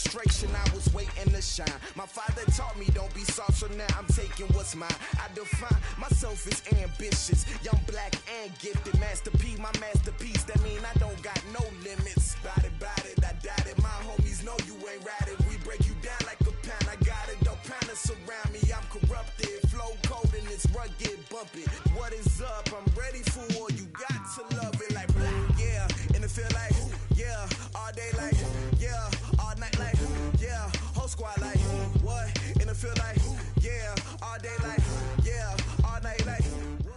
frustration, I was waiting to shine. My father taught me don't be soft, so now I'm taking what's mine. I define myself as ambitious, young, black, and gifted. Master P, my masterpiece, that mean I don't got no limits. Bout it, I doubt it. My homies know you ain't ratted. We break you down like a pound. I got it, don't pound us around me. I'm corrupted, flow cold and it's rugged, bumpy. What is up? I'm ready for all you got to love it like, yeah. And it feel like, yeah. All day like, yeah. All night like, yeah. Whole squad like, what? And it feel like, yeah. All day like, yeah. All night like, what?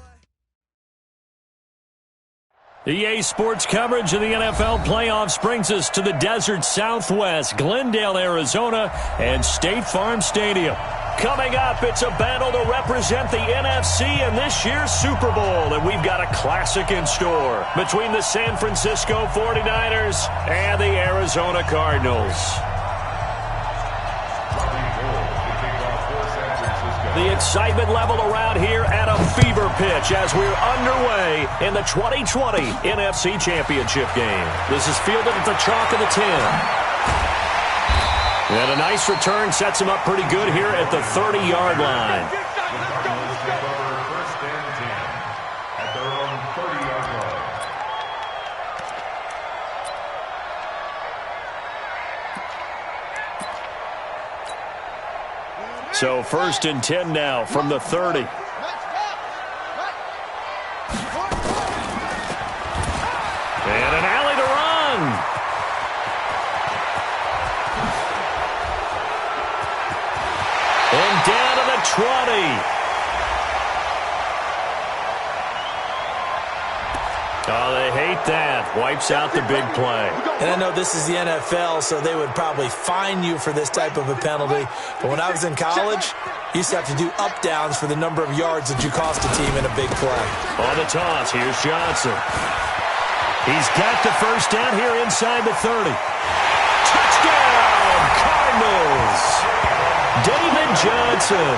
EA Sports coverage of the NFL playoffs brings us to the desert Southwest, Glendale, Arizona, and State Farm Stadium. Coming up, it's a battle to represent the NFC in this year's Super Bowl, and we've got a classic in store between the San Francisco 49ers and the Arizona Cardinals. The excitement level around here at a fever pitch as we're underway in the 2020 NFC Championship game. This is fielded at the chalk of the 10. And a nice return sets him up pretty good here at the 30-yard line. First and 10 at their own 30-yard line. So first and 10 now from the 30. And an alley to run. And down to the 20. Oh, they hate that. Wipes out the big play. And I know this is the NFL, so they would probably fine you for this type of a penalty. But when I was in college, you used to have to do up-downs for the number of yards that you cost a team in a big play. On the toss, here's Johnson. He's got the first down here inside the 30. Touchdown, Cardinals! David Johnson,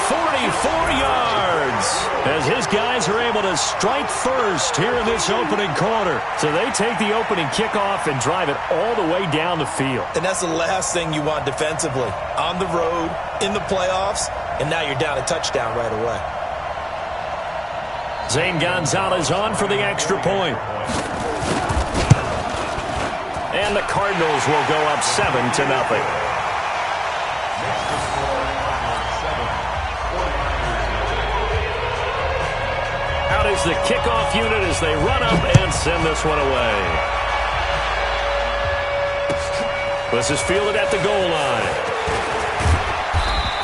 44 yards, as his guys are able to strike first here in this opening quarter. So they take the opening kickoff and drive it all the way down the field. And that's the last thing you want defensively. On the road, in the playoffs, and now you're down a touchdown right away. Zane Gonzalez on for the extra point. And the Cardinals will go up 7-0. Out is the kickoff unit as they run up and send this one away. This is fielded at the goal line.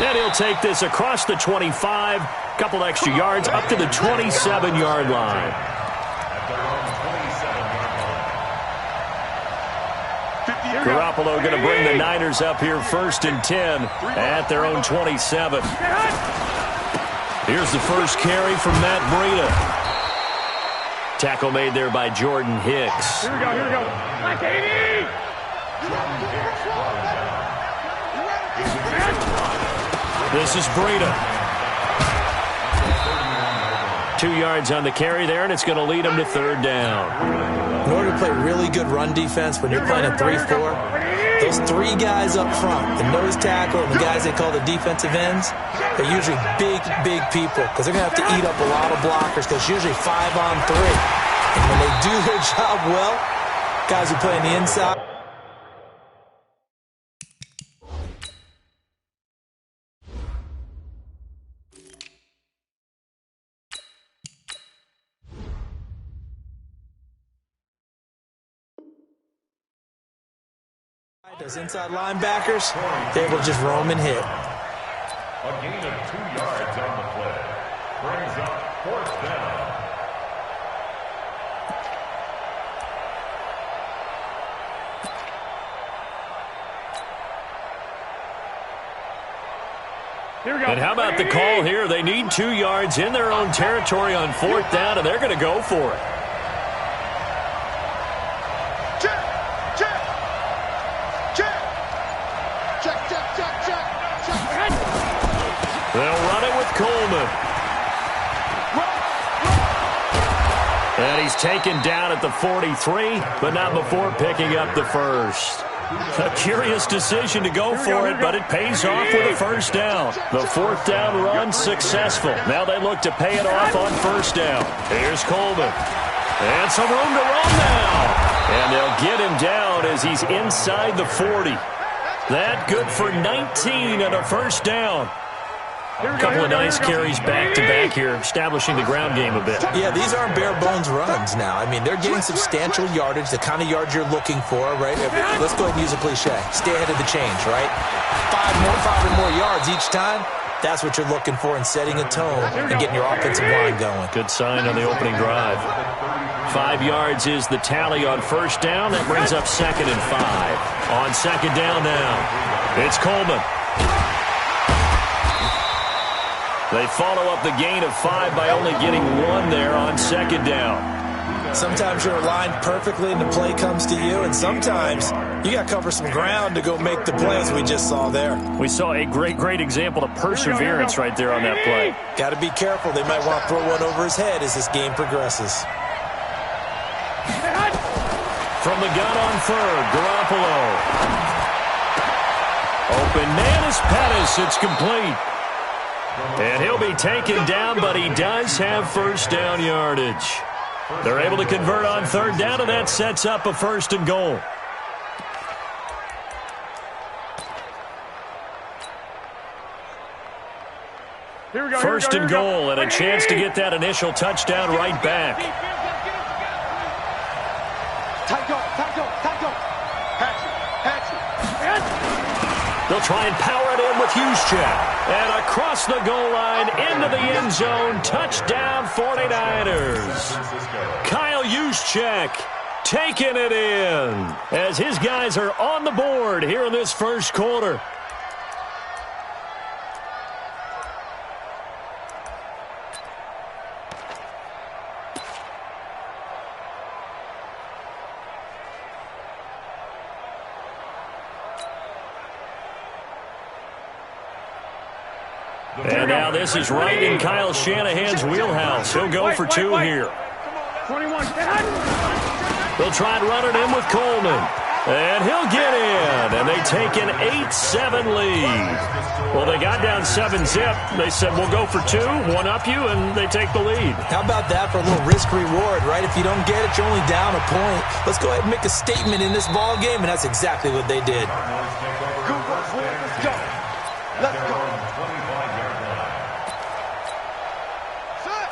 And he'll take this across the 25, couple extra yards up to the 27-yard line. Garoppolo going to bring the Niners up here first and 10 at their own 27. Here's the first carry from Matt Breida. Tackle made there by Jordan Hicks. Here we go. Like 80! This is Breida. 2 yards on the carry there, and it's going to lead him to third down. In order to play really good run defense when you're playing a 3-4, those three guys up front, the nose tackle and the guys they call the defensive ends, they're usually big people because they're going to have to eat up a lot of blockers because it's usually 5-on-3. And when they do their job well, guys who play on the inside, those inside linebackers, they're able to just roam and hit. A gain of 2 yards on the play. Brings up fourth down. Here we go. And how about the call here? They need 2 yards in their own territory on fourth down, and they're going to go for it. They'll run it with Coleman. And he's taken down at the 43, but not before picking up the first. A curious decision to go for it, but it pays off with a first down. The fourth down run successful. Now they look to pay it off on first down. Here's Coleman. And some room to run now. And they'll get him down as he's inside the 40. That good for 19 and a first down. A couple of nice carries back-to-back here, establishing the ground game a bit. Yeah, these aren't bare-bones runs now. I mean, they're getting substantial yardage, the kind of yards you're looking for, right? Let's go ahead and use a cliche. Stay ahead of the change, right? Five or more yards each time. That's what you're looking for in setting a tone and getting your offensive line going. Good sign on the opening drive. 5 yards is the tally on first down. That brings up 2nd and 5. On second down now, it's Coleman. They follow up the gain of 5 by only getting 1 there on second down. Sometimes you're aligned perfectly and the play comes to you, and sometimes you got to cover some ground to go make the plays we just saw there. We saw a great example of perseverance right there on that play. Got to be careful. They might want to throw one over his head as this game progresses. From the gun on third, Garoppolo. Open man is Pettis. It's complete. And he'll be taken down, but he does have first down yardage. They're able to convert on third down, and that sets up a 1st and goal. First and goal, and a chance to get that initial touchdown right back. They'll try and power it in with Juszczyk. And across the goal line, into the end zone, touchdown 49ers. Kyle Juszczyk taking it in as his guys are on the board here in this first quarter. And now this is right in Kyle Shanahan's wheelhouse. He'll go for 2 here. They'll try and run it in with Coleman. And he'll get in. And they take an 8-7 lead. Well, they got down 7-zip. They said, we'll go for 2, one-up you, and they take the lead. How about that for a little risk-reward, right? If you don't get it, you're only down a point. Let's go ahead and make a statement in this ball game, and that's exactly what they did. Let's go. Let's go.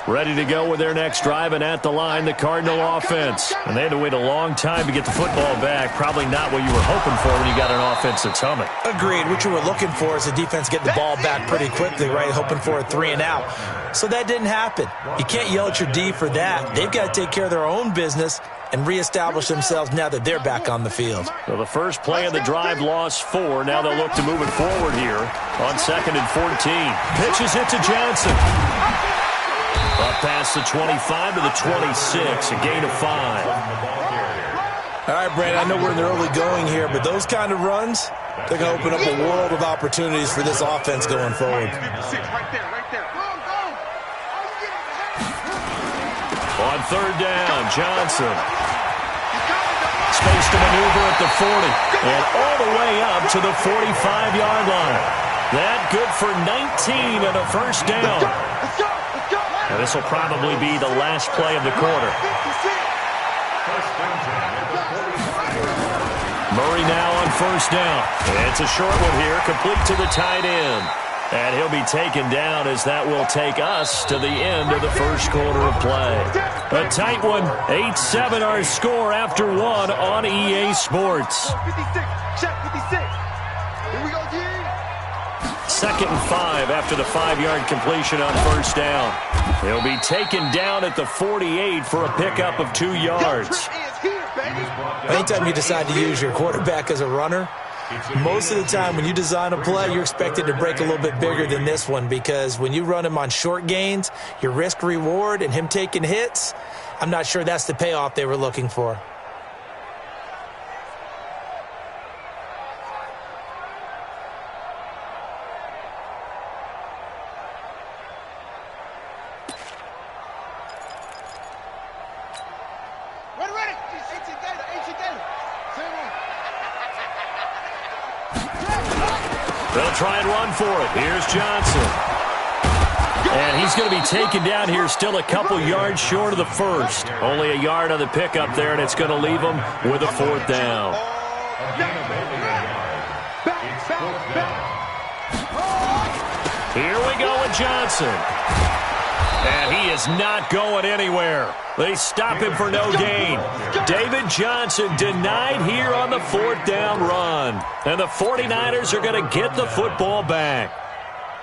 Ready to go with their next drive, and at the line, the Cardinal offense. And they had to wait a long time to get the football back. Probably not what you were hoping for when you got an offense that's humming. Agreed. What you were looking for is the defense get the ball back pretty quickly, right? Hoping for a 3 and out. So that didn't happen. You can't yell at your D for that. They've got to take care of their own business and reestablish themselves now that they're back on the field. So the first play of the drive lost 4. Now they'll look to move it forward here on 2nd and 14. Pitches it to Johnson. Up past the 25 to the 26, a gain of 5. All right, Brandon, I know we're in the early going here, but those kind of runs, they're going to open up a world of opportunities for this offense going forward. On third down, Johnson. Space to maneuver at the 40, and all the way up to the 45-yard line. That good for 19 and a first down. And this will probably be the last play of the quarter. Murray now on first down. It's a short one here, complete to the tight end. And he'll be taken down as that will take us to the end of the first quarter of play. A tight one, 8-7 our score after 1 on EA Sports. 2nd and 5 after the 5-yard completion on first down. He'll be taken down at the 48 for a pickup of 2 yards. Anytime you decide to use your quarterback as a runner, most of the time when you design a play, you're expected to break a little bit bigger than this one, because when you run him on short gains, your risk-reward and him taking hits, I'm not sure that's the payoff they were looking for. They'll try and run for it. Here's Johnson. And he's going to be taken down here still a couple yards short of the first. Only a yard on the pickup there, and it's going to leave him with a 4th down. Here we go with Johnson. And he is not going anywhere. They stop him for no gain. David Johnson denied here on the 4th down run. And the 49ers are going to get the football back.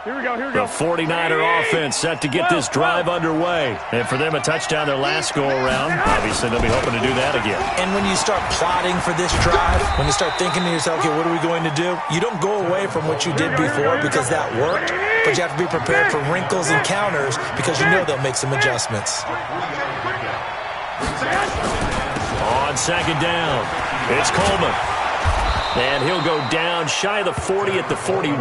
Here we go, here we go. The 49er offense set to get this drive underway. And for them, a touchdown their last go-around. Obviously, they'll be hoping to do that again. And when you start plotting for this drive, when you start thinking to yourself, okay, what are we going to do? You don't go away from what you did before because that worked, but you have to be prepared for wrinkles and counters because you know they'll make some adjustments. On 2nd down, it's Coleman. And he'll go down shy of the 40 at the 41.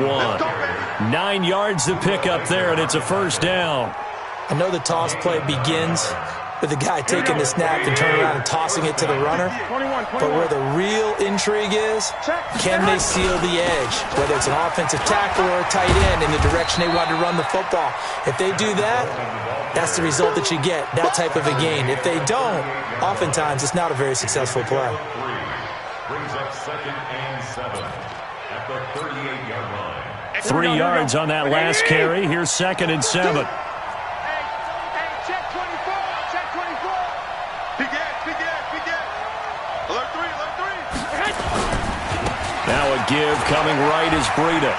9 yards to pick up there, and it's a 1st down. I know the toss play begins with the guy taking the snap and turning around and tossing it to the runner. But where the real intrigue is, can they seal the edge? Whether it's an offensive tackle or a tight end in the direction they want to run the football. If they do that, that's the result that you get, that type of a gain. If they don't, oftentimes it's not a very successful play. Brings up 2nd and 7 at the 38-yard line. 3 yards on that last carry. Here's 2nd and 7. Hey, check 24, check 24. Big gap. Alert 3. Now a give coming right is Breida.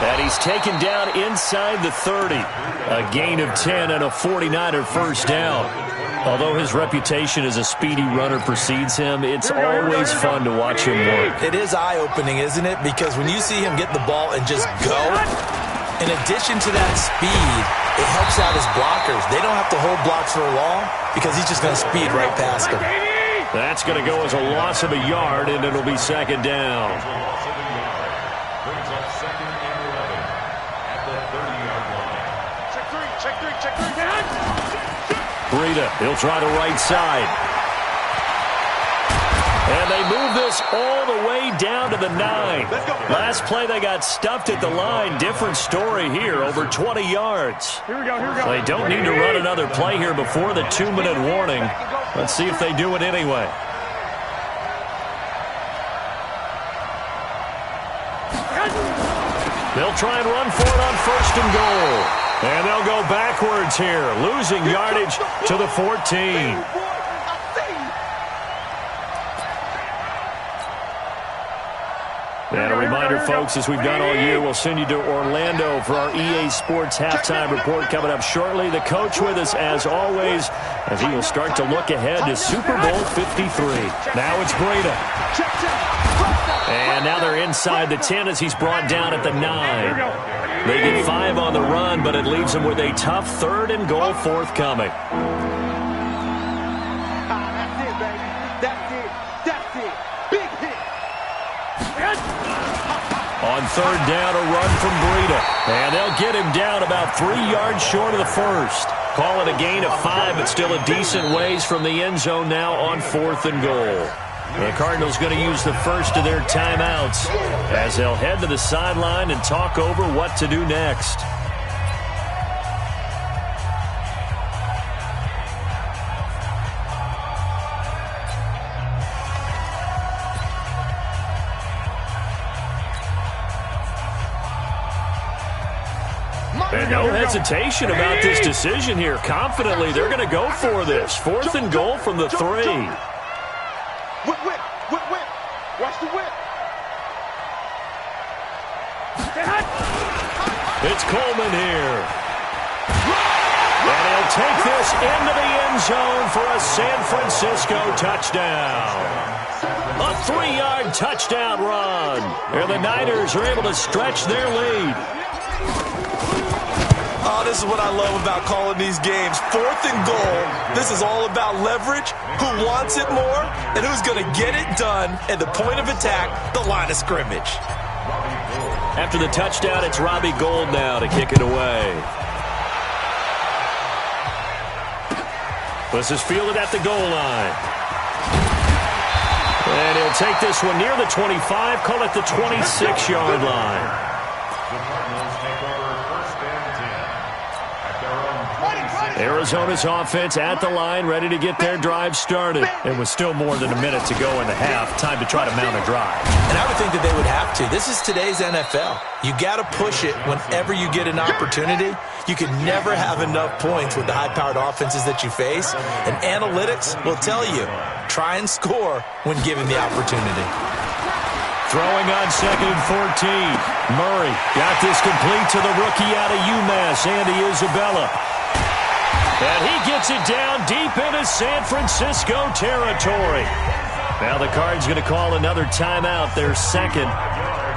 And he's taken down inside the 30. A gain of 10 and a 49er 1st down. Although his reputation as a speedy runner precedes him, it's always fun to watch him work. It is eye-opening, isn't it? Because when you see him get the ball and just go, in addition to that speed, it helps out his blockers. They don't have to hold blocks for long because he's just going to speed right past them. That's going to go as a loss of a yard, and it'll be 2nd down. Brings up 2nd and 11 at the 30-yard line. Check 3. Breida, he'll try the right side. And they move this all the way down to the 9. Last play, they got stuffed at the line. Different story here, over 20 yards. Here we go. They don't need to run another play here before the 2-minute warning. Let's see if they do it anyway. They'll try and run for it on 1st and goal. And they'll go backwards here, losing yardage to the 14. And a reminder, folks, as we've done all year, we'll send you to Orlando for our EA Sports Halftime Report coming up shortly. The coach with us, as always, as he will start to look ahead to Super Bowl 53. Now it's Breida. And now they're inside the 10 as he's brought down at the 9. They get 5 on the run, but it leaves them with a tough 3rd and goal forthcoming. That's it, baby. That's it. Big hit. On 3rd down, a run from Breida. And they'll get him down about 3 yards short of the 1st. Call it a gain of 5, but still a decent ways from the end zone now on 4th and goal. The Cardinals going to use the first of their timeouts as they'll head to the sideline and talk over what to do next. And no hesitation about this decision here. Confidently, they're going to go for this. 4th and goal from the 3. Whip. Watch the whip. It's Coleman here. And he'll take this into the end zone for a San Francisco touchdown. A 3-yard touchdown run. And the Niners are able to stretch their lead. Oh, this is what I love about calling these games. 4th and goal. This is all about leverage, who wants it more, and who's going to get it done at the point of attack, the line of scrimmage. After the touchdown, it's Robbie Gould now to kick it away. This is fielded at the goal line. And he'll take this one near the 25, call it the 26-yard line. The Cardinals take over first and 10 at their own 26. Arizona's offense at the line, ready to get their drive started. And with still more than a minute to go in the half, time to try to mount a drive. And I would think that they would have to. This is today's NFL. You got to push it whenever you get an opportunity. You can never have enough points with the high-powered offenses that you face. And analytics will tell you, try and score when given the opportunity. Throwing on 2nd and 14. Murray got this complete to the rookie out of UMass, Andy Isabella. And he gets it down deep into San Francisco territory. Now the Cards going to call another timeout, their second,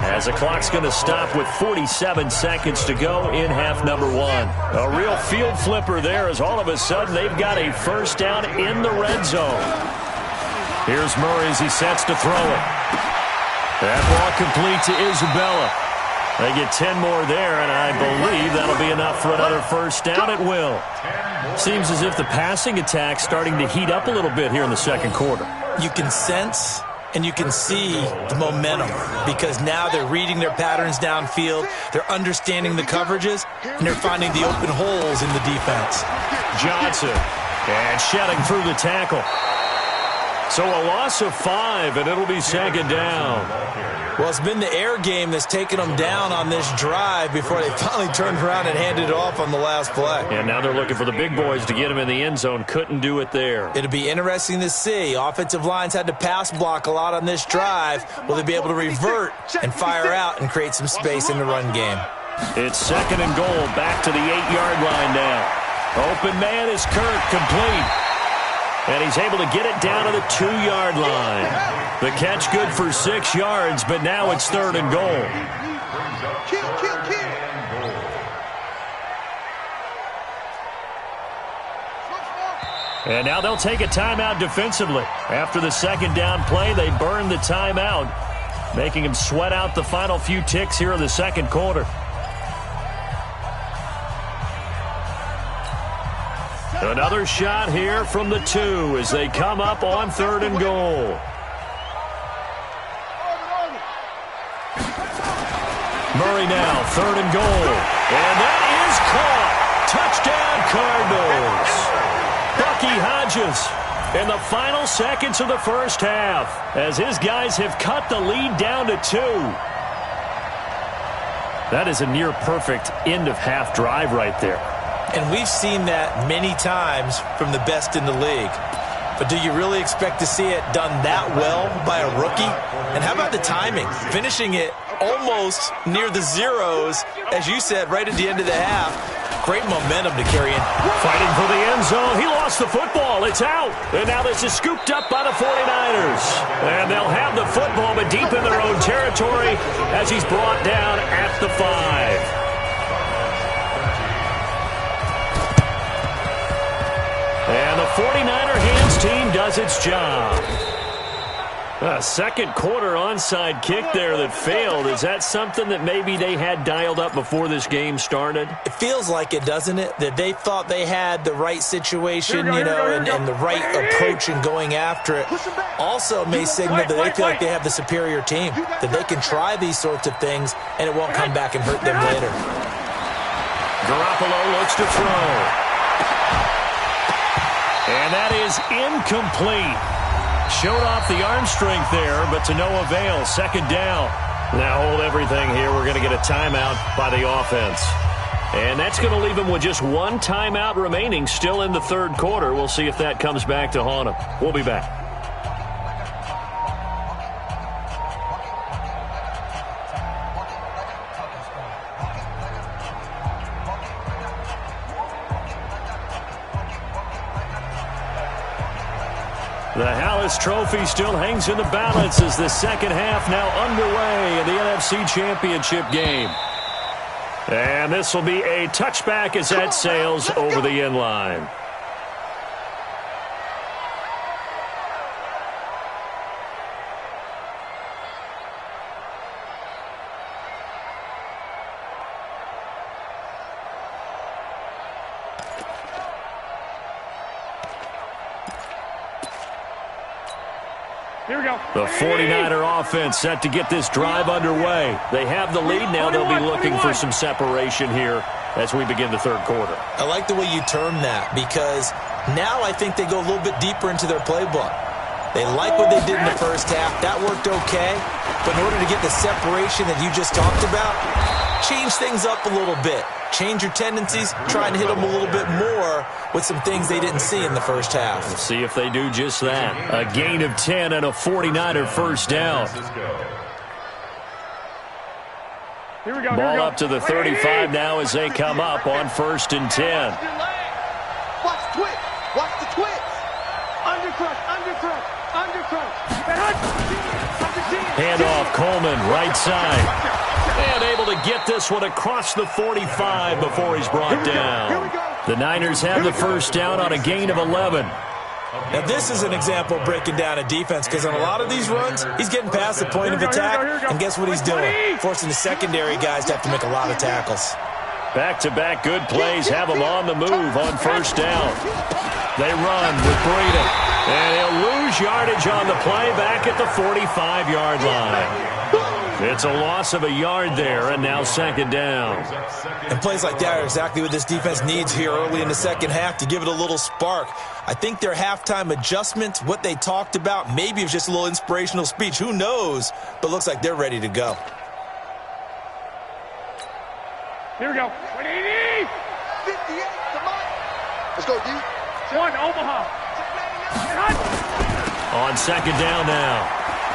as the clock's going to stop with 47 seconds to go in half number one. A real field flipper there, as all of a sudden they've got a first down in the red zone. Here's Murray as he sets to throw it. That ball complete to Isabella. They get 10 more there, and I believe that'll be enough for another first down. It will. Seems as if the passing attack's starting to heat up a little bit here in the second quarter. You can sense and you can see the momentum because now they're reading their patterns downfield, they're understanding the coverages, and they're finding the open holes in the defense. Johnson, and shedding through the tackle. So a loss of 5, and it'll be second down. Well, it's been the air game that's taken them down on this drive before they finally turned around and handed it off on the last play. And now they're looking for the big boys to get him in the end zone. Couldn't do it there. It'll be interesting to see. Offensive lines had to pass block a lot on this drive. Will they be able to revert and fire out and create some space in the run game? It's 2nd and goal, back to the 8-yard line now. Open man is Kirk, complete. And he's able to get it down to the 2-yard line. The catch good for 6 yards, but now it's 3rd and goal. And now they'll take a timeout defensively. After the second down play, they burn the timeout, making him sweat out the final few ticks here in the second quarter. Another shot here from the 2 as they come up on 3rd and goal. Murray now, 3rd and goal. And that is caught. Touchdown, Cardinals. Bucky Hodges in the final seconds of the first half as his guys have cut the lead down to 2. That is a near-perfect end-of-half drive right there. And we've seen that many times from the best in the league. But do you really expect to see it done that well by a rookie? And how about the timing? Finishing it almost near the zeros, as you said, right at the end of the half. Great momentum to carry in. Fighting for the end zone. He lost the football. It's out. And now this is scooped up by the 49ers. And they'll have the football, but deep in their own territory as he's brought down at the 5. And the 49er hands team does its job. A second quarter onside kick there that failed. Is that something that maybe they had dialed up before this game started? It feels like it, doesn't it? That they thought they had the right situation, and the right approach in going after it. Also may signal that they feel like they have the superior team, that they can try these sorts of things, and it won't come back and hurt them later. Garoppolo looks to throw. And that is incomplete. Showed off the arm strength there, but to no avail. Second down. Now hold everything here. We're going to get a timeout by the offense. And that's going to leave him with just one timeout remaining still in the third quarter. We'll see if that comes back to haunt him. We'll be back. The Hallis Trophy still hangs in the balance as the second half now underway in the NFC Championship game. And this will be a touchback as that sails over the end line. Here we go. The 49er offense set to get this drive underway. They have the lead now. They'll be looking for some separation here as we begin the third quarter. I like the way you term that because now I think they go a little bit deeper into their playbook. They like what they did in the first half. That worked okay. But in order to get the separation that you just talked about, change things up a little bit. Change your tendencies, try and hit them a little bit more with some things they didn't see in the first half. We'll see if they do just that. A gain of 10 and a 49er first down. Here we go. Ball up to the 35 now as they come up on 1st and 10. Watch the twitch. Watch the twitch. Undercrush. Handoff, Coleman, right side. And able to get this one across the 45 before he's brought down. The Niners have the first down on a gain of 11. Now, this is an example of breaking down a defense because on a lot of these runs, he's getting past the point of attack, and guess what he's doing? Forcing the secondary guys to have to make a lot of tackles. Back-to-back good plays have them on the move on first down. They run with Breida, and he'll lose yardage on the play back at the 45-yard line. It's a loss of a yard there, and now second down. And plays like that are exactly what this defense needs here early in the second half to give it a little spark. I think their halftime adjustment, what they talked about, maybe it was just a little inspirational speech. Who knows? But looks like they're ready to go. Here we go. 58, come on. Let's go, D. 1, Omaha. On second down now,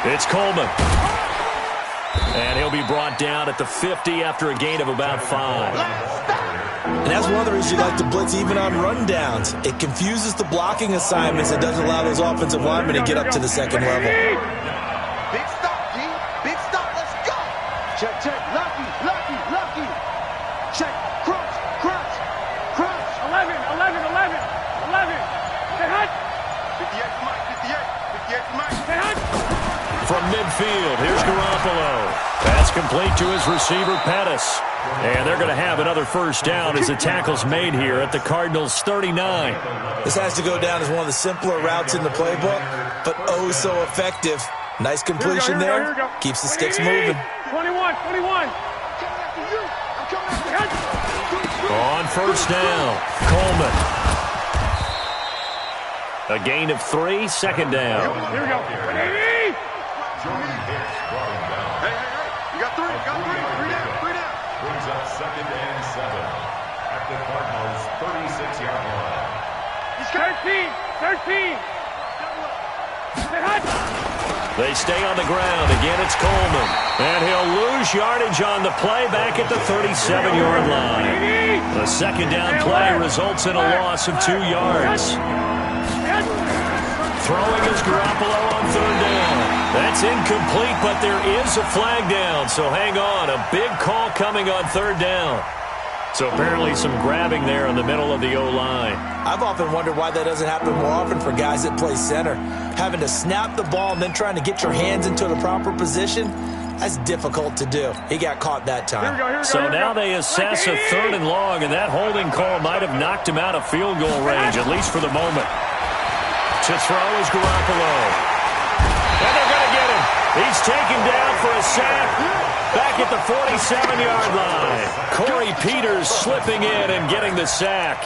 it's Coleman. And he'll be brought down at the 50 after a gain of about 5. And that's one of the reasons you like to blitz even on rundowns. It confuses the blocking assignments. It doesn't allow those offensive linemen to get up to the second level. Big stop, D. Big stop. Let's go. Check. Lucky. Check. Crunch. 11. Say hut. 58 to Mike. Say hut. From midfield, here's Garoppolo. Pass complete to his receiver, Pettis. And they're going to have another first down as the tackle's made here at the Cardinals' 39. This has to go down as one of the simpler routes in the playbook, but oh so effective. Nice completion there. Keeps the sticks moving. 21. On first down, Coleman. A gain of 3, second down. Here we go. Hey. You got three. Three down. Brings up 2nd and 7 at the Cardinals' 36-yard line. 13. Say hut. They stay on the ground. Again, it's Coleman. And he'll lose yardage on the play back at the 37-yard line. The second down play results in a loss of 2 yards. Throwing is Garoppolo on third down. That's incomplete, but there is a flag down, so hang on. A big call coming on third down. So apparently some grabbing there in the middle of the O-line. I've often wondered why that doesn't happen more often for guys that play center. Having to snap the ball and then trying to get your hands into the proper position, that's difficult to do. He got caught that time. So now they assess a 3rd and long, and that holding call might have knocked him out of field goal range, at least for the moment. To throw is Garoppolo. And they're going to get him. He's taken down for a sack back at the 47-yard line. Corey Peters slipping in and getting the sack.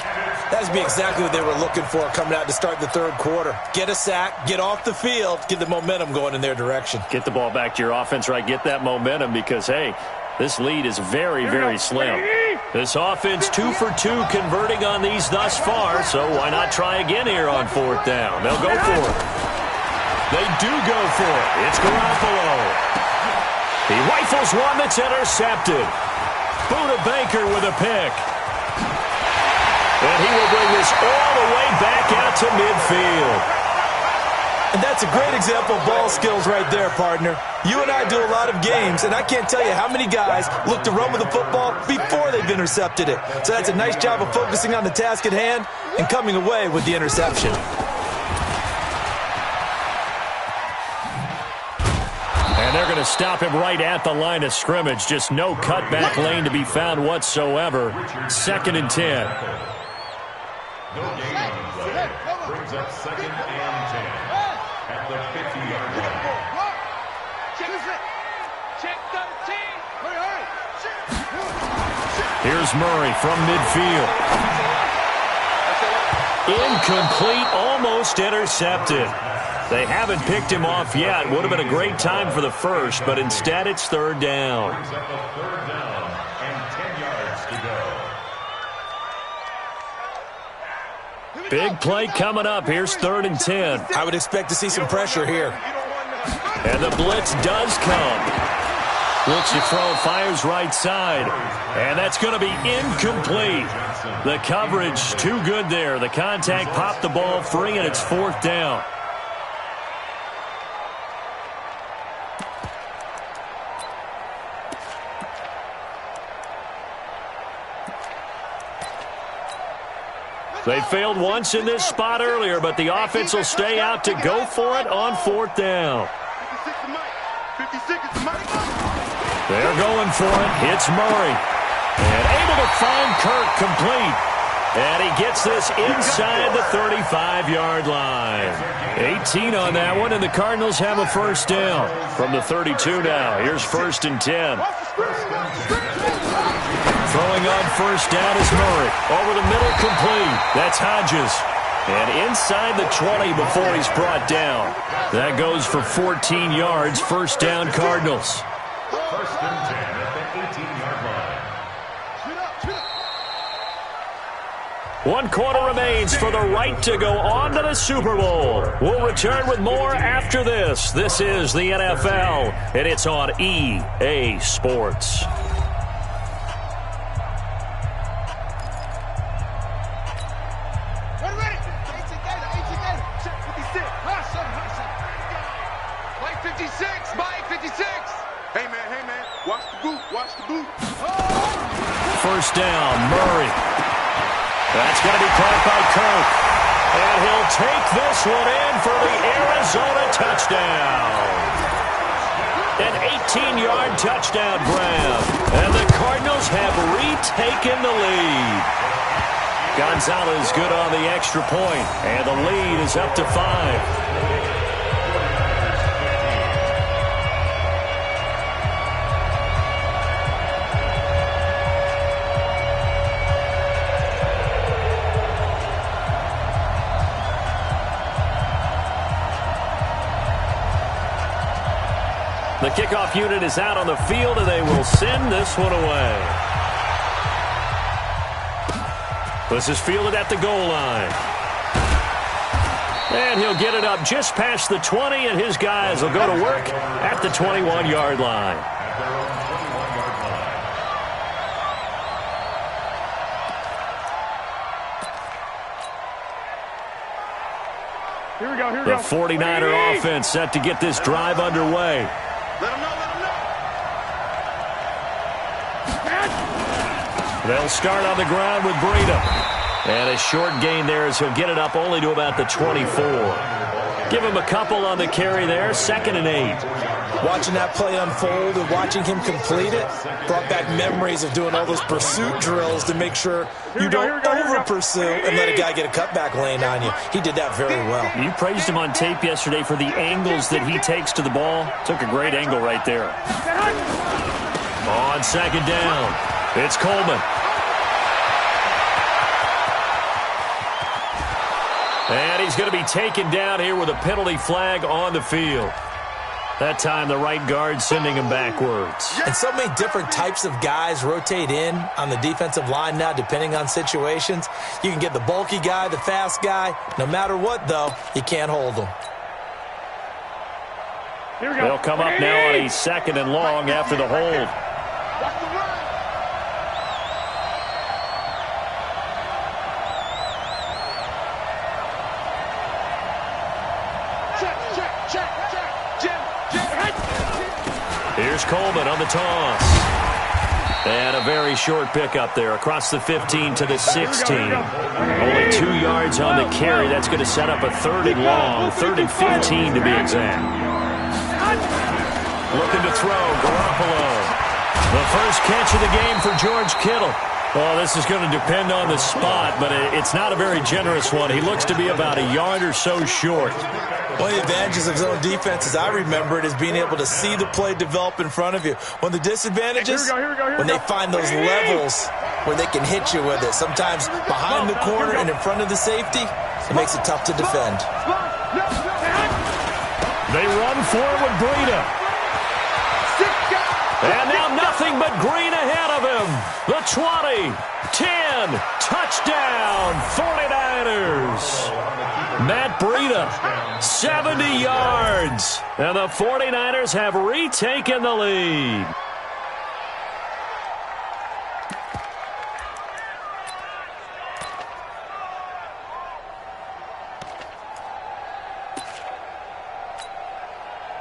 That would be exactly what they were looking for coming out to start the third quarter. Get a sack, get off the field, get the momentum going in their direction. Get the ball back to your offense, right? Get that momentum because, hey, this lead is very, very slim. This offense 2 for 2 converting on these thus far, so why not try again here on 4th down? They'll go for it. They do go for it. It's Garoppolo. He rifles one that's intercepted. Buda Baker with a pick. And he will bring this all the way back out to midfield. And that's a great example of ball skills right there, partner. You and I do a lot of games, and I can't tell you how many guys look to run with the football before they've intercepted it. So that's a nice job of focusing on the task at hand and coming away with the interception. And they're going to stop him right at the line of scrimmage. Just no cutback lane to be found whatsoever. 2nd and 10. No gain on the play. Brings up 2nd and 10 at the 50-yard line. Here's Murray from midfield. Incomplete, almost intercepted. They haven't picked him off yet. Would have been a great time for the first, but instead it's third down. Brings up a third down and 10 yards to go. Big play coming up. Here's 3rd and 10. I would expect to see some pressure here. And the blitz does come. Looks to throw, fires right side. And that's going to be incomplete. The coverage too good there. The contact popped the ball free, and it's 4th down. They failed once in this spot earlier, but the offense will stay out to go for it on 4th down. They're going for it. It's Murray. And able to find Kirk complete. And he gets this inside the 35-yard line. 18 on that one, and the Cardinals have a first down. From the 32 now, here's 1st and 10. Throwing on first down is Murray. Over the middle, complete. That's Hodges. And inside the 20 before he's brought down. That goes for 14 yards. First down, Cardinals. 1st and 10 at the 18-yard line. 1 quarter remains for the right to go on to the Super Bowl. We'll return with more after this. This is the NFL, and it's on EA Sports. First down, Murray. That's going to be caught by Kirk. And he'll take this one in for the Arizona touchdown. An 18-yard touchdown grab. And the Cardinals have retaken the lead. Gonzalez good on the extra point. And the lead is up to 5. The kickoff unit is out on the field, and they will send this one away. This is fielded at the goal line. And he'll get it up just past the 20, and his guys will go to work at the 21-yard line. At their own 21-yard line. Here we go. The 49er offense set to get this drive underway. Let him know. They'll start on the ground with Breida. And a short gain there as he'll get it up only to about the 24. Give him a couple on the carry there, 2nd and 8. Watching that play unfold and watching him complete it brought back memories of doing all those pursuit drills to make sure you don't over-pursue and let a guy get a cutback lane on you. He did that very well. You praised him on tape yesterday for the angles that he takes to the ball. Took a great angle right there. On 2nd down, it's Coleman. And he's going to be taken down here with a penalty flag on the field. That time, the right guard sending him backwards. And so many different types of guys rotate in on the defensive line now, depending on situations. You can get the bulky guy, the fast guy. No matter what, though, you can't hold them. They'll come up now on a 2nd and long after the hold. Here's Coleman on the toss. And a very short pickup there across the 15 to the 16. Only 2 yards on the carry. That's going to set up a 3rd and long, 3rd and 15 to be exact. Looking to throw, Garoppolo. The first catch of the game for George Kittle. Well, this is going to depend on the spot, but it's not a very generous one. He looks to be about a yard or so short. One of the advantages of zone defense, as I remember it, is being able to see the play develop in front of you. One of the disadvantages, when they find those levels where they can hit you with it. Sometimes behind the corner and in front of the safety, it makes it tough to defend. They run forward, Breida. And now nothing but green ahead of him. The 20, 10, touchdown, 49ers. Matt Breida, 70 yards. And the 49ers have retaken the lead.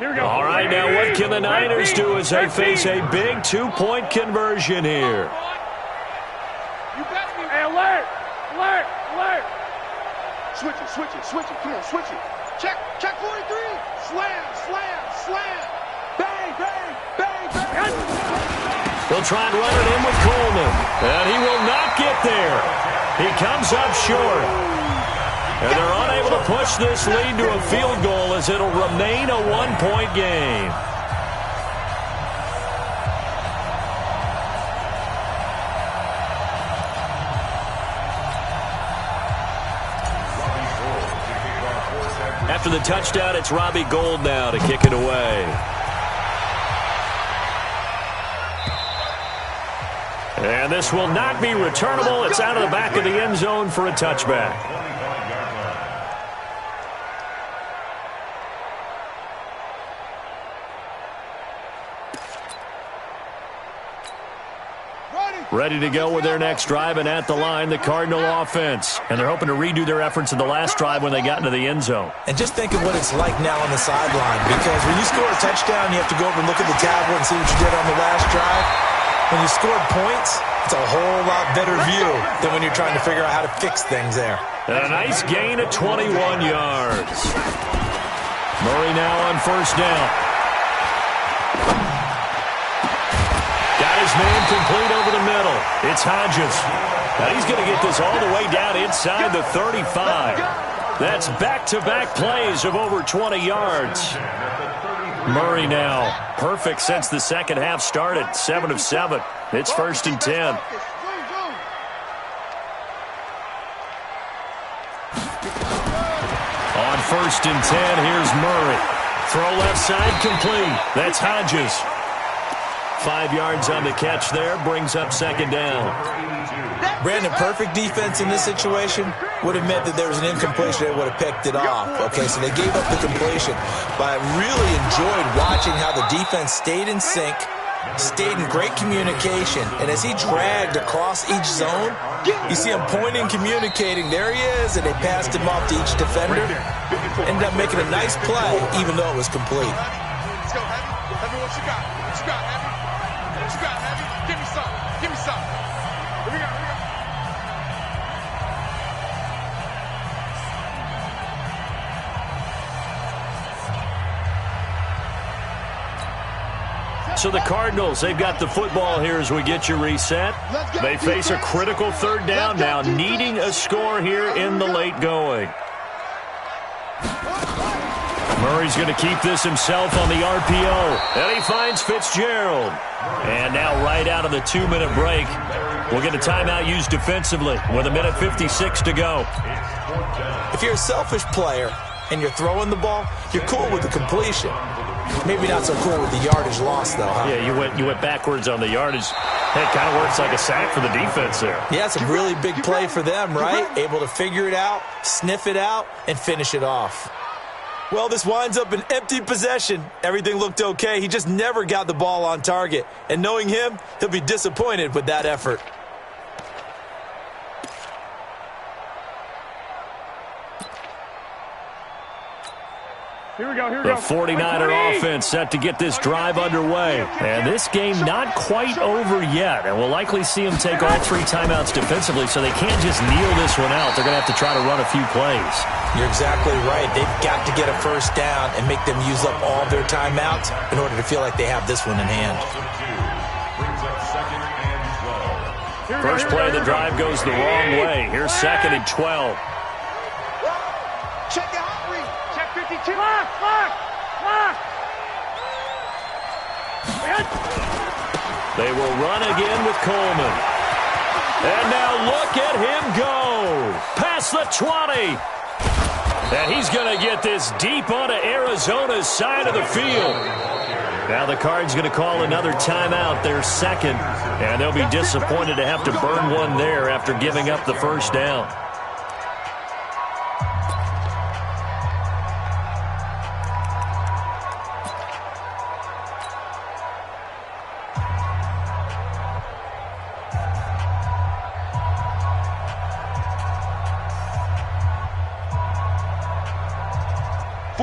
All right, now what can the Niners do as they face a big two-point conversion here? Hey, alert! Alert! Alert! Switch it, switch it, switch it. Come on, switch it. Check 43. Slam, slam, slam. Bang, bang, bang, bang. They'll try and run it in with Coleman. And he will not get there. He comes up short. And they're unable to push this lead to a field goal as it'll remain a one-point game. After the touchdown, it's Robbie Gould now to kick it away. And this will not be returnable. It's out of the back of the end zone for a touchback. Ready to go with their next drive, and at the line, the Cardinal offense. And they're hoping to redo their efforts in the last drive when they got into the end zone. And just think of what it's like now on the sideline, because when you score a touchdown, you have to go over and look at the tablet and see what you did on the last drive. When you scored points, it's a whole lot better view than when you're trying to figure out how to fix things there. And a nice gain of 21 yards. Murray now on first down. His man complete over the middle. It's Hodges. Now he's going to get this all the way down inside the 35. That's back-to-back plays of over 20 yards. Murray now, perfect since the second half started, 7 of 7. It's 1st and 10. On 1st and 10, here's Murray. Throw left side complete. That's Hodges. 5 yards on the catch there, brings up second down. Brandon, perfect defense in this situation would have meant that there was an incompletion. They would have picked it off. Okay, so they gave up the completion. But I really enjoyed watching how the defense stayed in sync, stayed in great communication, and as he dragged across each zone, you see him pointing, communicating. There he is, and they passed him off to each defender. Ended up making a nice play, even though it was complete. Let's go, Heavy. Heavy, what you got? What you got, Heavy? What you got, Heavy? Give me some. Give me some. Here we go. Here we go. So the Cardinals, they've got the football here as we get you reset. They face a critical third down now, needing a score here in the late going. Murray's going to keep this himself on the RPO. And he finds Fitzgerald. And now right out of the 2-minute break, we'll get a timeout used defensively with 1:56 to go. If you're a selfish player and you're throwing the ball, you're cool with the completion. Maybe not so cool with the yardage loss, though, huh? Yeah, you went backwards on the yardage. It kind of works like a sack for the defense there. Yeah, it's a really big play for them, right? Able to figure it out, sniff it out, and finish it off. Well, this winds up an empty possession. Everything looked okay. He just never got the ball on target. And knowing him, he'll be disappointed with that effort. Here we go, here we The go. 49er offense set to get this drive underway. And this game not quite over yet. And we'll likely see them take all 3 timeouts defensively, so they can't just kneel this one out. They're going to have to try to run a few plays. You're exactly right. They've got to get a first down and make them use up all their timeouts in order to feel like they have this one in hand. First play of the drive goes the wrong way. Here's 2nd and 12. Check your hot read. Check 52. Lock, lock, lock. They will run again with Coleman. And now look at him go. Past the 20. And he's going to get this deep onto Arizona's side of the field. Now the Cards going to call another timeout, their second. And they'll be disappointed to have to burn one there after giving up the first down.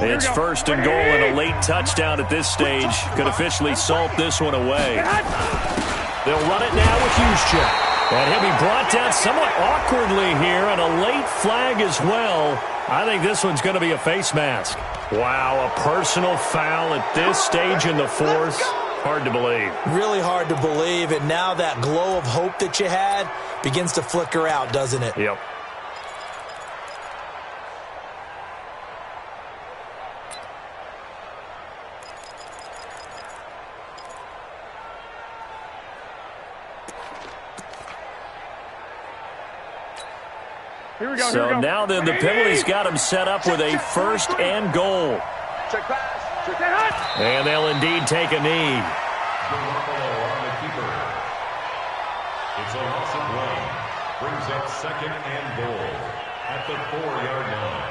It's first and goal, and a late touchdown at this stage could officially salt this one away. They'll run it now with Juszczyk. And he'll be brought down somewhat awkwardly here, and a late flag as well. I think this one's going to be a face mask. Wow, a personal foul at this stage in the fourth. Hard to believe. Really hard to believe, and now that glow of hope that you had begins to flicker out, doesn't it? Yep. So now then, the penalty's got him set up with a first and goal. And they'll indeed take a knee. It's a loss of one. Brings up second and goal at the 4-yard line.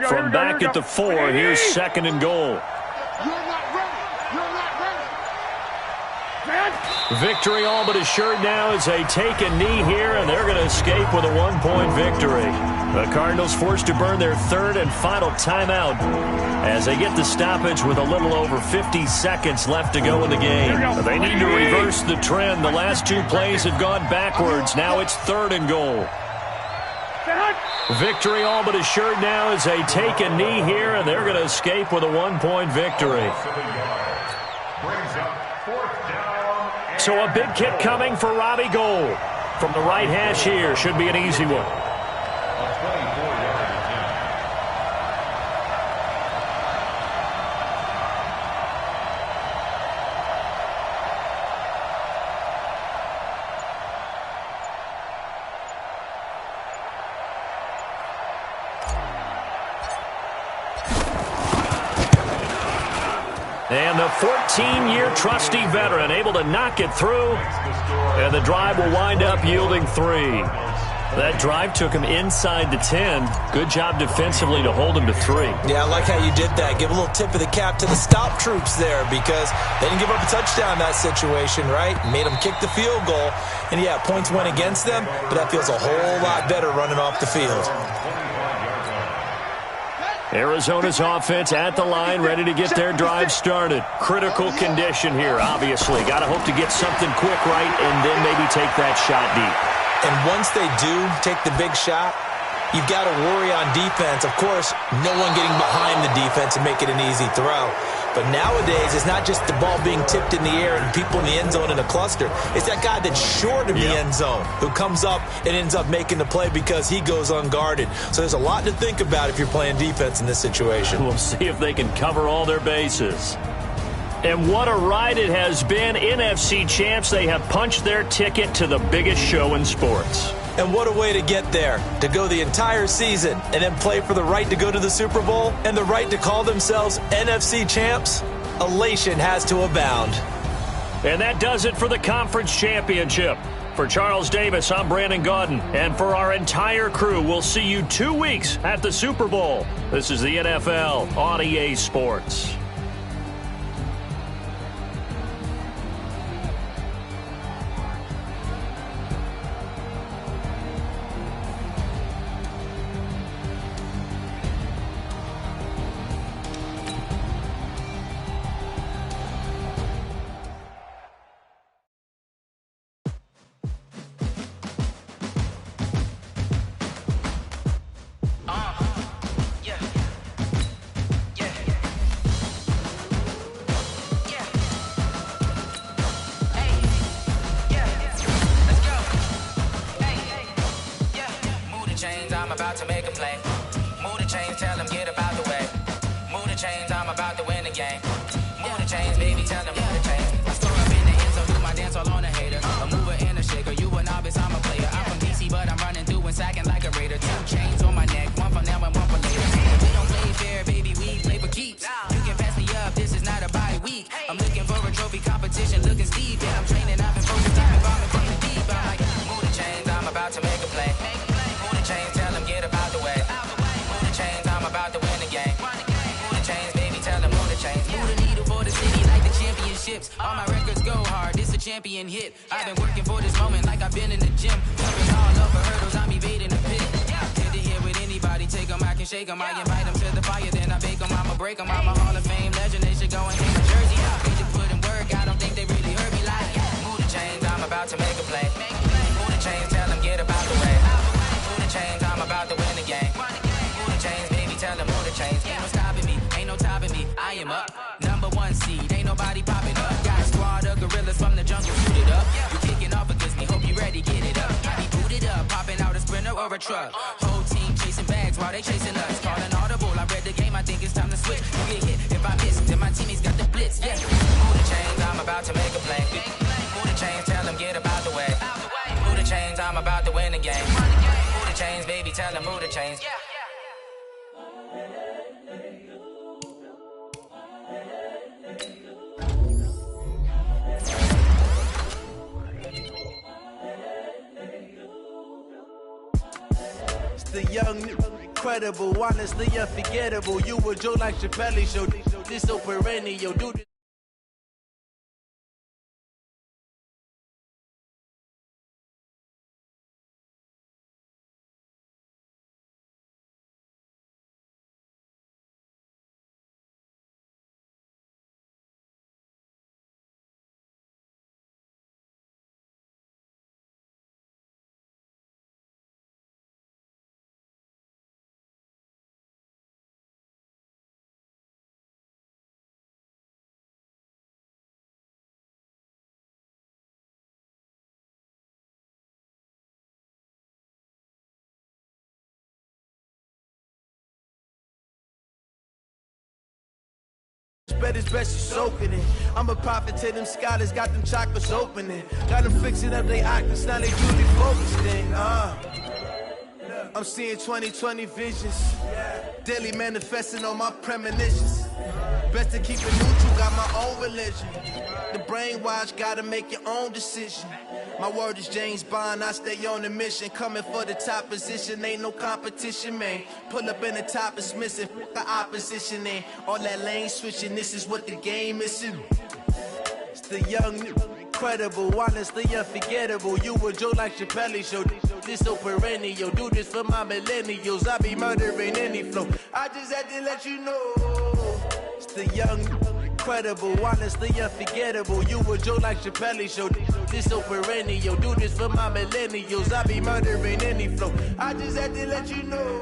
From back at the 4, here's second and goal. You're not ready. You're not ready. Victory all but assured now as they take a knee here, and they're going to escape with a 1-point victory. The Cardinals forced to burn their third and final timeout as they get the stoppage with a little over 50 seconds left to go in the game. They need to reverse the trend. The last two plays have gone backwards. Now it's third and goal. Victory all but assured now as they take a knee here, and they're going to escape with a 1-point victory. So a big kick coming for Robbie Gould. From the right hash here, should be an easy one. And the 14-year trusty veteran able to knock it through. And the drive will wind up yielding 3. That drive took him inside the 10. Good job defensively to hold him to 3. Yeah, I like how you did that. Give a little tip of the cap to the stop troops there because they didn't give up a touchdown in that situation, right? Made them kick the field goal. And, yeah, points went against them, but that feels a whole lot better running off the field. Arizona's offense at the line, ready to get their drive started. Critical condition here, obviously. Got to hope to get something quick right and then maybe take that shot deep. And once they do take the big shot, you've got to worry on defense. Of course, no one getting behind the defense and make it an easy throw. But nowadays, it's not just the ball being tipped in the air and people in the end zone in a cluster. It's that guy that's short of the end zone who comes up and ends up making the play because he goes unguarded. So there's a lot to think about if you're playing defense in this situation. We'll see if they can cover all their bases. And what a ride it has been. NFC champs, they have punched their ticket to the biggest show in sports. And what a way to get there, to go the entire season and then play for the right to go to the Super Bowl and the right to call themselves NFC champs. Elation has to abound. And that does it for the conference championship. For Charles Davis, I'm Brandon Gaudin. And for our entire crew, we'll see you 2 weeks at the Super Bowl. This is the NFL on EA Sports. Move the chains, tell them get up out the way. Move the chains, I'm about to win the game. Move the chains, baby, tell them move the chains. I score up in the end zone, do my dance all on a hater. A mover and a shaker, you a novice, I'm a player. I'm from DC, but I'm running through and sacking like a raider. 2 chains on my neck, one for now and one for later. We don't play fair, baby, we play for keeps. You can pass me up, this is not a bye week. I'm looking for a trophy competition, looking steep. Yeah, I'm training, I've been focused, I've been bombing from the deep. I'm like, move the chains, I'm about to make a play. Move the chains, tell them get up out the way. Move the chains, I'm about to win the game. Move the chains, baby, tell them move the chains. Move the needle for the city like the championships. All my records go hard, this a champion hit. I've been working for this moment like I've been in the gym. Jumping all over hurdles, I'm evading the pit. Head to head with anybody, take them, I can shake them. I invite them to the fire, then I bake them, I'ma break them. I'm a Hall of Fame legend, they should go and hang my jersey out. They just put in work, I don't think they really heard me like, move the chains, I'm about to make a play. Move the chains, tell them get up out the way. Move the chains, I'm about to win the game. Move the chains, baby, tell them move the chains. Ain't no stopping me, ain't no topping me, I am up. Number 1 seed, ain't nobody popping up. Got a squad of gorillas from the jungle, suited up. You kicking off against me, hope you ready, get it up. I be booted up, popping out a Sprinter or a truck. Whole team chasing bags while they chasing us. Calling audible, I read the game, I think it's time to switch. You get hit, if I miss, then my teammates got the blitz, yeah. Move the chains, I'm about to make a play. Move the chains, tell them get up out the way. Move the chains, I'm about to win the game. Move the chains, baby, tell them move the chains. The young, incredible, honestly unforgettable. You a Joe like Chappelle show. This so perennial, do this. Bet it's best you soaking it. I'm a prophet to them scholars, got them chakras opening. Got them fixing up they octaves, now they truly focused in. I'm seeing 2020 visions. Daily manifesting on my premonitions. Best to keep it neutral, got my own religion. The brainwash, gotta make your own decision. My word is James Bond, I stay on the mission. Coming for the top position, ain't no competition, man. Pull up in the top, it's missing, fuck the opposition, and all that lane switching, this is what the game is. It's the young, incredible, honestly unforgettable. You a Joe like Chappelle show. This so perennial, do this for my millennials. I be murdering any flow. I just had to let you know. It's the young, incredible, honestly unforgettable. You a Joe like Chappelle show. This so perennial, do this for my millennials. I be murdering any flow. I just had to let you know.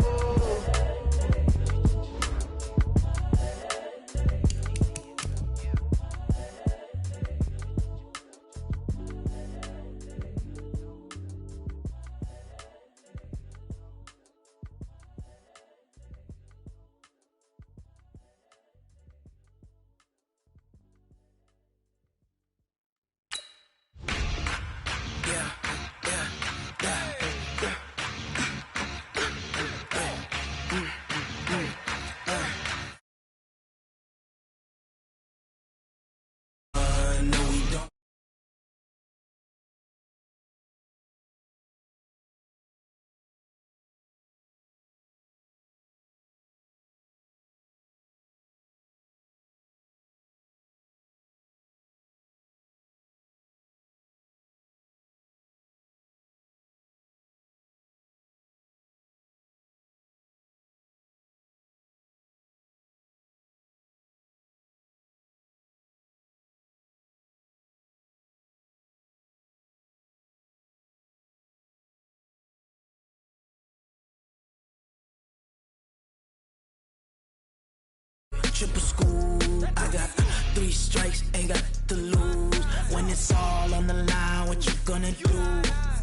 Triple school, I got 3 strikes, ain't got to lose. When it's all on the line, what you gonna do?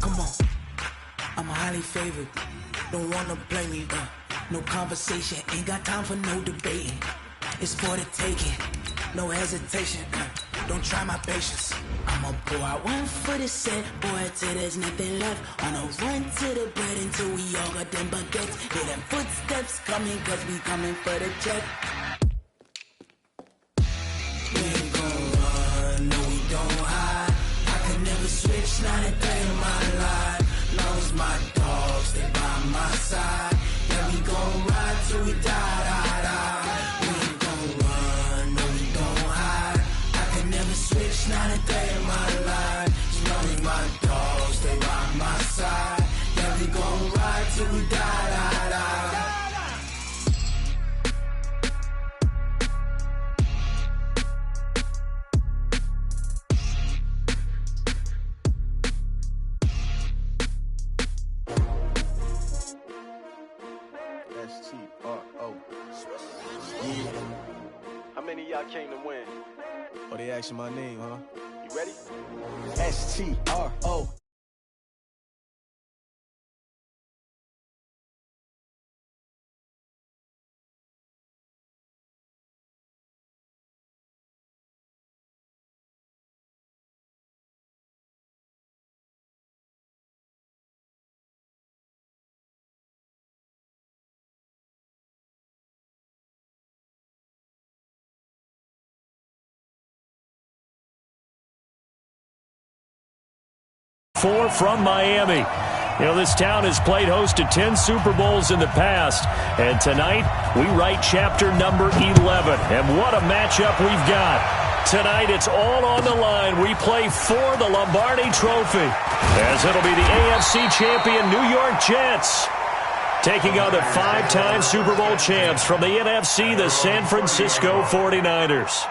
Come on, I'm highly favored, don't wanna blame me, no conversation, ain't got time for no debating. It's for the taking, no hesitation. Don't try my patience. I'ma pour out one for the set, boy, till there's nothing left. On a run to the bread until we all got them baguettes. Hear them footsteps coming, cause we coming for the check. We ain't gon' run, no we don't hide. I could never switch, not a day in my life. Long as my dogs, they by my side. Yeah, we gon' ride till we die, die, die. We ain't gon' run, no we don't hide. I could never switch, not a day in my life. As long as my dogs, they by my side. Yeah, we gon' ride till we die, die, die. S-T-R-O. How many of y'all came to win? Oh, they asking my name, huh? You ready? S-T-R-O. Four from Miami. You know, this town has played host to 10 Super Bowls in the past, and tonight we write chapter number 11. And what a matchup we've got. Tonight it's all on the line. We play for the Lombardi Trophy, as it'll be the AFC champion New York Jets taking on the five-time Super Bowl champs from the NFC, the San Francisco 49ers.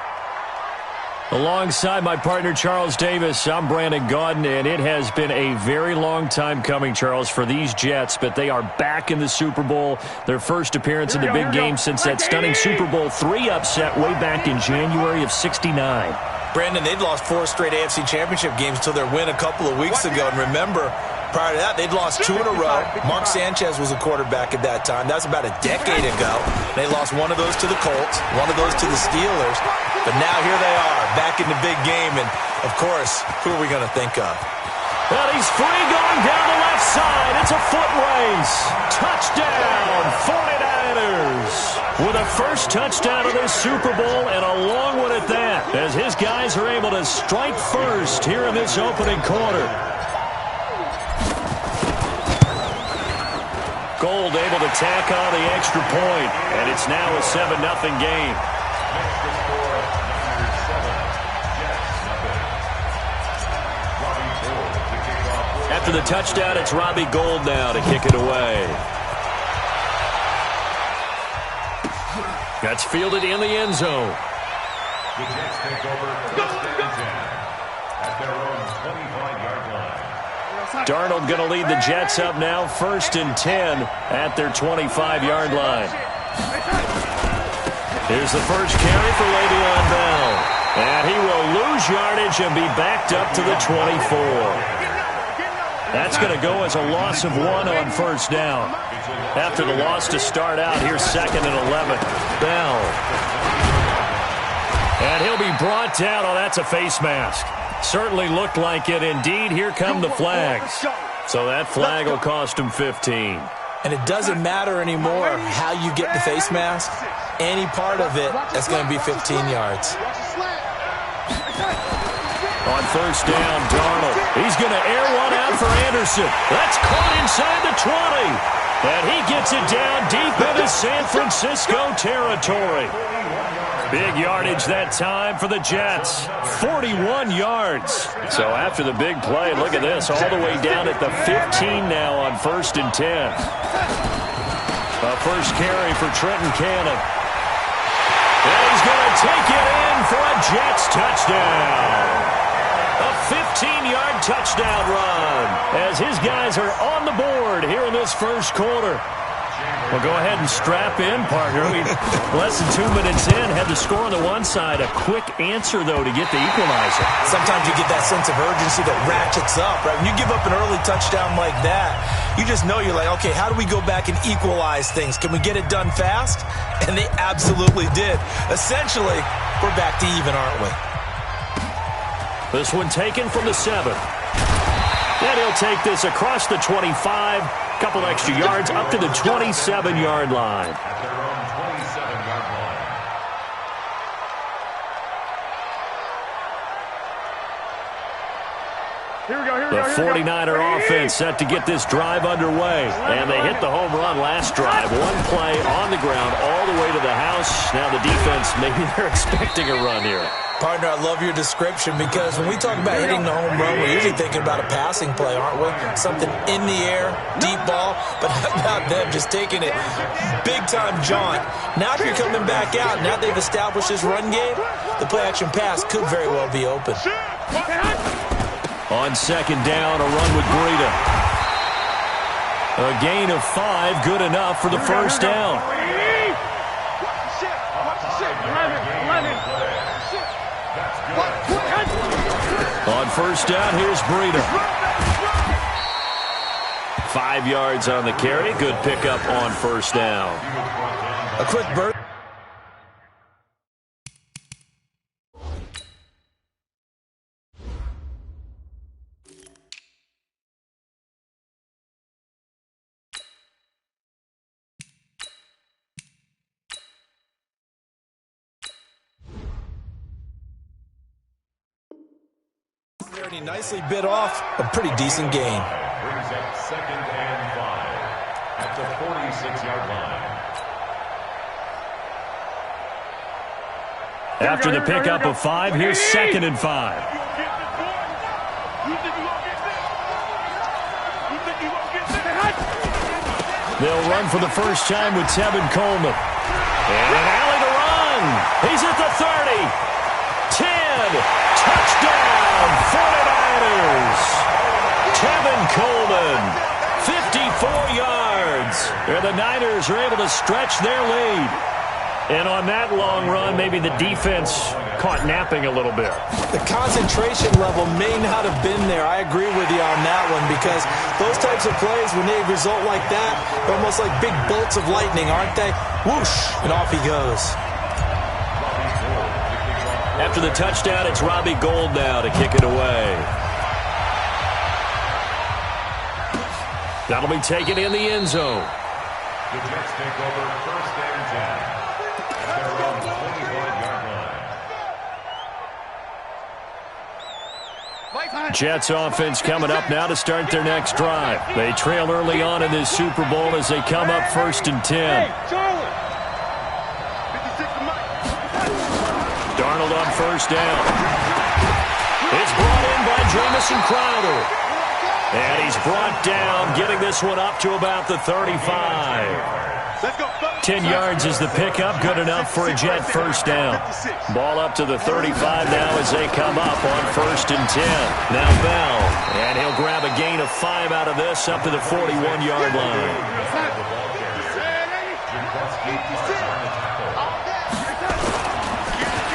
Alongside my partner, Charles Davis, I'm Brandon Gaudin, and it has been a very long time coming, Charles, for these Jets, but they are back in the Super Bowl, their first appearance in the big game since that stunning Super Bowl III upset way back in January of '69. Brandon, they'd lost 4 straight AFC Championship games until their win a couple of weeks ago, and remember, prior to that, they'd lost 2 in a row. Mark Sanchez was a quarterback at that time. That was about a decade ago. They lost one of those to the Colts, one of those to the Steelers. But now here they are, back in the big game. And, of course, who are we going to think of? Well, he's free going down the left side. It's a foot race. Touchdown, 49ers. With a first touchdown of this Super Bowl, and a long one at that, as his guys are able to strike first here in this opening quarter. Gold able to tack on the extra point, and it's now a 7-0 game. After the touchdown, it's Robbie Gould now to kick it away. That's fielded in the end zone. The Jets take over first and 10 at their own 25-yard line. Darnold going to lead the Jets up now, 1st and 10 at their 25-yard line. Here's the first carry for Le'Veon Bell. And he will lose yardage and be backed up to the 24. That's going to go as a loss of 1 on first down. After the loss to start out, here's 2nd and 11. Bell. And he'll be brought down. Oh, that's a face mask. Certainly looked like it. Indeed, here come the flags. So that flag will cost him 15. And it doesn't matter anymore how you get the face mask. Any part of it, that's going to be 15 yards. On first down, Darnold. He's going to air one out for Anderson. That's caught inside the 20. And he gets it down deep into San Francisco territory. Big yardage that time for the Jets. 41 yards. So after the big play, look at this. All the way down at the 15 now on 1st and 10. A first carry for Trenton Cannon. And he's going to take it in for a Jets touchdown. A 15-yard touchdown run as his guys are on the board here in this first quarter. Well, go ahead and strap in, partner. Less than 2 minutes in, had the score on the one side. A quick answer, though, to get the equalizer. Sometimes you get that sense of urgency that ratchets up, right? When you give up an early touchdown like that, you just know you're like, okay, how do we go back and equalize things? Can we get it done fast? And they absolutely did. Essentially, we're back to even, aren't we? This one taken from the 7. And he'll take this across the 25. Couple extra yards up to the 27-yard line. At their own 27-yard line. Here we go. The 49er offense set to get this drive underway. And they hit the home run last drive. One play on the ground all the way to the house. Now the defense, maybe they're expecting a run here. Partner, I love your description because when we talk about hitting the home run, we're usually thinking about a passing play, aren't we? Something in the air, deep ball, but how about them just taking it big-time jaunt. Now if you're coming back out, now they've established this run game, the play-action pass could very well be open. On second down, a run with Breida. A gain of 5, good enough for the first down. On first down, here's Breida. 5 yards on the carry. Good pickup on first down. A quick burst. He nicely bit off a pretty decent gain. Brings up 2nd and 5 at the 46-yard line. After the pickup of 5, here's 2nd and 5. They'll run for the first time with Tevin Coleman. And an alley to run. He's at the 30. 10. Touchdown, 49ers. Tevin Coleman, 54 yards. And the Niners are able to stretch their lead. And on that long run, maybe the defense caught napping a little bit. The concentration level may not have been there. I agree with you on that one because those types of plays, when they result like that, they're almost like big bolts of lightning, aren't they? Whoosh, and off he goes. After the touchdown, it's Robbie Gould now to kick it away. That'll be taken in the end zone. The Jets take over 1st and 10 at their own 25-yard line. Jets offense coming up now to start their next drive. They trail early on in this Super Bowl as they come up 1st and 10. Darnold on first down. It's brought in by Jamison Crowder. And he's brought down, getting this one up to about the 35. 10 yards is the pickup, good enough for a Jet first down. Ball up to the 35 now as they come up on 1st and 10. Now Bell, and he'll grab a gain of 5 out of this up to the 41-yard line.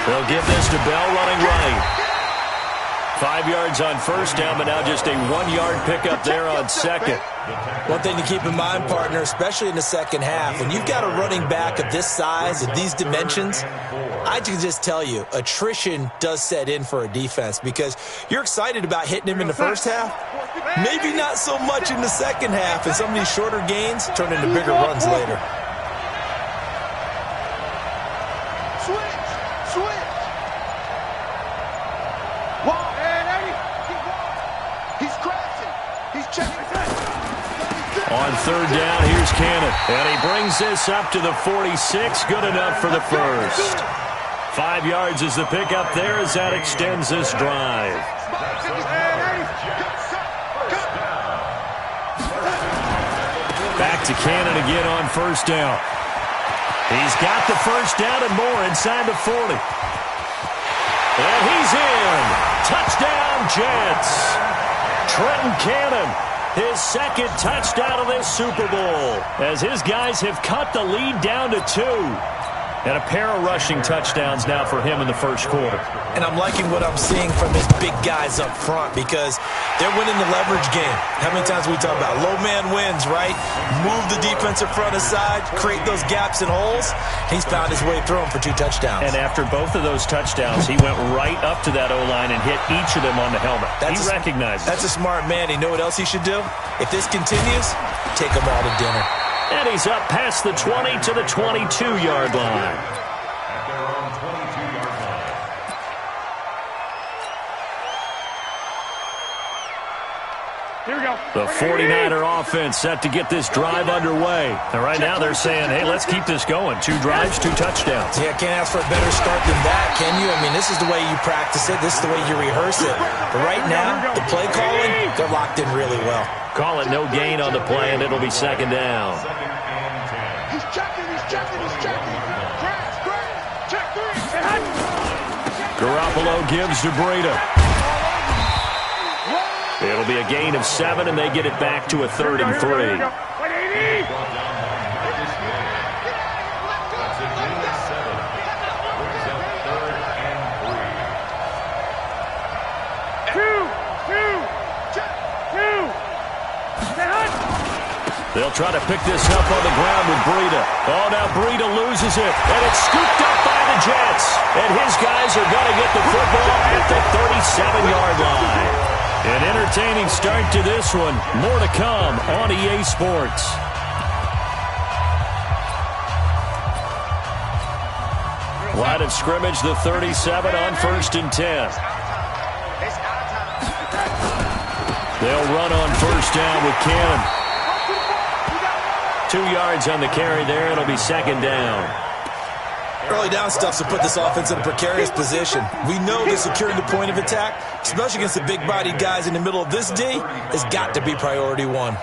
They'll give this to Bell running right. 5 yards on first down, but now just a 1-yard pickup there on second. One thing to keep in mind, partner, especially in the second half, when you've got a running back of this size, of these dimensions, I can just tell you, attrition does set in for a defense because you're excited about hitting him in the first half. Maybe not so much in the second half, and some of these shorter gains turn into bigger runs later. On third down, here's Cannon. And he brings this up to the 46. Good enough for the first. 5 yards is the pickup there as that extends this drive. Back to Cannon again on first down. He's got the first down and more inside the 40. And he's in. Touchdown, Jets. Trenton Cannon. his second touchdown of this Super Bowl, as his guys have cut the lead down to 2. And a pair of rushing touchdowns now for him in the first quarter. And I'm liking what I'm seeing from his big guys up front because they're winning the leverage game. How many times we talk about low man wins, right? Move the defensive front aside, create those gaps and holes. He's found his way through them for 2 touchdowns. And after both of those touchdowns, he went right up to that O-line and hit each of them on the helmet. He recognized it. That's a smart man. You know what else he should do? If this continues, take them all to dinner. And he's up past the 20 to the 22-yard line. At their own 22-yard line. Here we go. The 49er offense set to get this drive underway. And right now they're saying, hey, let's keep this going. 2 drives, 2 touchdowns. Yeah, can't ask for a better start than that, can you? I mean, this is the way you practice it. This is the way you rehearse it. But right now, the play calling, they're locked in really well. Call it no gain on the play, and it'll be second down. He's checking. Crash. Check 3. Garoppolo gives to Breida. It'll be a gain of 7, and they get it back to a 3rd and 3. They'll try to pick this up on the ground with Breida. Oh, now Breida loses it, and it's scooped up by the Jets. And his guys are going to get the football at the 37-yard line. An entertaining start to this one. More to come on EA Sports. Line of scrimmage, the 37 on 1st and 10. They'll run on 1st down with Cannon. 2 yards on the carry there. It'll be 2nd down. Early down stuff to put this offense in a precarious position. We know that securing the point of attack, especially against the big-bodied guys in the middle of this D, has got to be priority 1.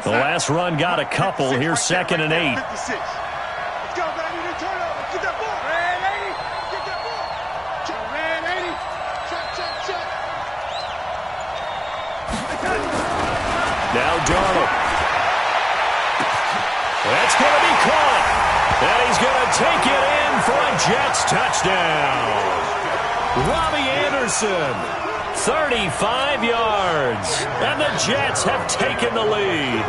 The last run got a couple. Here's 2nd and 8. Let's go, baby. Turn over. Get that ball. Red 80. Get that ball. Red 80. Check. Now Darnold. That's going to be caught. And he's going to take it in for a Jets touchdown. Robbie Anderson. 35 yards. And the Jets have taken the lead.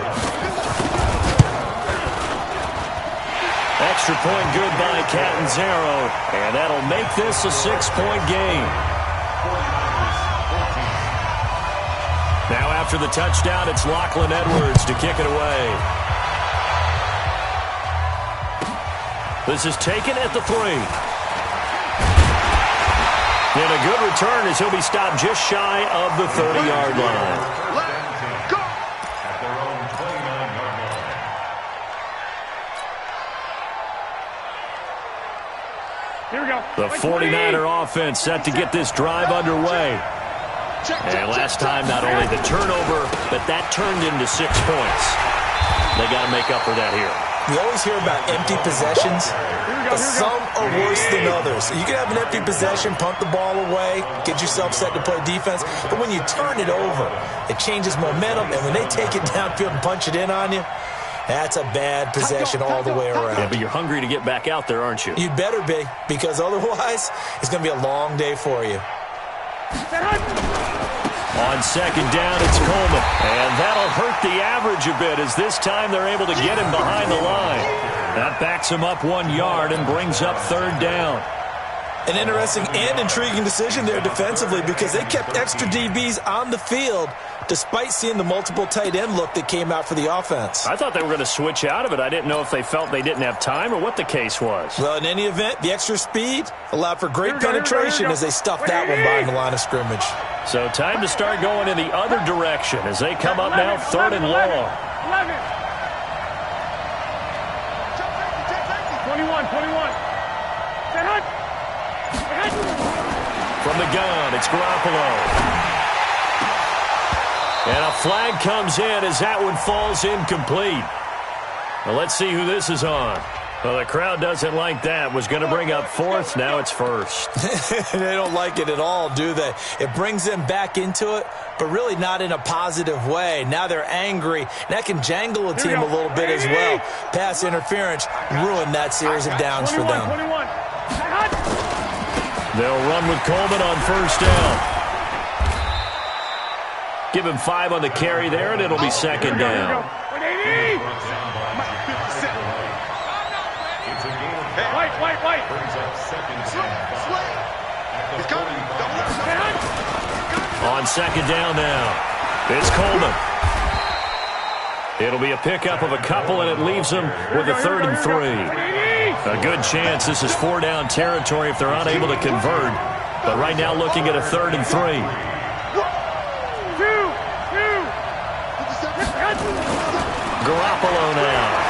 Extra point good by Catanzaro. And that'll make this a 6-point game. Now after the touchdown, it's Lachlan Edwards to kick it away. This is taken at the 3. And a good return as he'll be stopped just shy of the 30-yard line. Let's go. At their own 29-yard line. Here we go. The 49er offense set to get this drive underway. And last time, not only the turnover, but that turned into 6 points. They got to make up for that here. We always hear about empty possessions, but some are worse than others. You can have an empty possession, punt the ball away, get yourself set to play defense, but when you turn it over, it changes momentum, and when they take it downfield and punch it in on you, that's a bad possession all the way around. Yeah, but you're hungry to get back out there, aren't you? You'd better be, because otherwise, it's going to be a long day for you. On 2nd down, it's Coleman. And that'll hurt the average a bit as this time they're able to get him behind the line. That backs him up 1 yard and brings up 3rd down. An interesting and intriguing decision there defensively because they kept extra DBs on the field despite seeing the multiple tight end look that came out for the offense. I thought they were going to switch out of it. I didn't know if they felt they didn't have time or what the case was. Well, in any event, the extra speed allowed for great penetration as they stuffed that one behind the line of scrimmage. So time to start going in the other direction as they come up now 3rd and long. 21. From the gun, it's Garoppolo. And a flag comes in as that one falls incomplete. Well, let's see who this is on. Well, the crowd doesn't like that. Was going to bring up fourth. Now it's first. They don't like it at all, do they? It brings them back into it, but really not in a positive way. Now they're angry. That can jangle a team a little bit as well. Pass interference ruined that series of downs for them. They'll run with Coleman on first down. Give him 5 on the carry there, and it'll be second down. White. On second down now, it's Coleman. It'll be a pickup of a couple, and it leaves them with a 3rd and 3. A good chance this is 4-down territory if they're unable to convert. But right now looking at a 3rd and 3. Garoppolo now.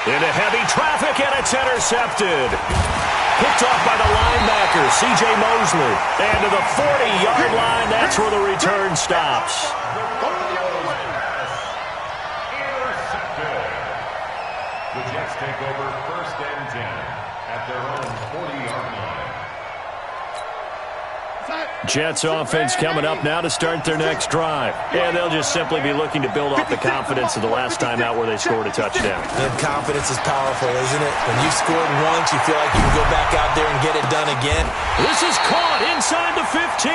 Into heavy traffic, and it's intercepted. Picked off by the linebacker, C.J. Mosley. And to the 40-yard line, that's where the return stops. The Jets take over 1st and 10 at their own 40-yard line. Jets offense coming up now to start their next drive. Yeah, they'll just simply be looking to build off the confidence of the last time out where they scored a touchdown. And confidence is powerful, isn't it? When you've scored once, you feel like you can go back out there and get it done again. This is caught inside the 15.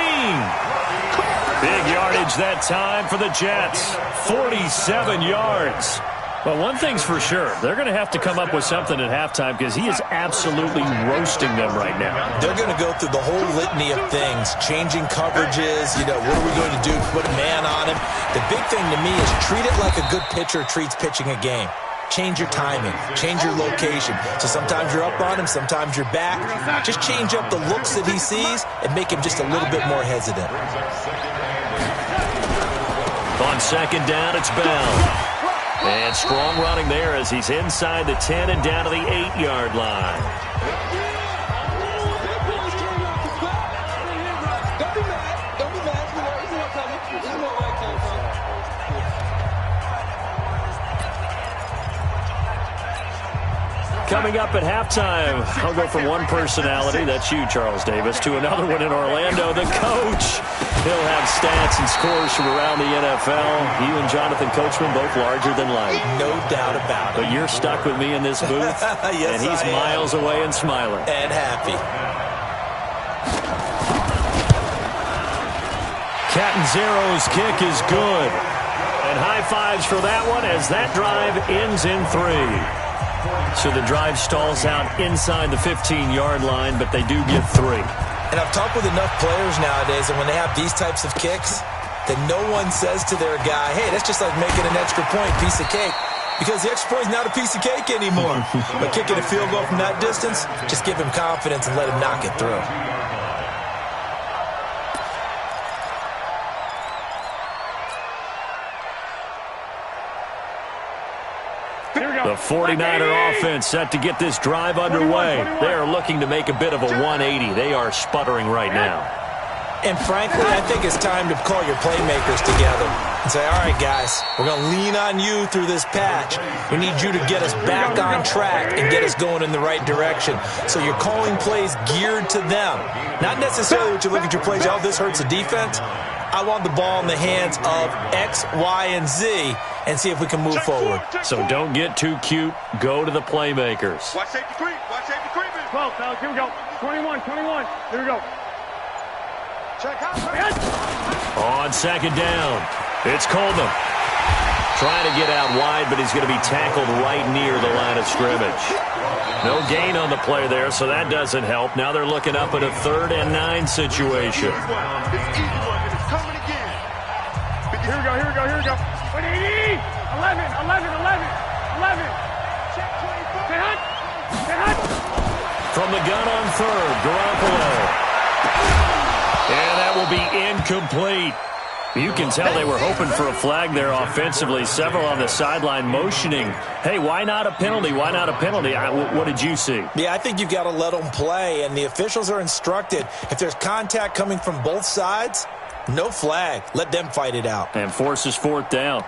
Big yardage that time for the Jets. 47 yards. Well, one thing's for sure. They're going to have to come up with something at halftime because he is absolutely roasting them right now. They're going to go through the whole litany of things, changing coverages, what are we going to do? Put a man on him. The big thing to me is treat it like a good pitcher treats pitching a game. Change your timing. Change your location. So sometimes you're up on him, sometimes you're back. Just change up the looks that he sees and make him just a little bit more hesitant. On second down, it's Bell. And strong running there as he's inside the 10 and down to the 8-yard line. Coming up at halftime, I'll go from one personality, that's you, Charles Davis, to another one in Orlando, the coach. He'll have stats and scores from around the NFL. You and Jonathan Coachman, both larger than life. No doubt about it. But you're stuck with me in this booth, yes, and he's miles away and smiling. And happy. Catanzaro's kick is good. And high fives for that one as that drive ends in 3. So the drive stalls out inside the 15-yard line, but they do get 3. And I've talked with enough players nowadays, and when they have these types of kicks, that no one says to their guy, hey, that's just like making an extra point, piece of cake. Because the extra point is not a piece of cake anymore. But kicking a field goal from that distance, just give him confidence and let him knock it through. The 49er offense set to get this drive underway. They are looking to make a bit of a 180. They are sputtering right now. And frankly, I think it's time to call your playmakers together and say, all right, guys, we're going to lean on you through this patch. We need you to get us back on track and get us going in the right direction. So you're calling plays geared to them. Not necessarily what you look at your plays, oh, this hurts the defense. I want the ball in the hands of X, Y, and Z and see if we can move forward. So don't get too cute. Go to the playmakers. Watch safety creep. Watch safety creeping. 12, fellas. Here we go. 21. Here we go. Check out. On second down, it's Coleman. Trying to get out wide, but he's going to be tackled right near the line of scrimmage. No gain on the play there, so that doesn't help. Now they're looking up at a 3rd and 9 situation. Here we go. 11. Check 24. From the gun on 3rd, Garoppolo. And that will be incomplete. You can tell they were hoping for a flag there offensively. Several on the sideline motioning, hey, why not a penalty? Why not a penalty? What did you see? Yeah, I think you've got to let them play, and the officials are instructed. If there's contact coming from both sides, no flag. Let them fight it out. And forces 4th down.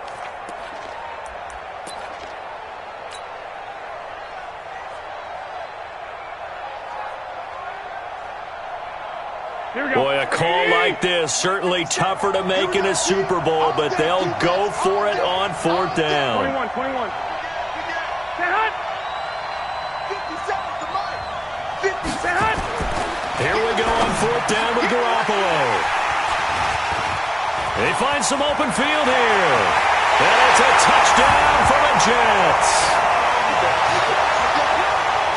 Boy, a call like this, certainly tougher to make in a Super Bowl, but they'll go for it on 4th down. 21. Here we go on 4th down with Garoppolo. They find some open field here. And it's a touchdown for the Jets.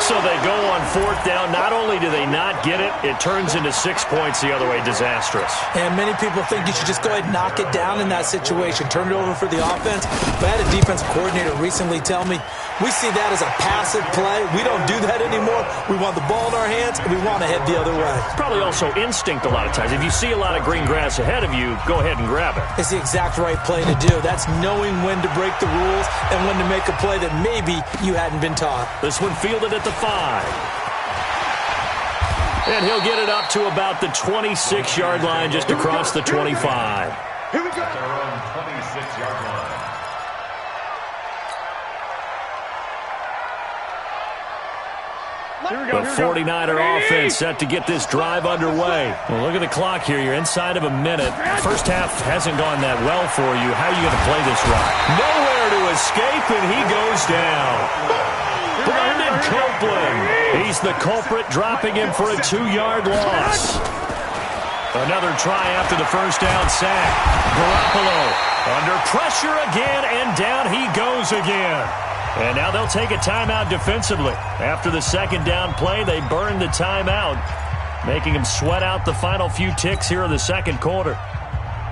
So they go on 4th down. Not only do they not get it, it turns into 6 points the other way. Disastrous. And many people think you should just go ahead and knock it down in that situation. Turn it over for the offense. But I had a defensive coordinator recently tell me, we see that as a passive play. We don't do that anymore. We want the ball in our hands, and we want to head the other way. Probably also instinct a lot of times. If you see a lot of green grass ahead of you, go ahead and grab it. It's the exact right play to do. That's knowing when to break the rules and when to make a play that maybe you hadn't been taught. This one fielded at the 5. And he'll get it up to about the 26-yard line, just across the 25. Here we go. At their own 26-yard line. The 49er offense set to get this drive underway. Well, look at the clock here. You're inside of a minute. First half hasn't gone that well for you. How are you going to play this drive? Nowhere to escape, and he goes down. Brandon Copeland. He's the culprit, dropping him for a 2-yard loss. Another try after the first down sack. Garoppolo under pressure again, and down he goes again. And now they'll take a timeout defensively. After the second down play, they burn the timeout, making them sweat out the final few ticks here in the second quarter.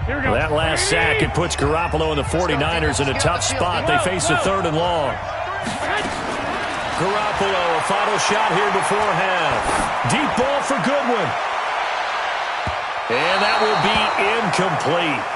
That last sack, it puts Garoppolo and the 49ers in a tough spot. They face a 3rd and long. Garoppolo, a final shot here before half. Deep ball for Goodwin. And that will be incomplete.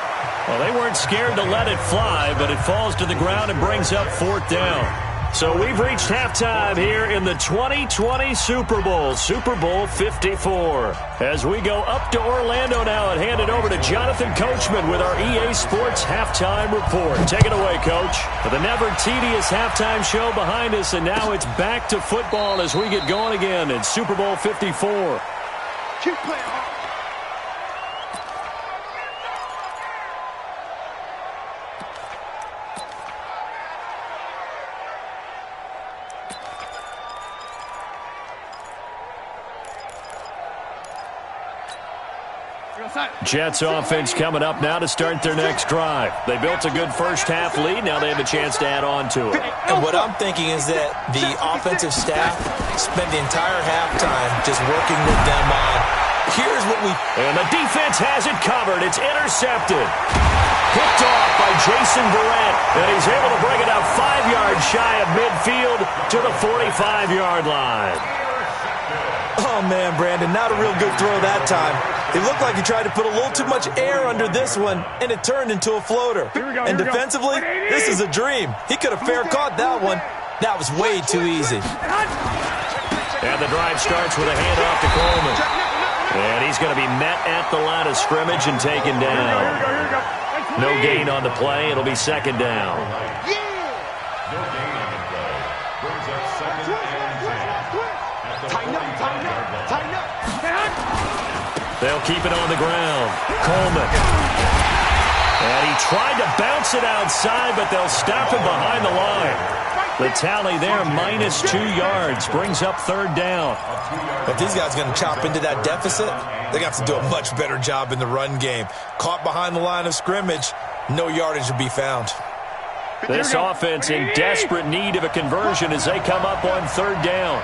Well, they weren't scared to let it fly, but it falls to the ground and brings up 4th down. So we've reached halftime here in the 2020 Super Bowl, Super Bowl 54. As we go up to Orlando now and hand it over to Jonathan Coachman with our EA Sports Halftime Report. Take it away, Coach. The never-tedious halftime show behind us, and now it's back to football as we get going again in Super Bowl 54. Keep playing hard. Jets offense coming up now to start their next drive. They built a good first half lead. Now they have a chance to add on to it. And what I'm thinking is that the offensive staff spent the entire halftime just working with them on, here's what we... And the defense has it covered. It's intercepted. Picked off by Jason Verrett. And he's able to bring it up 5 yards shy of midfield to the 45-yard line. Oh, man, Brandon, not a real good throw that time. It looked like he tried to put a little too much air under this one, and it turned into a floater. And defensively, this is a dream. He could have fair caught that one. That was way too easy. And the drive starts with a handoff to Coleman. And he's going to be met at the line of scrimmage and taken down. No gain on the play. It'll be 2nd down. No gain on the play. Brings up 2nd and 10. Tighten up. They'll keep it on the ground. Coleman. And he tried to bounce it outside, but they'll stop him behind the line. The tally there, minus 2 yards, brings up 3rd down. If these guys are going to chop into that deficit, they're going to have to do a much better job in the run game. Caught behind the line of scrimmage, no yardage to be found. This offense in desperate need of a conversion as they come up on 3rd down.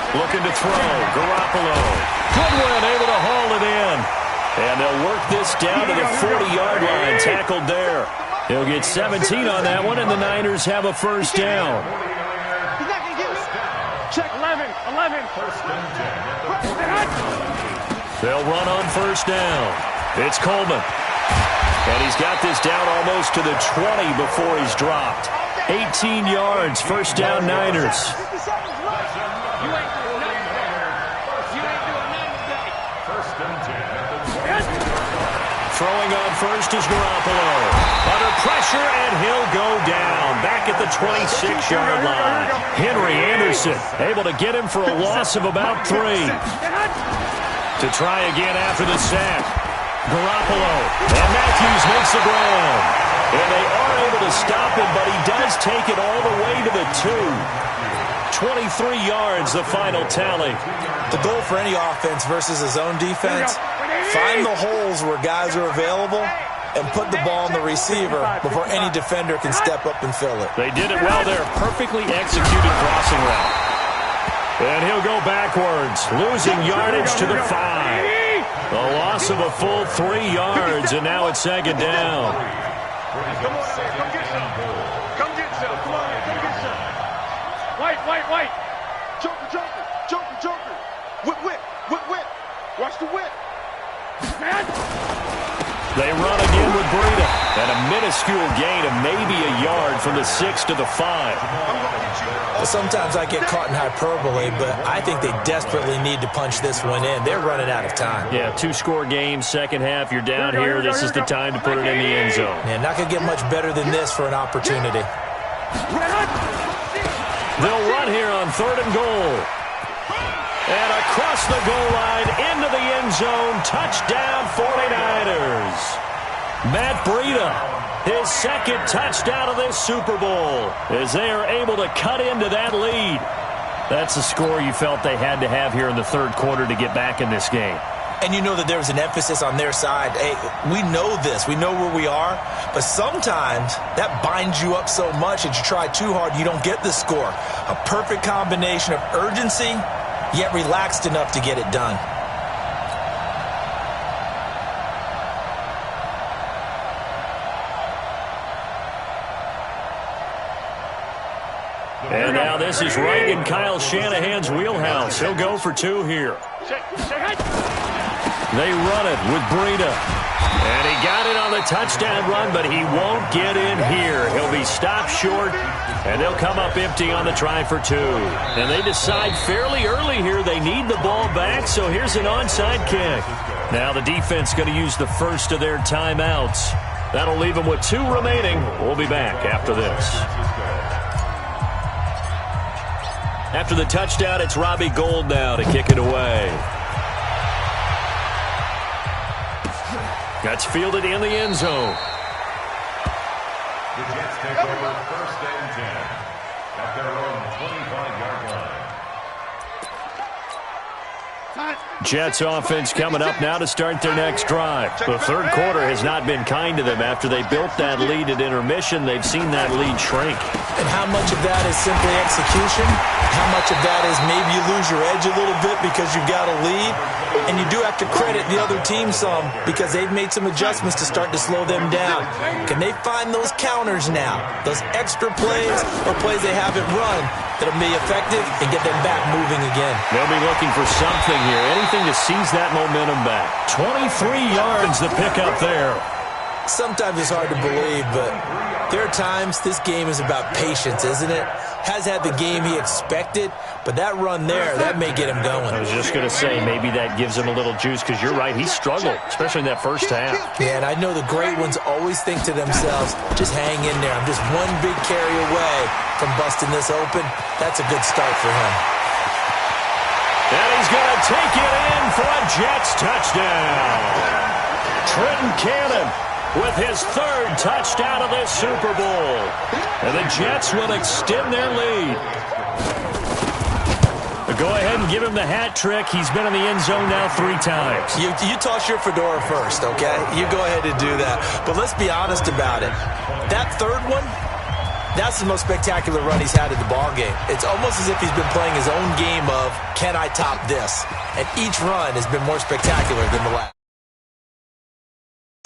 Looking to throw. Garoppolo. Goodwin able to haul it in. And they'll work this down to the 40-yard line. Tackled there. He'll get 17 on that one, and the Niners have a 1st down. He's not going to get it. Check 11. They'll run on 1st down. It's Coleman. And he's got this down almost to the 20 before he's dropped. 18 yards, 1st down Niners. Throwing on first is Garoppolo. Under pressure, and he'll go down. Back at the 26-yard line. Henry Anderson able to get him for a loss of about 3. To try again after the sack. Garoppolo. And Matthews makes the ground. And they are able to stop him, but he does take it all the way to the 2. 23 yards, the final tally. The goal for any offense versus his own defense, find the holes where guys are available and put the ball on the receiver before any defender can step up and fill it. They did it well there. Perfectly executed crossing route. And he'll go backwards, losing yardage to the 5. A loss of a full 3 yards, and now it's second down. Come on, come get some. Come get some. Come on, come get some. White. Joker. Whip. Watch the whip. Man. They run again with Breida. And a minuscule gain of maybe a yard from the 6 to the 5. Sometimes I get caught in hyperbole, but I think they desperately need to punch this one in. They're running out of time. Yeah, 2-score game, second half. You're down here. This is the time to put it in the end zone. Yeah, not going to get much better than this for an opportunity. They'll run here on 3rd and goal. And across the goal line, into the end zone, touchdown 49ers. Matt Breida, his second touchdown of this Super Bowl, as they are able to cut into that lead. That's a score you felt they had to have here in the 3rd quarter to get back in this game. And you know that there was an emphasis on their side. Hey, we know this. We know where we are. But sometimes that binds you up so much that you try too hard, you don't get the score. A perfect combination of urgency, yet relaxed enough to get it done. And now this is right in Kyle Shanahan's wheelhouse. He'll go for 2 here. They run it with Breida. And he got it on the touchdown run, but he won't get in here. He'll be stopped short, and they'll come up empty on the try for 2. And they decide fairly early here they need the ball back, so here's an onside kick. Now the defense going to use the first of their timeouts. That'll leave them with 2 remaining. We'll be back after this. After the touchdown, it's Robbie Gould now to kick it away. That's fielded in the end zone. The Jets take over 1st and 10 at their own 25-yard line. Jets offense coming up now to start their next drive. The 3rd quarter has not been kind to them. After they built that lead at intermission, they've seen that lead shrink. And how much of that is simply execution? How much of that is maybe you lose your edge a little bit because you've got a lead? And you do have to credit the other team some because they've made some adjustments to start to slow them down. Can they find those counters now? Those extra plays or plays they haven't run that'll be effective and get them back moving again. They'll be looking for something here. Anything to seize that momentum back. 23 yards to pick up there. Sometimes it's hard to believe, but there are times this game is about patience, isn't it? Has had the game he expected, but that run there, that may get him going. I was just going to say, maybe that gives him a little juice, because you're right, he struggled, especially in that first half. Yeah, and I know the great ones always think to themselves, just hang in there. I'm just one big carry away from busting this open. That's a good start for him. And he's going to take it in for a Jets touchdown. Trenton Cannon with his 3rd touchdown of this Super Bowl. And the Jets will extend their lead. Go ahead and give him the hat trick. He's been in the end zone now 3 times. You toss your fedora first, okay? You go ahead and do that. But let's be honest about it. That 3rd one, that's the most spectacular run he's had in the ballgame. It's almost as if he's been playing his own game of, can I top this? And each run has been more spectacular than the last.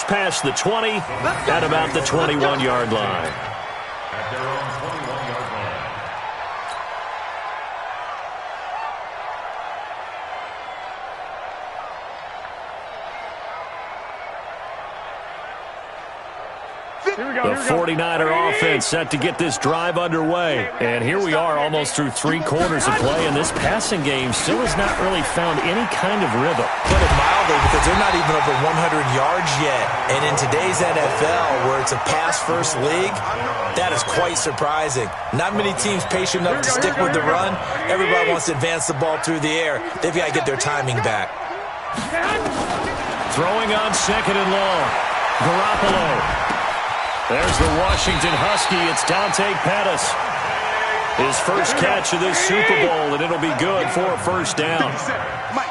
Past the 20 at about the 21-yard line. At their own 21-yard line. The 49er offense set to get this drive underway. And here we are almost through 3 quarters of play, and this passing game still has not really found any kind of rhythm. Put it mildly, because they're not even over 100 yards yet. And in today's NFL, where it's a pass-first league, that is quite surprising. Not many teams patient enough to stick with the run. Everybody wants to advance the ball through the air. They've got to get their timing back. Throwing on 2nd and long. Garoppolo. There's the Washington Husky. It's Dante Pettis. His first catch of this Super Bowl, and it'll be good for a first down.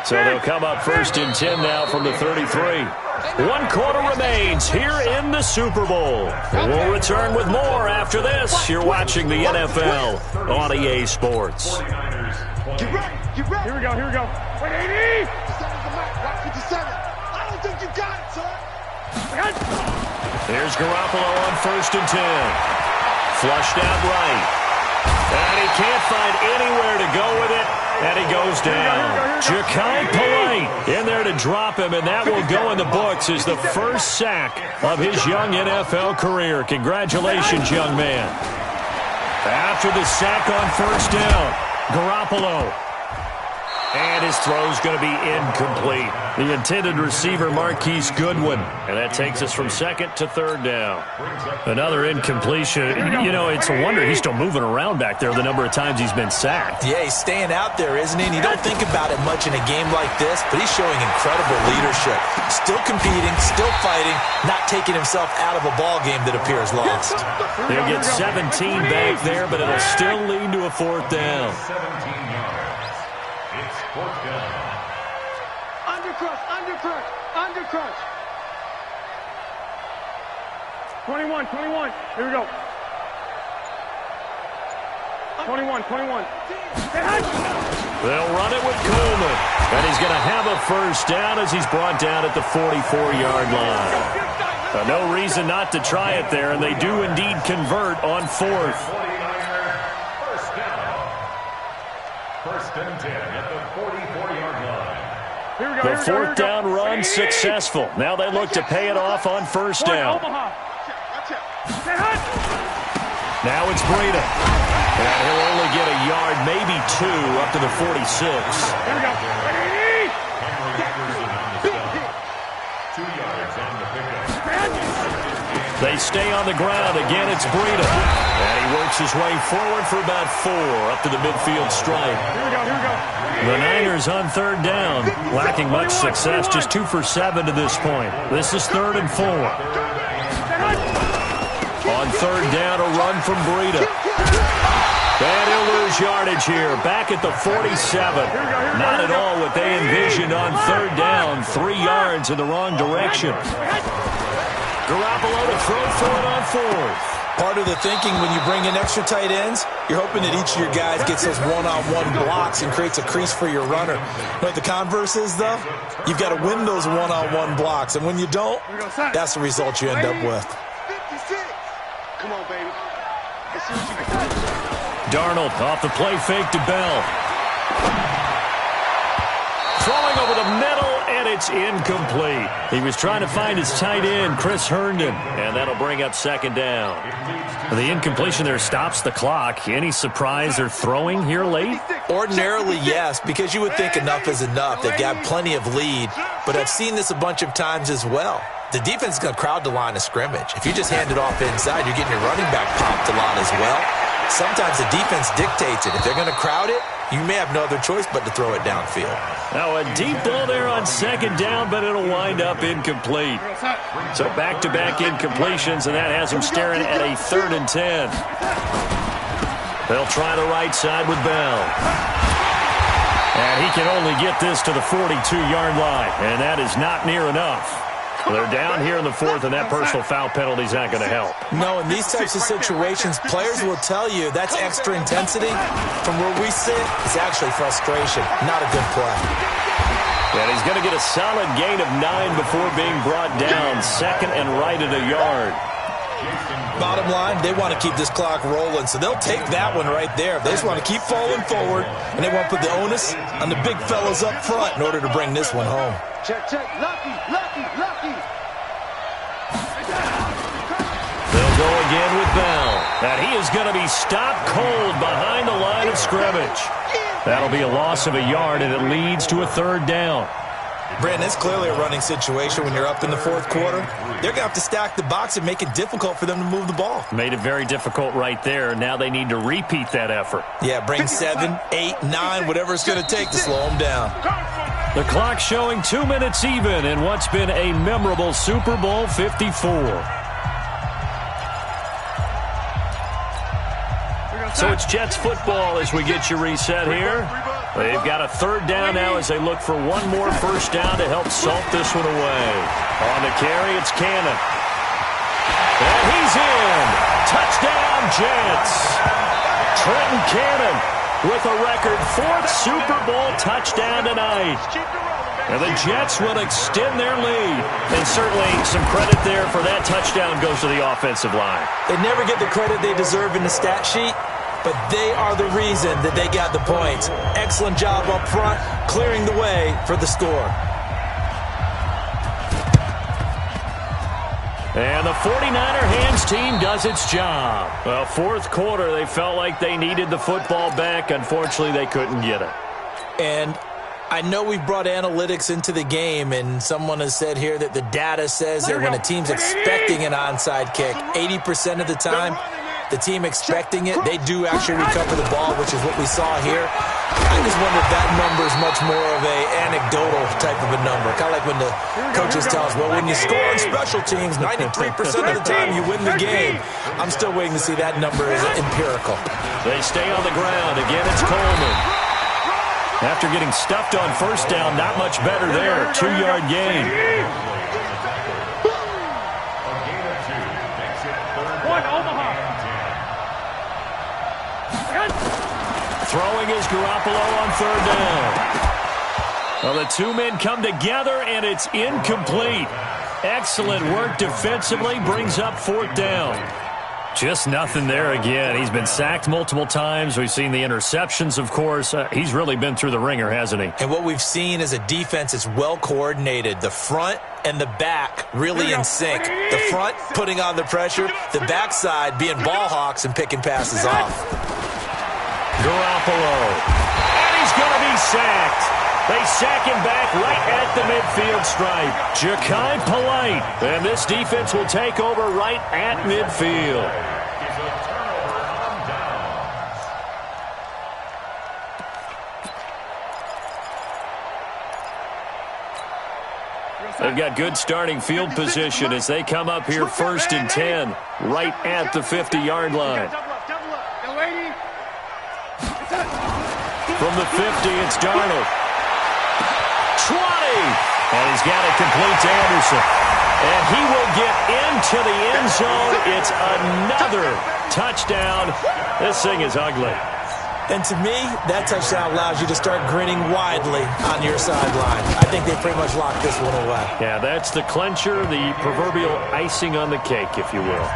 So they'll come up 1st and 10 now from the 33. 1 quarter remains here in the Super Bowl. We'll return with more after this. You're watching the NFL on EA Sports. Get ready. Here we go. 180. Watch 57. I don't think you got it, son. There's Garoppolo on 1st and 10. Flushed out right. And he can't find anywhere to go with it. And he goes down. Ja'Kai Polite in there to drop him, and that will go in the books as the first sack of his young NFL career. Congratulations, young man. After the sack on 1st down, Garoppolo. And his throw's going to be incomplete. The intended receiver, Marquise Goodwin. And that takes us from 2nd to 3rd down. Another incompletion. You know, it's a wonder he's still moving around back there the number of times he's been sacked. Yeah, he's staying out there, isn't he? And you don't think about it much in a game like this, but he's showing incredible leadership. Still competing, still fighting, not taking himself out of a ball game that appears lost. They'll get 17 back there, but it'll still lead to a 4th down. 17 yards. It's 4th down. Undercrush. 21. Here we go. 21. They'll run it with Coleman. And he's going to have a first down as he's brought down at the 44-yard line. No reason not to try it there, and they do indeed convert on 4th. 1st down. 1st and 10 at the 44-yard line. The 4th down run successful. Now they look to pay it off on 1st down. Now it's Breida. And he'll only get a yard, maybe 2, up to the 46. Here we go. 2 yards on the pickup. They stay on the ground. Again, it's Breida. And he works his way forward for about 4, up to the midfield stripe. Here we go. The Niners on 3rd down, lacking much success, just 2 for 7 to this point. This is 3rd and 4. On 3rd down, a run from Breida. And he'll lose yardage here, back at the 47. Not at all what they envisioned on 3rd down, 3 yards in the wrong direction. Garoppolo to throw for it on 4th. Part of the thinking when you bring in extra tight ends, you're hoping that each of your guys gets those one-on-one blocks and creates a crease for your runner. But the converse is, though, you've got to win those one-on-one blocks. And when you don't, that's the result you end up with. 56. Come on, baby. Let's see what you can do. Darnold off the play fake to Bell. Throwing over the middle, and it's incomplete. He was trying to find his tight end, Chris Herndon, and that'll bring up 2nd down. The incompletion there stops the clock. Any surprise they're throwing here late? Ordinarily, yes, because you would think enough is enough. They've got plenty of lead, but I've seen this a bunch of times as well. The defense is going to crowd the line of scrimmage. If you just hand it off inside, you're getting your running back popped a lot as well. Sometimes the defense dictates it. If they're going to crowd it, you may have no other choice but to throw it downfield. Now a deep ball there on 2nd down, but it'll wind up incomplete. So back-to-back incompletions, and that has him staring at a 3rd and 10. They'll try the right side with Bell. And he can only get this to the 42-yard line, and that is not near enough. They're down here in the 4th, and that personal foul penalty is not going to help. No, in these types of situations, players will tell you that's extra intensity. From where we sit, it's actually frustration, not a good play. And he's going to get a solid gain of 9 before being brought down. 2nd and right at a yard. Bottom line, they want to keep this clock rolling, so they'll take that one right there. They just want to keep falling forward, and they want to put the onus on the big fellas up front in order to bring this one home. Check. Lucky. is going to be stopped cold behind the line of scrimmage. That'll be a loss of a yard, and it leads to a third down. Brandon, it's clearly a running situation when you're up in the fourth quarter. They're going to have to stack the box and make it difficult for them to move the ball. Made it very difficult right there. Now they need to repeat that effort. Yeah, bring 7, 8, 9, whatever it's going to take to slow them down. The clock showing 2 minutes even in what's been a memorable Super Bowl 54. So it's Jets football as we get you reset here. They've got a third down now as they look for one more first down to help salt this one away. On the carry, it's Cannon. And he's in. Touchdown, Jets. Trenton Cannon with a record 4th Super Bowl touchdown tonight. And the Jets will extend their lead. And certainly some credit there for that touchdown goes to the offensive line. They never get the credit they deserve in the stat sheet, but they are the reason that they got the points. Excellent job up front, clearing the way for the score. And the 49er hands team does its job. Well, fourth quarter, they felt like they needed the football back. Unfortunately, they couldn't get it. And I know we've brought analytics into the game, and someone has said here that the data says that when a team's expecting an onside kick, 80% of the time, the team expecting it, they do actually recover the ball, which is what we saw here. I just wonder if that number is much more of a anecdotal type of a number. Kind of like when the coaches tell us, well, when you score on special teams, 93% of the time you win the game. I'm still waiting to see that number is empirical. They stay on the ground. Again, it's Coleman. After getting stuffed on first down, not much better there. 2-yard gain. Throwing is Garoppolo on third down. Well, the two men come together, and it's incomplete. Excellent work defensively, brings up fourth down. Just nothing there again. He's been sacked multiple times. We've seen the interceptions, of course. He's really been through the ringer, hasn't he? And what we've seen is a defense that's well coordinated. The front and the back really in sync. The front putting on the pressure, the backside being ball hawks and picking passes off. Garoppolo. And he's going to be sacked. They sack him back right at the midfield stripe. Ja'Kai Polite. And this defense will take over right at midfield. They've got good starting field position as they come up here 1st and 10, right at the 50-yard line. From the 50, it's Darnold. 20! And he's got it complete to Anderson. And he will get into the end zone. It's another touchdown. This thing is ugly. And to me, that touchdown allows you to start grinning widely on your sideline. I think they pretty much locked this one away. Yeah, that's the clincher, the proverbial icing on the cake, if you will.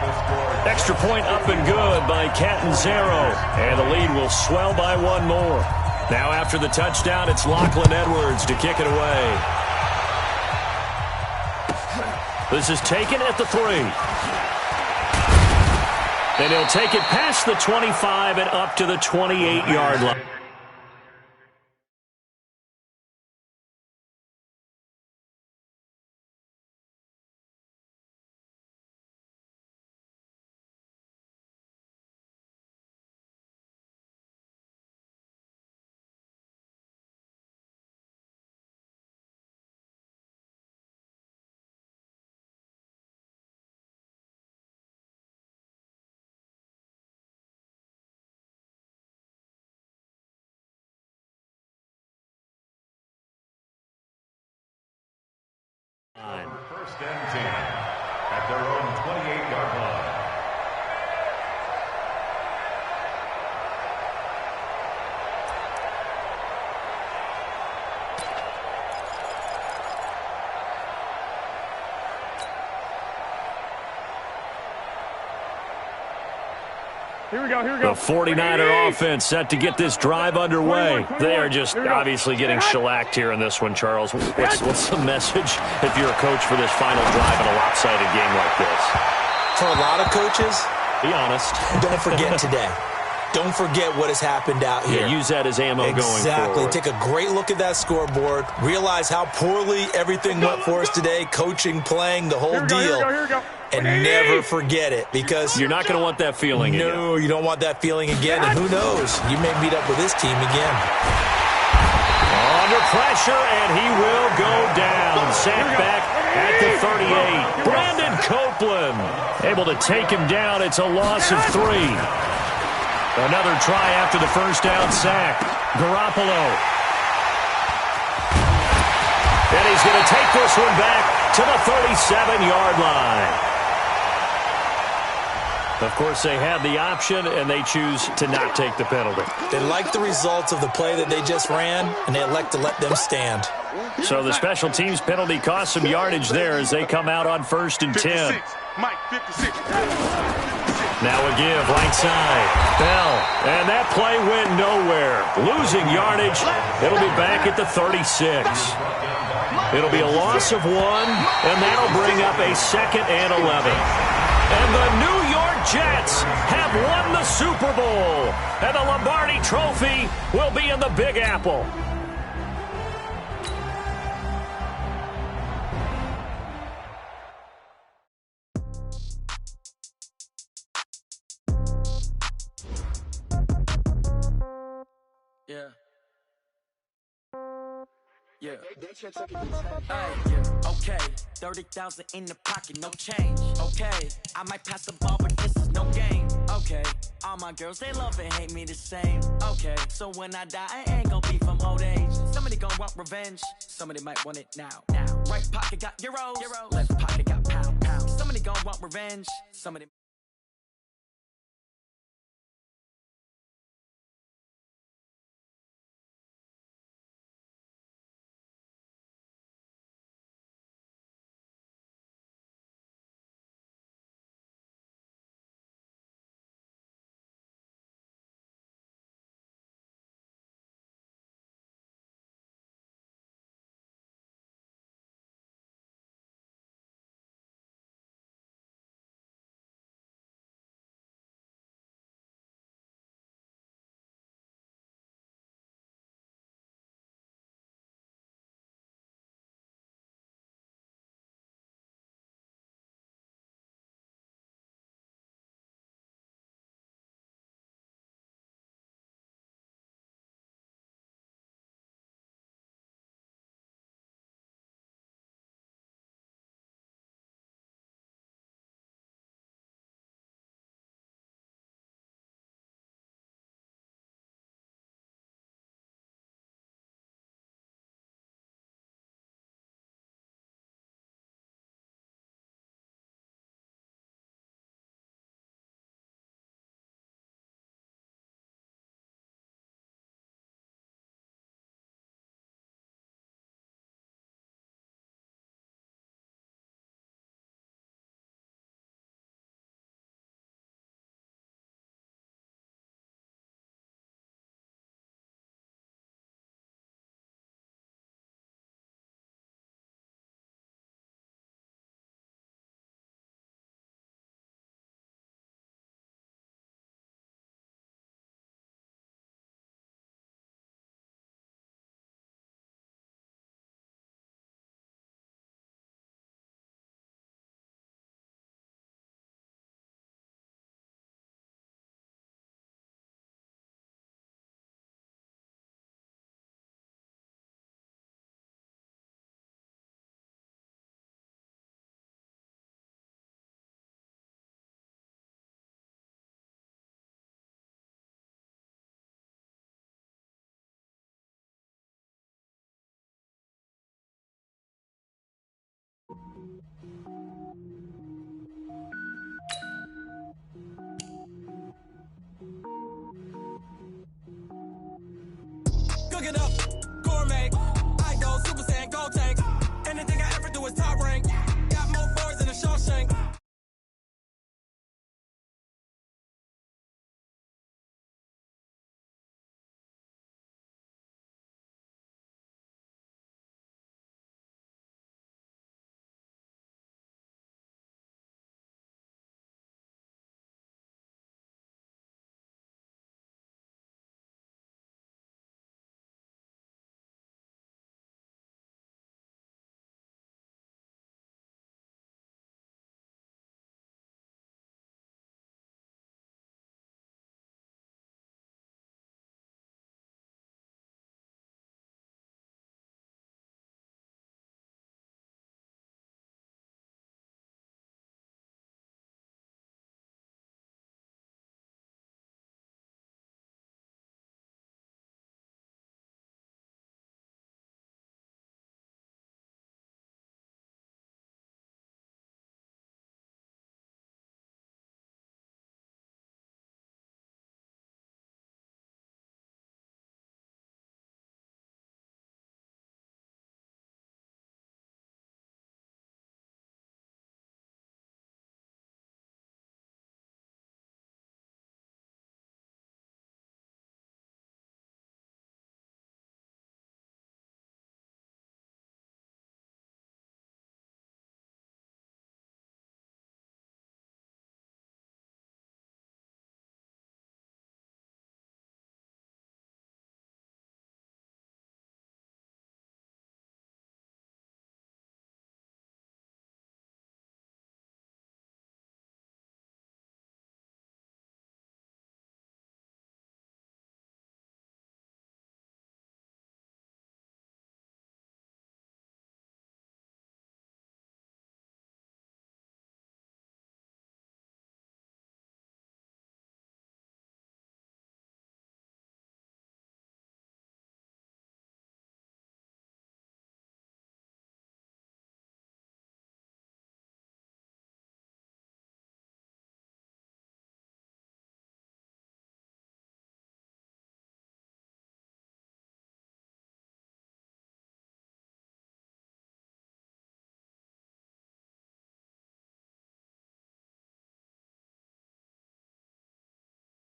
Extra point up and good by Catanzaro. And the lead will swell by one more. Now after the touchdown, it's Lachlan Edwards to kick it away. This is taken at the 3. And he'll take it past the 25 and up to the 28-yard line. First and 10 at their own 28-yard line. Here we go. The 49er offense set to get this drive underway. They are just obviously getting shellacked here in this one, Charles. What's the message if you're a coach for this final drive in a lopsided game like this? For a lot of coaches, Be honest. Don't forget today. Don't forget what has happened out here. Yeah, use that as ammo going forward. Exactly. Take a great look at that scoreboard. Realize how poorly everything went for us today. Coaching, playing, the whole deal. Here we go. And never forget it, because You're not going to want that feeling again. No, you don't want that feeling again. And who knows? You may meet up with this team again. Under pressure, and he will go down. Sacked back at the 38. Brandon Copeland able to take him down. It's a loss of 3. Another try after the first down sack. Garoppolo. And he's going to take this one back to the 37-yard line. Of course, they had the option, and they choose to not take the penalty. They like the results of the play that they just ran, and they elect to let them stand. So the special teams penalty cost some yardage there as they come out on 1st and 10. Mike, 56. Now a give, right side. Bell. And that play went nowhere. Losing yardage. It'll be back at the 36. It'll be a loss of 1, and that'll bring up a 2nd and 11. And the New York Jets have won the Super Bowl. And the Lombardi Trophy will be in the Big Apple. Yeah. Yeah. Hey, okay. 30,000 in the pocket, no change. Okay. I might pass the ball, but this is no game. Okay. All my girls, they love and hate me the same. Okay. So when I die, I ain't gonna be from old age. Somebody gonna want revenge. Somebody might want it now. Right pocket got euros. Left pocket got pound. Somebody gonna want revenge. Somebody.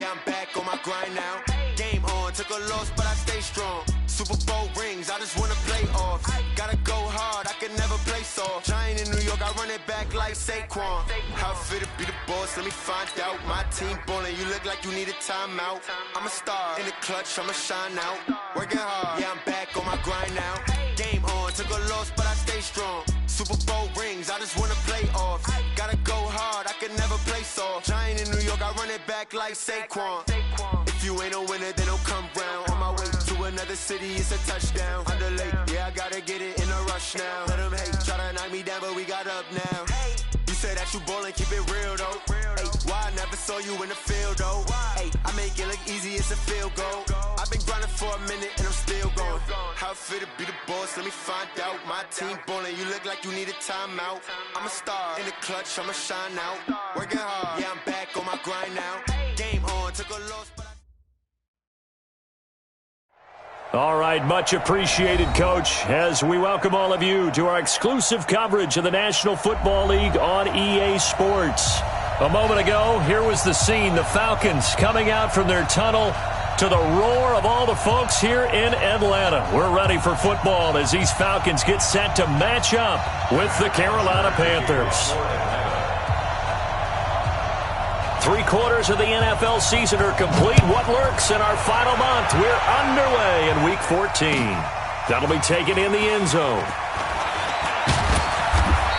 I'm back on my grind now. Game on, took a loss, but I stay strong. Super Bowl rings, I just wanna play off. Gotta go hard, I can never play soft. Giant in New York, I run it back like Saquon. How fit to be the boss, let me find out. My team ballin', you look like you need a timeout. I'm a star, in the clutch, I'ma shine out. Working hard, yeah, I'm back on my grind now. Game on, took a loss, but I stay strong. Super Bowl rings, I just wanna play off. Gotta go hard, I can never play soft. Giant in New York, I run it back like Saquon. If you ain't a winner, then don't come round. On my way to another city, it's a touchdown. Underlay, yeah, I gotta get it in a rush now. Let them hate, try to knock me down, but we got up now. You say that you ballin', keep it real though. Hey, why I never saw you in the field though? Hey, I make it look easy, it's a field goal. I've been grinding for a minute and I'm still going. How fit to be the boss, let me find out. My team ballin', you look like you need a timeout. I'm a star, in the clutch, I'ma shine out. Working hard, yeah, I'm back on my grind now. Game on, took a loss, but All right, much appreciated, Coach, as we welcome all of you to our exclusive coverage of the National Football League on EA Sports. A moment ago, here was the scene, the Falcons coming out from their tunnel to the roar of all the folks here in Atlanta. We're ready for football as these Falcons get set to match up with the Carolina Panthers. 3/4 of the NFL season are complete. What lurks in our final month? We're underway in Week 14. That'll be taken in the end zone.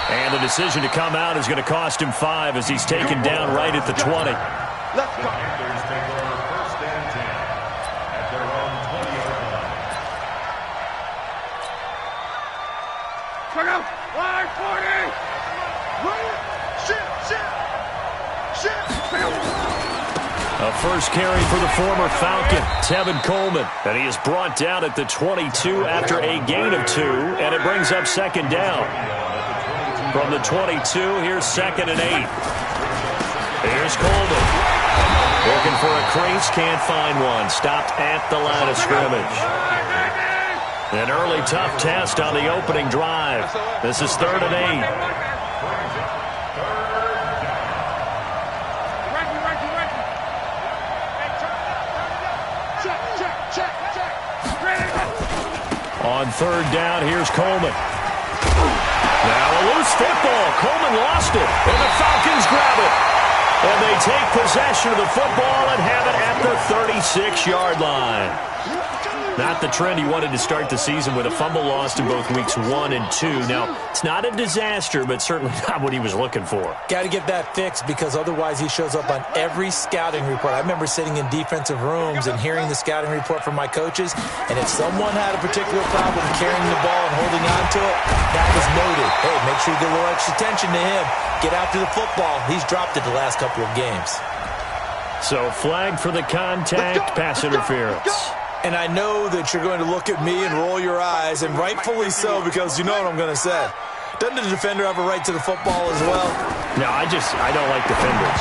And the decision to come out is going to cost him 5 as he's taken down right at the 20. Let's go. Panthers take over 1st and 10 at their own 20-yard line. Check out. Line 40. A first carry for the former Falcon, Tevin Coleman. And he is brought down at the 22 after a gain of 2, and it brings up 2nd down. From the 22, here's 2nd and 8. Here's Coleman. Looking for a crease, can't find one. Stopped at the line of scrimmage. An early tough test on the opening drive. This is 3rd and 8. On 3rd down, here's Coleman. Now a loose football. Coleman lost it, and the Falcons grab it. And they take possession of the football and have it at the 36-yard line. Not the trend he wanted to start the season with a fumble lost in both weeks 1 and 2. Now, it's not a disaster, but certainly not what he was looking for. Got to get that fixed because otherwise he shows up on every scouting report. I remember sitting in defensive rooms and hearing the scouting report from my coaches, and if someone had a particular problem carrying the ball and holding on to it, that was noted. Hey, make sure you get a little extra attention to him. Get after the football. He's dropped it the last couple of games. So flag for the contact, pass interference. And I know that you're going to look at me and roll your eyes, and rightfully so, because you know what I'm going to say. Doesn't the defender have a right to the football as well? No, I don't like defenders.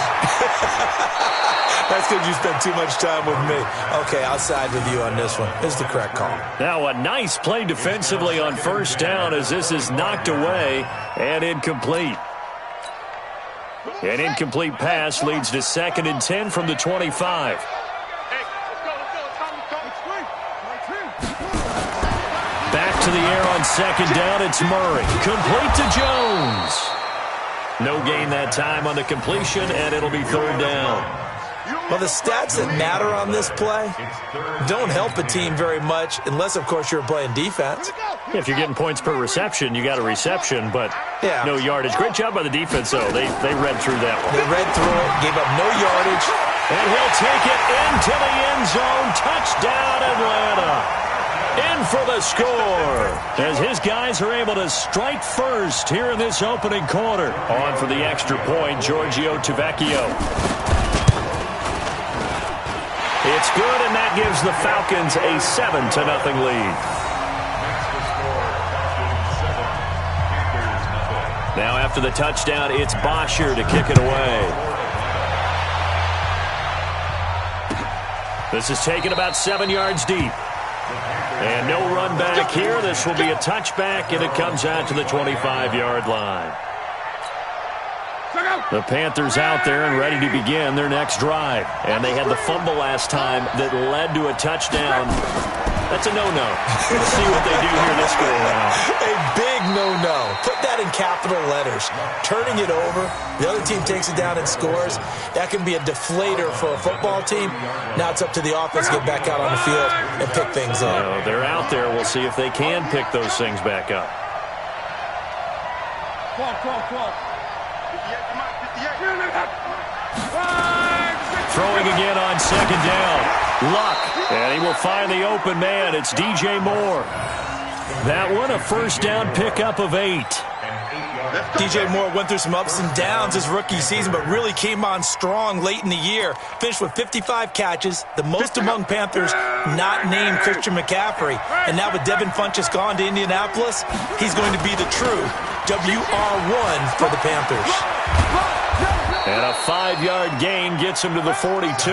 That's because you spend too much time with me. Okay, I'll side with you on this one. This is the correct call. Now a nice play defensively on 1st down as this is knocked away and incomplete. An incomplete pass leads to 2nd and 10 from the 25. Back to the air on 2nd down, it's Murray. Complete to Jones. No gain that time on the completion, and it'll be 3rd down. Well, the stats that matter on this play don't help a team very much unless, of course, you're playing defense. If you're getting points per reception, you got a reception, but no yardage. Great job by the defense, though. They read through that one. They read through it, gave up no yardage. And he'll take it into the end zone. Touchdown, Atlanta. In for the score as his guys are able to strike first here in this opening quarter. On for the extra point, Giorgio Tavecchio. It's good, and that gives the Falcons a 7-0 lead. Now after the touchdown, it's Bosher to kick it away. This is taken about 7 yards deep. And no run back here. This will be a touchback, and it comes out to the 25-yard line. The Panthers out there and ready to begin their next drive. And they had the fumble last time that led to a touchdown. That's a no-no. Let's see what they do here this go around. A big no-no. Put that in capital letters. Turning it over, the other team takes it down and scores. That can be a deflator for a football team. Now it's up to the offense to get back out on the field and pick things up. They're out there. We'll see if they can pick those things back up. Throwing again on second down. Luck. And he will find the open man. It's DJ Moore. That one, a first down pickup of 8. DJ Moore went through some ups and downs his rookie season, but really came on strong late in the year. Finished with 55 catches, the most among Panthers not named Christian McCaffrey. And now with Devin Funchess gone to Indianapolis, he's going to be the true WR1 for the Panthers. And a 5-yard gain gets him to the 42.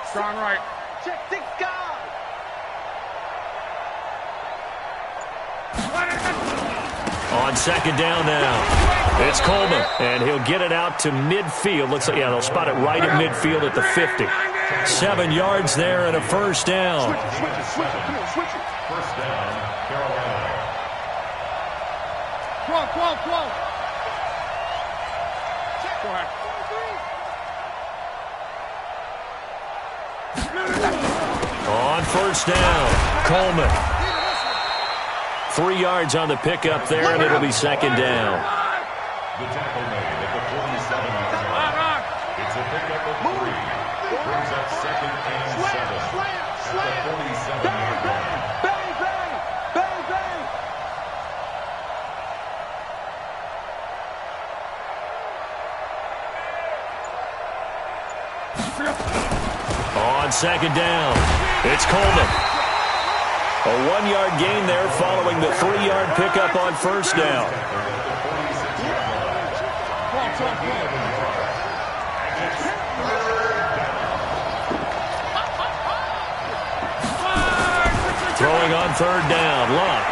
Strong right. Check this guy. On second down now, it's Coleman, and he'll get it out to midfield. Looks like, yeah, they'll spot it right at midfield at the 50. 7 yards there and a first down. Switch it. First down, Carolina. Go ahead. On first down, Coleman. 3 yards on the pickup there, and it'll be second down. The tackle made at the 47-yard line. It's a pickup of 3. Brings up second and 7 at the 47-yard line. Bang, bang, bang, bang. On second down, it's Coleman. A 1-yard gain there following the 3-yard pickup on first down. Throwing on third down, Luck.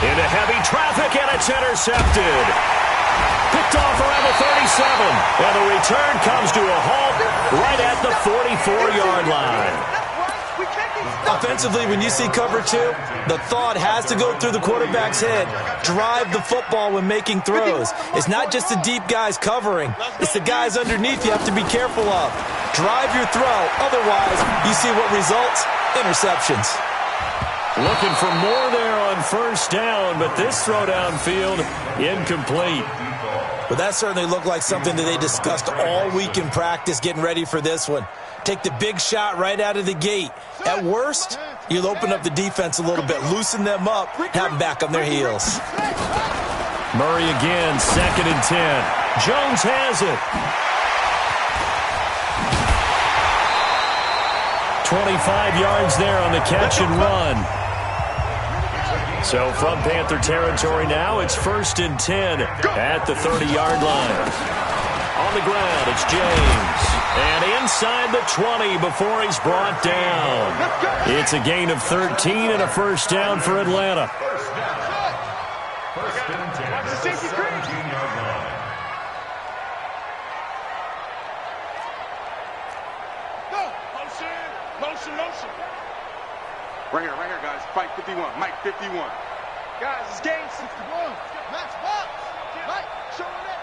Into heavy traffic, and it's intercepted. Picked off around the 37, and the return comes to a halt right at the 44-yard line. Offensively, when you see cover 2, the thought has to go through the quarterback's head. Drive the football when making throws. It's not just the deep guys covering. It's the guys underneath you have to be careful of. Drive your throw. Otherwise, you see what results? Interceptions. Looking for more there on first down, but this throw downfield, incomplete. But that certainly looked like something that they discussed all week in practice getting ready for this one. Take the big shot right out of the gate. At worst, you'll open up the defense a little bit, loosen them up, have them back on their heels. Murray again, second and 10. Jones has it. 25 yards there on the catch and run. So from Panther territory now, it's first and 10 at the 30-yard line. On the ground, it's James. And inside the 20 before he's brought down. It's a gain of 13 and a first down for Atlanta. First and 10 at the 17-yard line. Motion. Right here, guys. Fight 51. Mike, 51. Guys, it's game 61. Max box. Mike, showing it.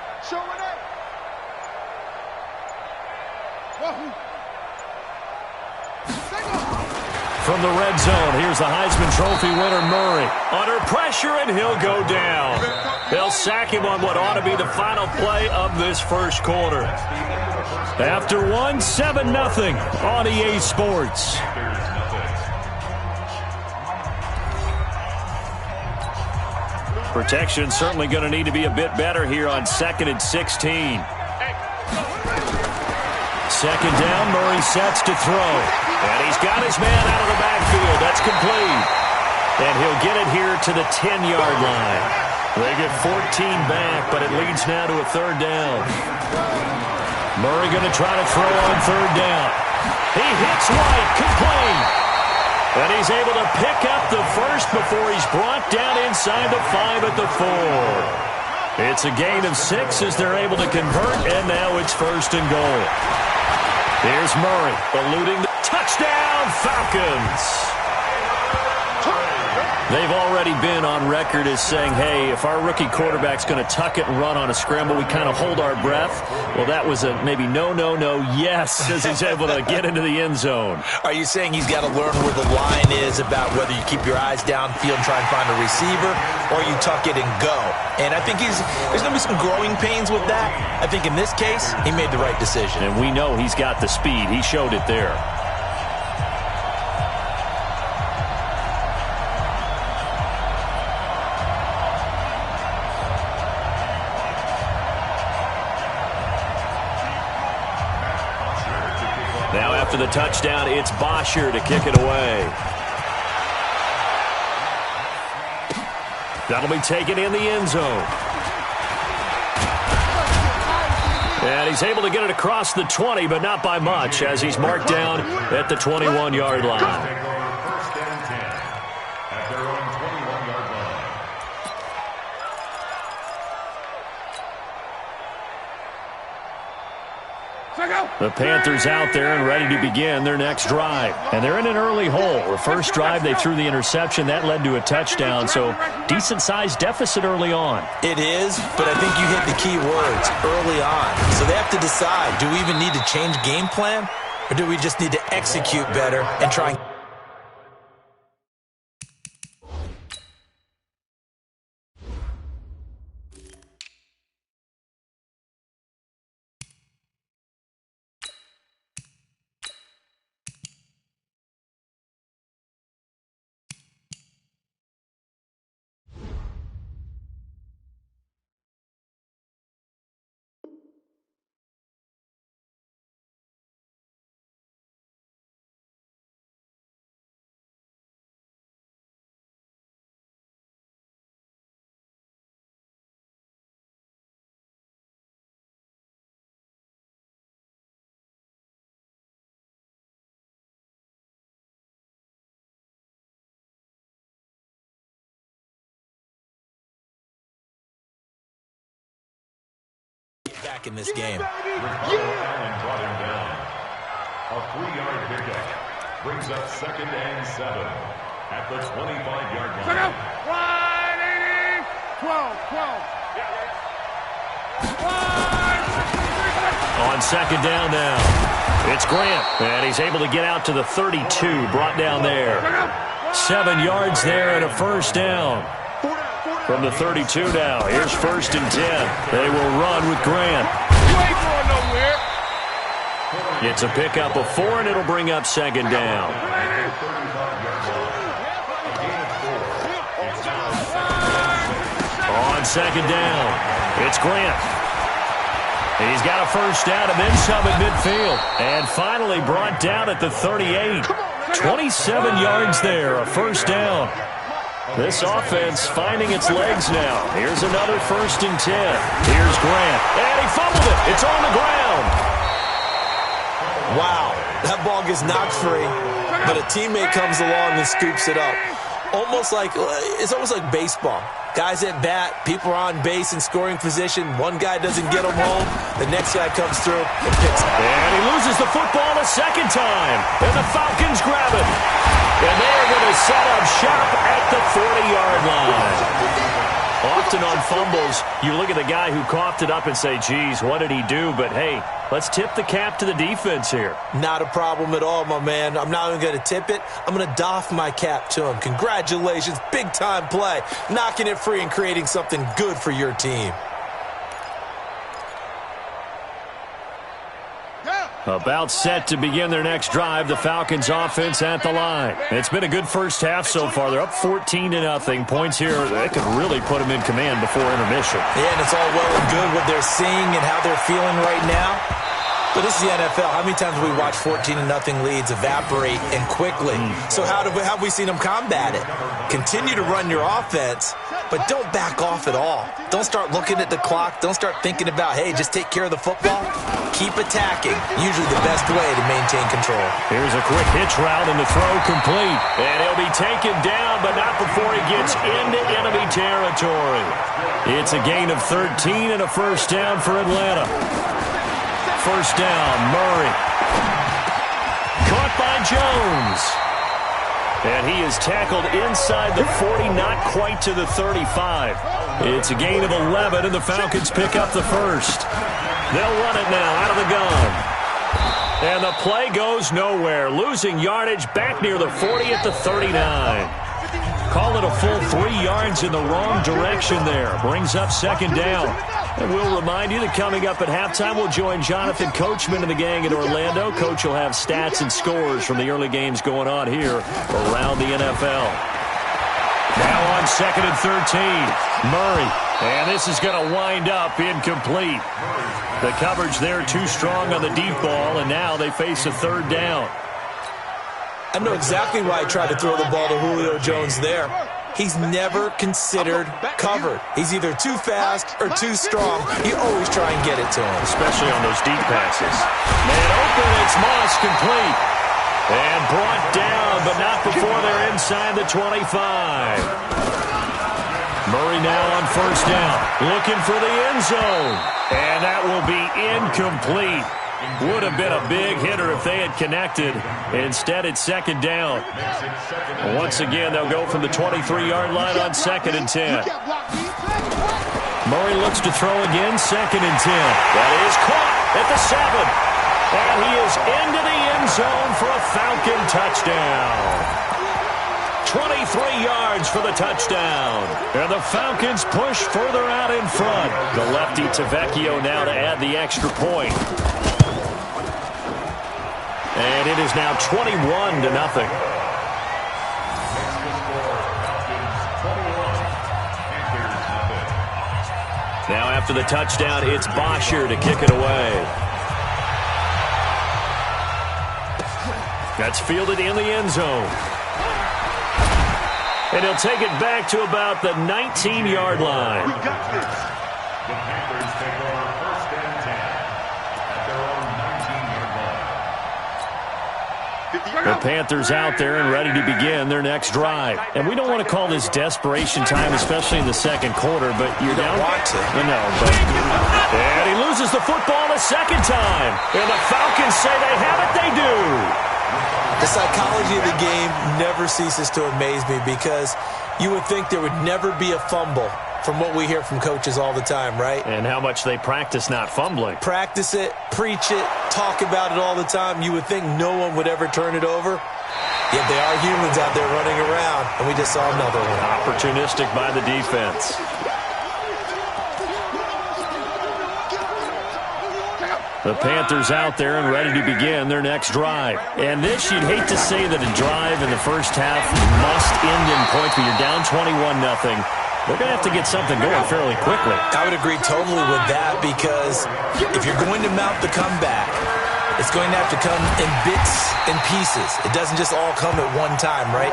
From the red zone, here's the Heisman Trophy winner, Murray. Under pressure, and he'll go down. They'll sack him on what ought to be the final play of this first quarter. After 7-0 on EA Sports. Protection certainly going to need to be a bit better here on 2nd and 16. Second down, Murray sets to throw. And he's got his man out of the backfield. That's complete. And he'll get it here to the 10-yard line. They get 14 back, but it leads now to a third down. Murray going to try to throw on third down. He hits White, complete. And he's able to pick up the first before he's brought down inside the 5 at the 4. It's a gain of 6 as they're able to convert, and now it's first and goal. Here's Murray, eluding the touchdown, Falcons. They've already been on record as saying, hey, if our rookie quarterback's going to tuck it and run on a scramble, we kind of hold our breath. Well, that was a maybe no, yes, as he's able to get into the end zone. Are you saying he's got to learn where the line is about whether you keep your eyes downfield and try and find a receiver, or you tuck it and go? And I think there's going to be some growing pains with that. I think in this case, he made the right decision. And we know he's got the speed. He showed it there. Now after the touchdown, it's Bosher to kick it away. That'll be taken in the end zone. And he's able to get it across the 20, but not by much, as he's marked down at the 21-yard line. First and 10 at their own 21-yard line. The Panthers out there and ready to begin their next drive. And they're in an early hole. The first drive, they threw the interception. That led to a touchdown, so decent-sized deficit early on. It is, but I think you hit the key words, early on. So they have to decide, do we even need to change game plan, or do we just need to execute better and try and... back in this game. Allen brought him down. A 3-yard pickup brings up 2nd and 7 at the 25-yard line. 12. On second down now, it's Grant, and he's able to get out to the 32, brought down there. 7 yards there and a first down. From the 32 now, here's first and 10. They will run with Grant. It's a pickup of 4, and it'll bring up second down. On second down, it's Grant. He's got a first down and then some at midfield. And finally brought down at the 38. 27 yards there, a first down. This offense finding its legs now. Here's another first and 10. Here's Grant. And he fumbled it. It's on the ground. Wow, that ball gets knocked free, but a teammate comes along and scoops it up. It's almost like baseball. Guys at bat, people are on base in scoring position. One guy doesn't get them home. The next guy comes through and picks it. And he loses the football a second time. And the Falcons grab it. And they're going to set up shop at the 40-yard line. Often on fumbles, you look at the guy who coughed it up and say, geez, what did he do? But, hey, let's tip the cap to the defense here. Not a problem at all, my man. I'm not even going to tip it. I'm going to doff my cap to him. Congratulations. Big-time play. Knocking it free and creating something good for your team. About set to begin their next drive, the Falcons offense at the line. It's been a good first half so far. They're up 14-0. Points here, that could really put them in command before intermission. Yeah, and it's all well and good what they're seeing and how they're feeling right now. But this is the NFL. How many times have we watched 14-0 leads evaporate and quickly? So how have we seen them combat it? Continue to run your offense but don't back off at all. Don't start looking at the clock. Don't start thinking about, hey, just take care of the football. Keep attacking. Usually the best way to maintain control. Here's a quick hitch route and the throw complete. And he'll be taken down, but not before he gets into enemy territory. It's a gain of 13 and a first down for Atlanta. First down, Murray. Caught by Jones. And he is tackled inside the 40, not quite to the 35. It's a gain of 11, and the Falcons pick up the first. They'll run it now out of the gun. And the play goes nowhere. Losing yardage back near the 40 at the 39. Call it a full 3 yards in the wrong direction there. Brings up second down. And we'll remind you that coming up at halftime, we'll join Jonathan Coachman and the gang in Orlando. Coach will have stats and scores from the early games going on here around the NFL. Now on second and 13, Murray. And this is going to wind up incomplete. The coverage there too strong on the deep ball, and now they face a third down. I know exactly why I tried to throw the ball to Julio Jones there. He's never considered covered. He's either too fast or too strong. You always try and get it to him. Especially on those deep passes. Man open, it's Moss complete. And brought down, but not before they're inside the 25. Murray now on first down. Looking for the end zone. And that will be incomplete. Would have been a big hitter if they had connected. Instead, it's second down. Once again, they'll go from the 23-yard line on second and 10. Murray looks to throw again, second and 10. That is caught at the 7. And he is into the end zone for a Falcon touchdown. 23 yards for the touchdown. And the Falcons push further out in front. The lefty Tavecchio now to add the extra point. And it is now 21-0. Now after the touchdown, it's Bosher to kick it away. That's fielded in the end zone. And he'll take it back to about the 19-yard line. We got this. The Panthers take over first and 10 at their own 19-yard line. The Panthers out there and ready to begin their next drive. And we don't want to call this desperation time, especially in the second quarter, but you're down. I know, but... And he loses the football the second time. And the Falcons say they have it, they do. The psychology of the game never ceases to amaze me because you would think there would never be a fumble from what we hear from coaches all the time, right? And how much they practice not fumbling. Practice it, preach it, talk about it all the time. You would think no one would ever turn it over. Yet they are humans out there running around, and we just saw another one. Opportunistic by the defense. The Panthers out there and ready to begin their next drive. And this, you'd hate to say that a drive in the first half must end in points, but you're down 21-0. They're going to have to get something going fairly quickly. I would agree totally with that because if you're going to mount the comeback, it's going to have to come in bits and pieces. It doesn't just all come at one time, right?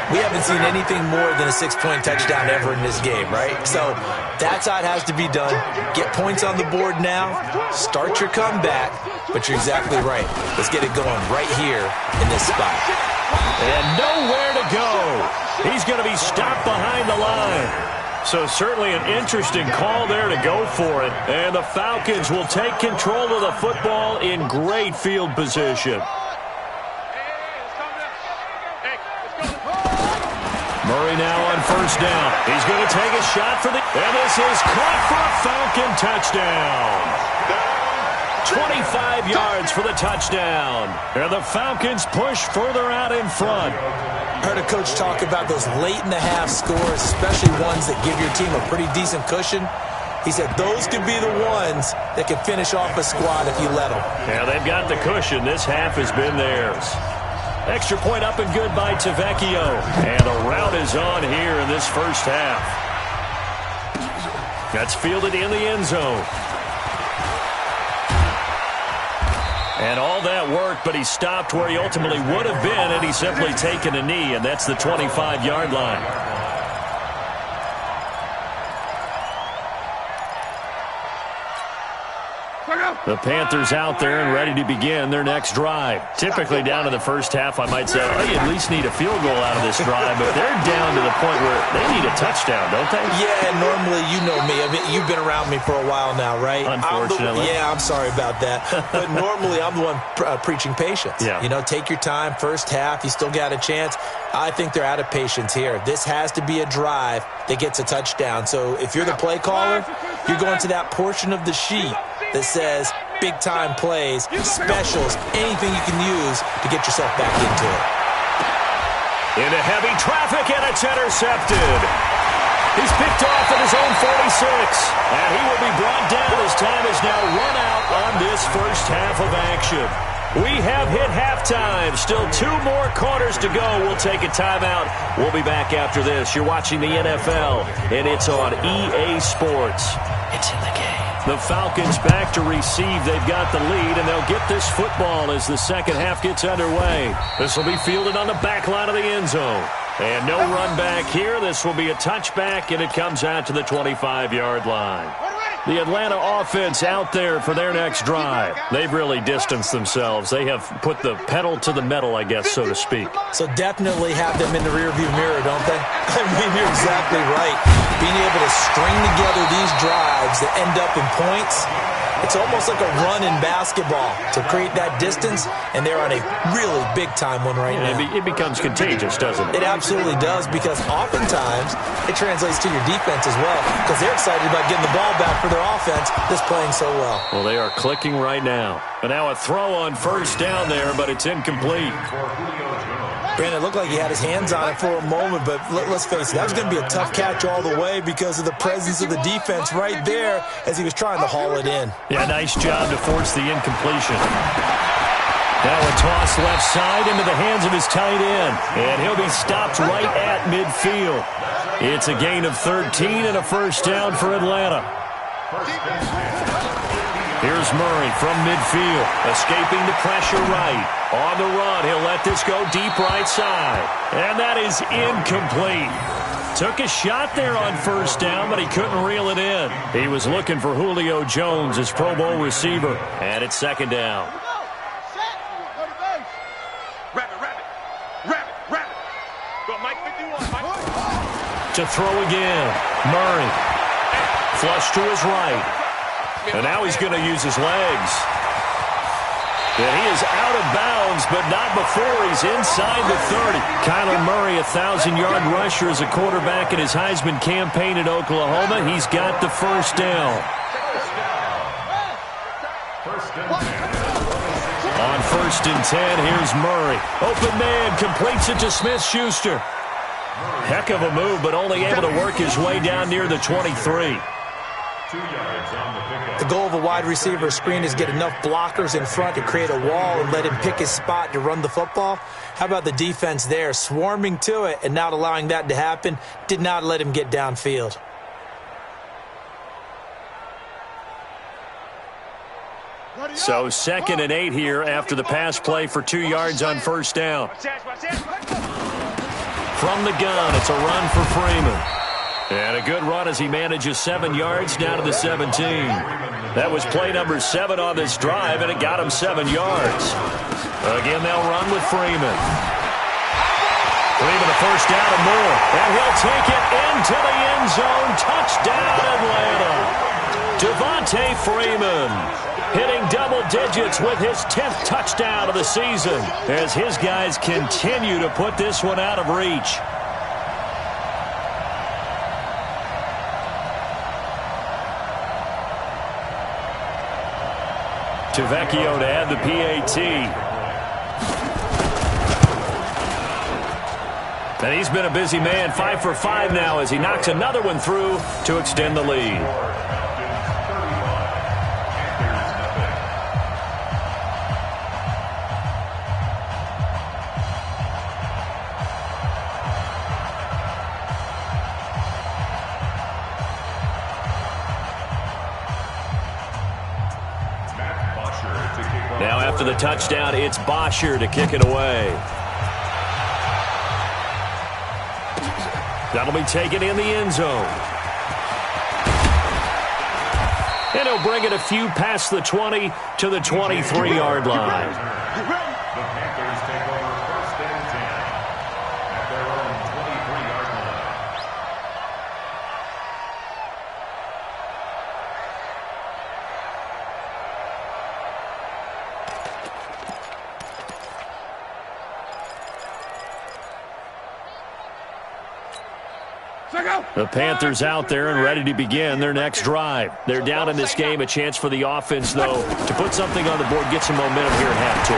We haven't seen anything more than a 6-point touchdown ever in this game, right? So that's how it has to be done. Get points on the board now. Start your comeback. But you're exactly right. Let's get it going right here in this spot. And nowhere to go. He's going to be stopped behind the line. So certainly an interesting call there to go for it. And the Falcons will take control of the football in great field position. Murray now on first down. He's going to take a shot for the... And this is caught for a Falcon touchdown. 25 yards for the touchdown. And the Falcons push further out in front. Heard a coach talk about those late-in-the-half scores, especially ones that give your team a pretty decent cushion. He said those could be the ones that can finish off a squad if you let them. Yeah, they've got the cushion. This half has been theirs. Extra point up and good by Tavecchio. And the route is on here in this first half. That's fielded in the end zone. And all that work, but he stopped where he ultimately would have been, and he's simply taken a knee, and that's the 25-yard line. The Panthers out there and ready to begin their next drive. Typically down to the first half, I might say, oh, you at least need a field goal out of this drive, but they're down to the point where they need a touchdown, don't they? Yeah, normally, you know me. I mean, you've been around me for a while now, right? Unfortunately. I'm sorry about that. But normally, I'm the one preaching patience. Yeah. You know, take your time. First half, you still got a chance. I think they're out of patience here. This has to be a drive that gets a touchdown. So if you're the play caller, you're going to that portion of the sheet that says big-time plays, specials, anything you can use to get yourself back into it. Into heavy traffic, and it's intercepted. He's picked off at his own 46, and he will be brought down as time is now run out on this first half of action. We have hit halftime. Still 2 more quarters to go. We'll take a timeout. We'll be back after this. You're watching the NFL, and it's on EA Sports. It's in the game. The Falcons back to receive. They've got the lead, and they'll get this football as the second half gets underway. This will be fielded on the back line of the end zone. And no run back here. This will be a touchback, and it comes out to the 25-yard line. The Atlanta offense out there for their next drive. They've really distanced themselves. They have put the pedal to the metal, I guess, so to speak. So definitely have them in the rearview mirror, don't they? I mean, you're exactly right. Being able to string together these drives that end up in points, it's almost like a run in basketball to create that distance, and they're on a really big-time one right now. It becomes contagious, doesn't it? It absolutely does, because oftentimes it translates to your defense as well, because they're excited about getting the ball back for their offense that's playing so well. Well, they are clicking right now. And now a throw on first down there, but it's incomplete. Brandon, it looked like he had his hands on it for a moment, but let's face it, that was going to be a tough catch all the way because of the presence of the defense right there as he was trying to haul it in. Yeah, nice job to force the incompletion. Now a toss left side into the hands of his tight end, and he'll be stopped right at midfield. It's a gain of 13 and a first down for Atlanta. Here's Murray from midfield, escaping the pressure right. On the run, he'll let this go deep right side. And that is incomplete. Took a shot there on first down, but he couldn't reel it in. He was looking for Julio Jones, his Pro Bowl receiver. And it's second down. To throw again. Murray. Flush to his right. And now he's going to use his legs. And he is out of bounds, but not before he's inside the 30. Kyler Murray, 1,000-yard rusher as a quarterback in his Heisman campaign at Oklahoma. He's got the first down. On first and 10, here's Murray. Open man, completes it to Smith-Schuster. Heck of a move, but only able to work his way down near the 23. The goal of a wide receiver screen is get enough blockers in front to create a wall and let him pick his spot to run the football. How about the defense there, swarming to it and not allowing that to happen? Did not let him get downfield. So 2nd and 8 here after the pass play for 2 yards on first down. From the gun, it's a run for Freeman. And a good run as he manages 7 yards down to the 17. That was play number 7 on this drive, and it got him 7 yards. Again, they'll run with Freeman. Freeman a first down and more. And he'll take it into the end zone. Touchdown, Atlanta. Devontae Freeman hitting double digits with his 10th touchdown of the season as his guys continue to put this one out of reach. Vecchio to add the PAT. And he's been a busy man, 5 for 5 now as he knocks another one through to extend the lead. Now after the touchdown, it's Bosher to kick it away. That'll be taken in the end zone. And he'll bring it a few past the 20 to the 23-yard line. The Panthers take over 1st and 10 at their own 23-yard line. The Panthers out there and ready to begin their next drive. They're down in this game. A chance for the offense, though, to put something on the board, get some momentum here at half two.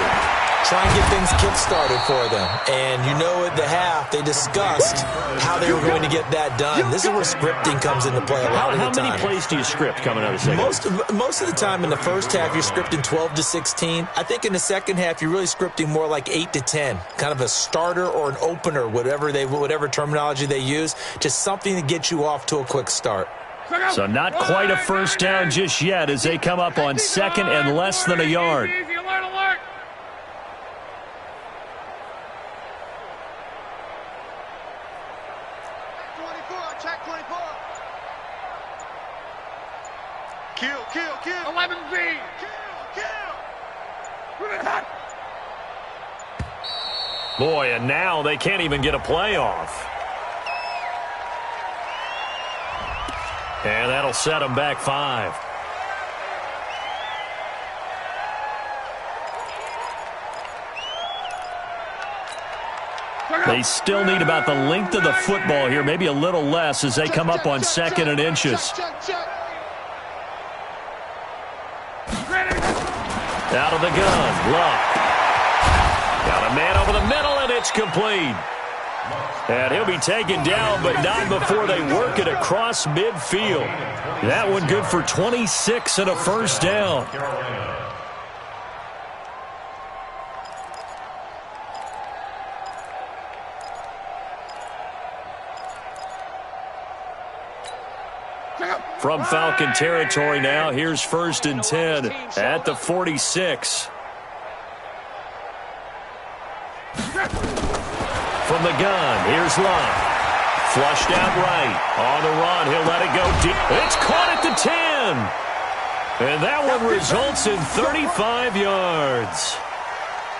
Try and get things kick-started for them. And you know at the half, they discussed how they were going to get that done. This is where scripting comes into play a lot of the time. How many plays do you script coming out of the second? Most of the time in the first half, you're scripting 12 to 16. I think in the second half, you're really scripting more like 8 to 10. Kind of a starter or an opener, whatever terminology they use. Just something to get you off to a quick start. So not quite a first down just yet as they come up on second and less than a yard. Kill. 11Z. Kill. Boy, and now they can't even get a play off. And that'll set them back 5. They still need about the length of the football here, maybe a little less as they come up on second and inches. Out of the gun, Luck. Got a man over the middle, and it's complete. And he'll be taken down, but not before they work it across midfield. That one good for 26 and a first down. From Falcon territory now, here's 1st and 10 at the 46. From the gun, here's Luck. Flushed out right. On the run, he'll let it go deep. It's caught at the 10. And that one results in 35 yards.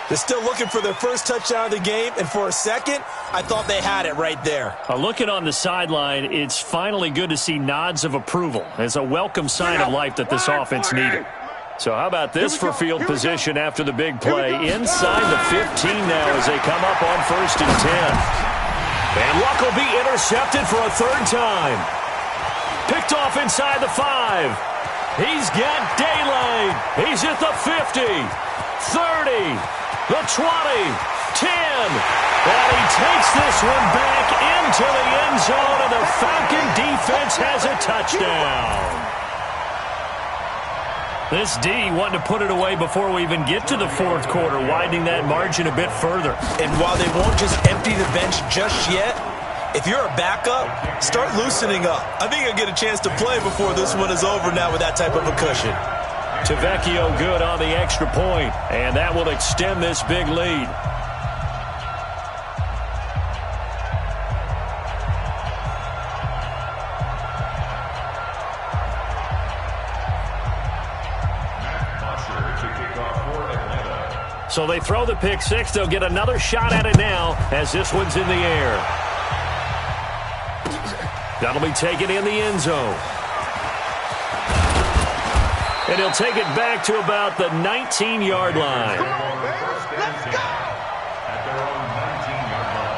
They're still looking for their first touchdown of the game, and for a second, I thought they had it right there. Looking on the sideline, it's finally good to see nods of approval as a welcome sign of life that this offense needed. So how about this for field position after the big play? Inside the 15 now as they come up on 1st and 10. And Luck will be intercepted for a 3rd time. Picked off inside the 5. He's got daylight. He's at the 50, 30, the 20, 10. And he takes this one back into the end zone, and the Falcon defense has a touchdown. This D wanting to put it away before we even get to the 4th quarter, widening that margin a bit further. And while they won't just empty the bench just yet, if you're a backup, start loosening up. I think you'll get a chance to play before this one is over now with that type of a cushion. Tavecchio good on the extra point, and that will extend this big lead. So they throw the pick 6. They'll get another shot at it now as this one's in the air. That'll be taken in the end zone. And he'll take it back to about the 19-yard line. Come on, man. Let's go. At their own 19-yard line.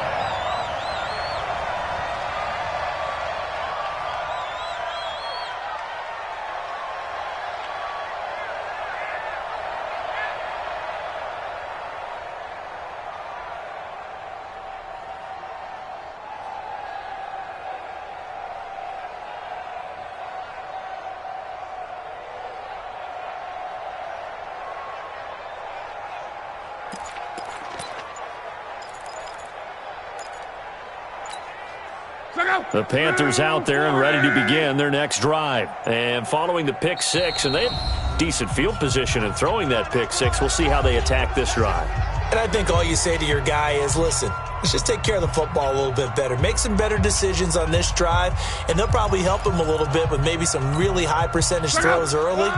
The Panthers out there and ready to begin their next drive. And following the pick 6, and they have decent field position in throwing that pick 6. We'll see how they attack this drive. And I think all you say to your guy is, listen, let's just take care of the football a little bit better. Make some better decisions on this drive, and they'll probably help him a little bit with maybe some really high percentage throws early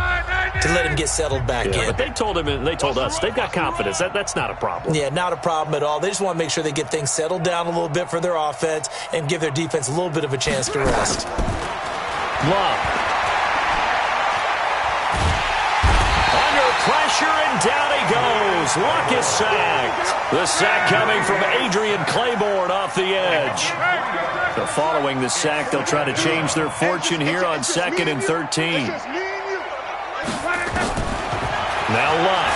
to let him get settled back in. But they told him and they told us they've got confidence. That's not a problem. Yeah, not a problem at all. They just want to make sure they get things settled down a little bit for their offense and give their defense a little bit of a chance to rest. Love. Pressure, and down he goes. Luck is sacked. The sack coming from Adrian Claiborne off the edge. So following the sack, they'll try to change their fortune here on 2nd and 13. Now Luck.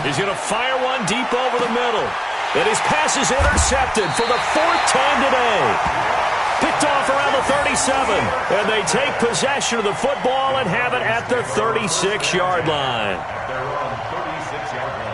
He's going to fire one deep over the middle. And his pass is intercepted for the 4th time today. Picked off around the 37, and they take possession of the football and have it at the 36-yard line. They're on 36-yard line.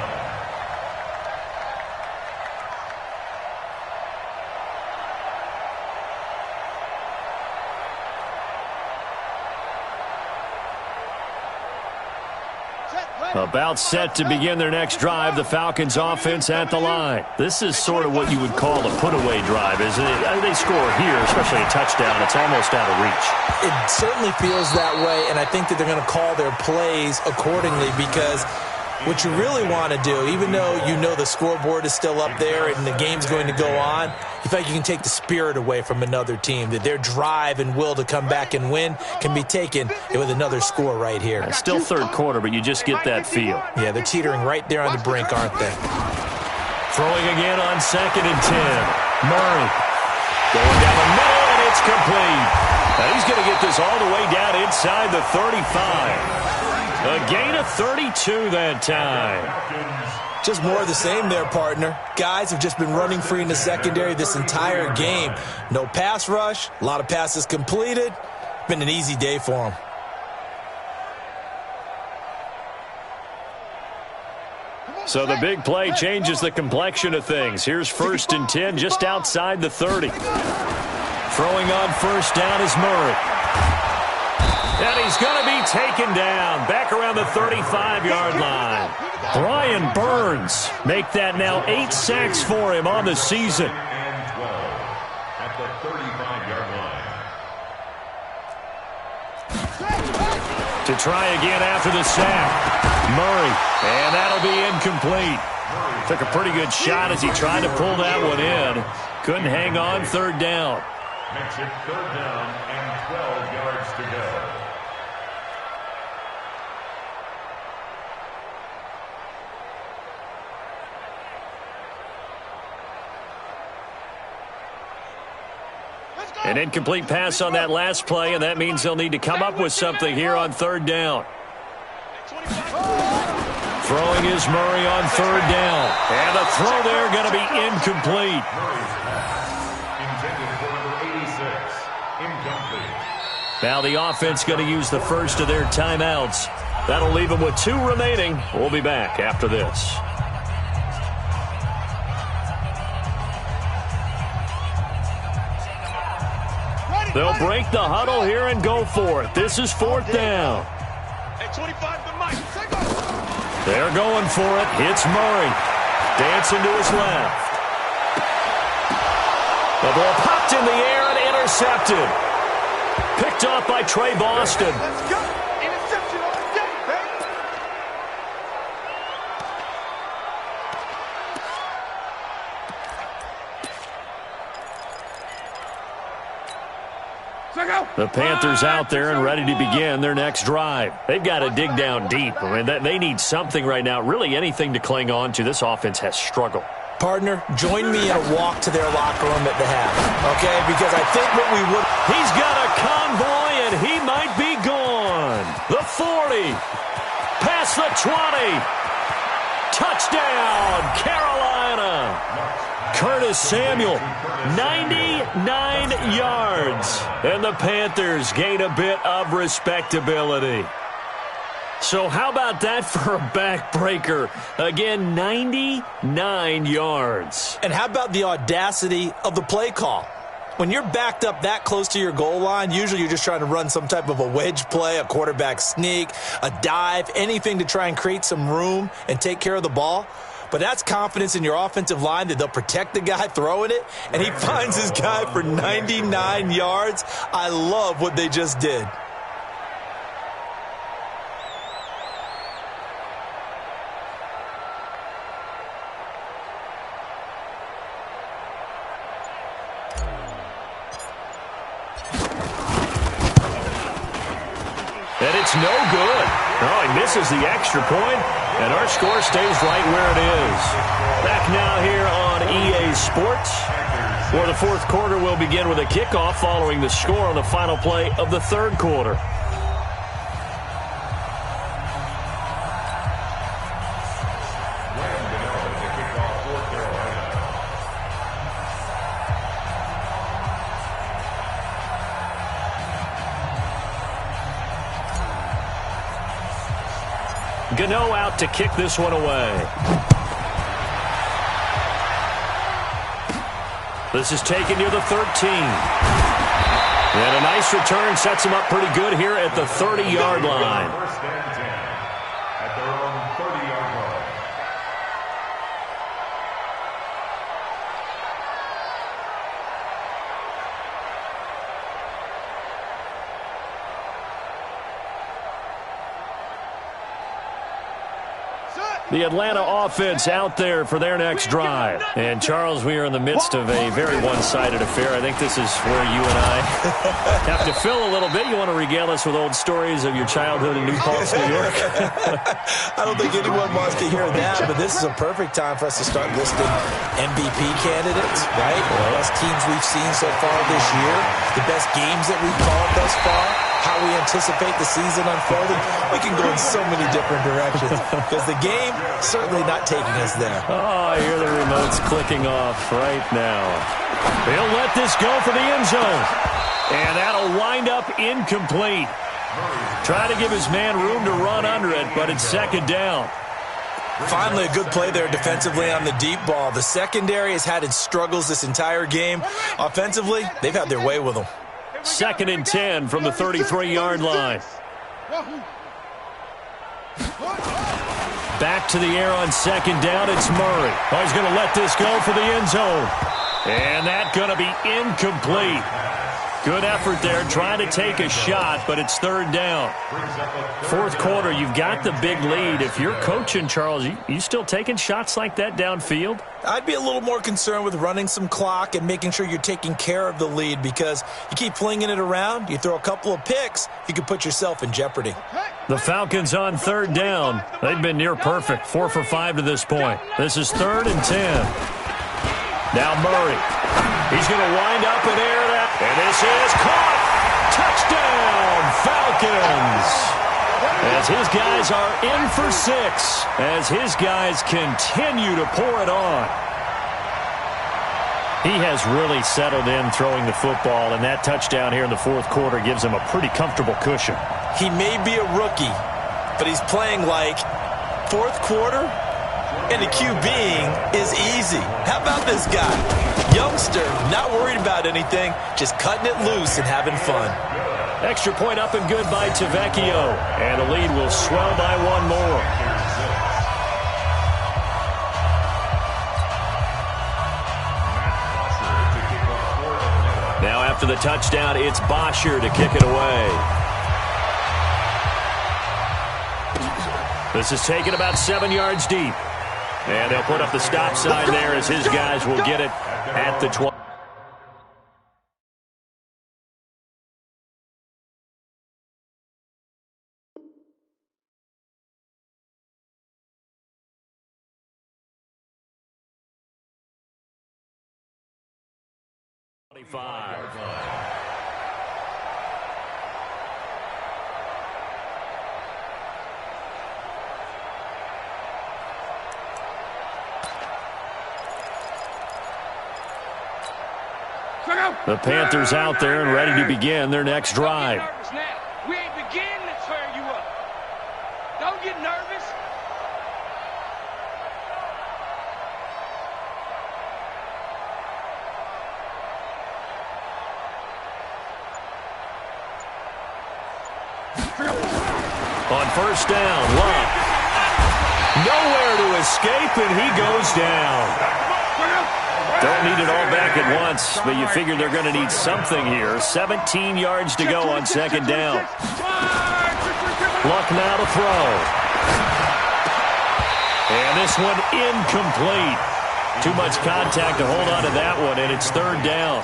About set to begin their next drive, the Falcons offense at the line. This is sort of what you would call a put-away drive, isn't it? They score here, especially a touchdown. It's almost out of reach. It certainly feels that way, and I think that they're going to call their plays accordingly because what you really want to do, even though you know the scoreboard is still up there and the game's going to go on, you feel like you can take the spirit away from another team, that their drive and will to come back and win can be taken with another score right here. It's still third quarter, but you just get that feel. Yeah, they're teetering right there on the brink, aren't they? Throwing again on 2nd and 10. Murray going down the middle, and it's complete. Now he's going to get this all the way down inside the 35. A gain of 32 that time. Just more of the same there, partner. Guys have just been running free in the secondary this entire game. No pass rush, a lot of passes completed. Been an easy day for them. So the big play changes the complexion of things. Here's 1st and 10 just outside the 30. Throwing on 1st down is Murray. And he's going to be taken down back around the 35-yard line. Brian Burns make that now 8 sacks for him on the season. And 12 at the 35-yard line. To try again after the sack. Murray, and that'll be incomplete. Took a pretty good shot as he tried to pull that one in. Couldn't hang on 3rd down. Makes it 3rd down and 12 yards to go. An incomplete pass on that last play, and that means they'll need to come up with something here on 3rd down. Throwing is Murray on 3rd down. And the throw there going to be incomplete. Intended for number 86. Incomplete. Now the offense going to use the first of their timeouts. That'll leave them with 2 remaining. We'll be back after this. They'll break the huddle here and go for it. This is 4th down. They're going for it. Hits Murray. Dancing to his left. The ball popped in the air and intercepted. Picked off by Trey Boston. Let's go. Interception all day, baby. The Panthers out there and ready to begin their next drive. They've got to dig down deep. I mean, they need something right now, really anything to cling on to. This offense has struggled. Partner, join me in a walk to their locker room at the half, okay? Because I think what we would... He's got a convoy, and he might be gone. The 40. Past the 20. Touchdown, Carolina. Curtis Samuel, 99 yards. And the Panthers gain a bit of respectability. So how about that for a backbreaker? Again, 99 yards. And how about the audacity of the play call? When you're backed up that close to your goal line, usually you're just trying to run some type of a wedge play, a quarterback sneak, a dive, anything to try and create some room and take care of the ball. but that's confidence in your offensive line that they'll protect the guy throwing it, and he finds his guy for 99 yards. I love what they just did. And it's no good. Oh, he misses the extra point, and our score stays right where it is. Back now here on EA Sports, where the fourth quarter will begin with a kickoff following the score on the final play of the third quarter. Gano out to kick this one away. This is taken near the 13. And a nice return sets him up pretty good here at the 30-yard line. First and 10 at their own 30-yard line. The Atlanta offense out there for their next drive. And, Charles, we are in the midst of a very one-sided affair. I think this is where you and I have to fill a little bit. You want to regale us with old stories of your childhood in New Paltz, New York? I don't think anyone wants to hear that, but this is a perfect time for us to start listing MVP candidates, right? The best teams we've seen so far this year, the best games that we've called thus far, how we anticipate the season unfolding. We can go in so many different directions because the game certainly not taking us there. Oh, I hear the remotes clicking off right now. He'll let this go for the end zone. And that'll wind up incomplete. Try to give his man room to run under it, but it's second down. Finally, a good play there defensively on the deep ball. The secondary has had its struggles this entire game. Offensively, they've had their way with them. Second and 10 from the 33-yard line. Back to the air on second down. It's Murray. Oh, he's going to let this go for the end zone. And that's going to be incomplete. Good effort there, trying to take a shot, but it's third down. Fourth quarter, you've got the big lead. If you're coaching, Charles, you still taking shots like that downfield? I'd be a little more concerned with running some clock and making sure you're taking care of the lead because you keep flinging it around, you throw a couple of picks, you can put yourself in jeopardy. The Falcons on third down. They've been near perfect, 4 for 5 to this point. This is third and 10. Now Murray. He's going to wind up and air that. And this is caught. Touchdown, Falcons. As his guys are in for 6. As his guys continue to pour it on. He has really settled in throwing the football, and that touchdown here in the fourth quarter gives him a pretty comfortable cushion. He may be a rookie, but he's playing like fourth quarter, and the QBing is easy. How about this guy? Youngster, not worried about anything, just cutting it loose and having fun. Extra point up and good by Tavecchio, and the lead will swell by one more. Now after the touchdown, it's Bosher to kick it away. This is taken about 7 yards deep. And they'll put up the stop sign there as his guys will get it at the 20. The Panthers out there and ready to begin their next drive. We ain't beginning to turn you up. Don't get nervous. On first down, Love. Nowhere to escape, and he goes down. Don't need it all back at once, but you figure they're going to need something here. 17 yards to go on second down. Luck now to throw. And this one incomplete. Too much contact to hold on to that one, and it's third down.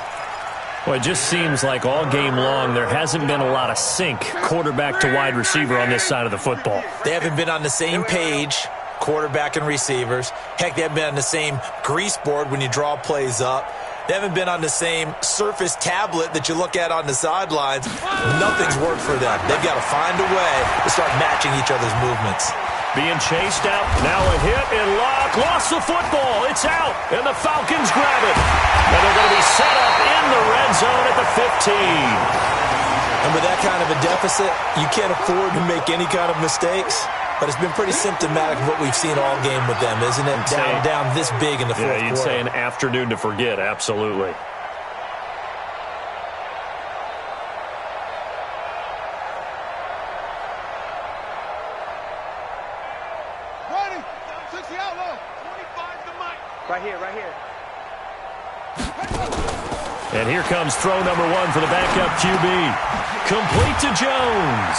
Well, it just seems like all game long there hasn't been a lot of sync quarterback to wide receiver on this side of the football. They haven't been on the same page, quarterback and receivers. Heck, they haven't been on the same grease board when you draw plays up. They haven't been on the same surface tablet that you look at on the sidelines. Nothing's worked for them. They've got to find a way to start matching each other's movements. Being chased out. Now a hit and Luck. Lost the football. It's out. And the Falcons grab it. And they're going to be set up in the red zone at the 15. And with that kind of a deficit, you can't afford to make any kind of mistakes. But it's been pretty symptomatic of what we've seen all game with them, isn't it? Down this big in the fourth quarter. You'd say an afternoon to forget. Absolutely. Right here. And here comes throw number one for the backup QB. Complete to Jones.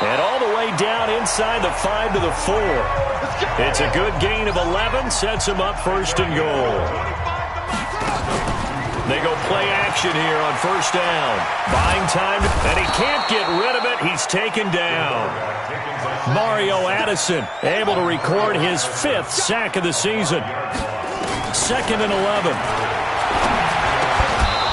And all the way down inside the 5 to the 4. It's a good gain of 11. Sets him up first and goal. They go play action here on first down. Buying time, and he can't get rid of it. He's taken down. Mario Addison able to record his 5th sack of the season. 2nd and 11.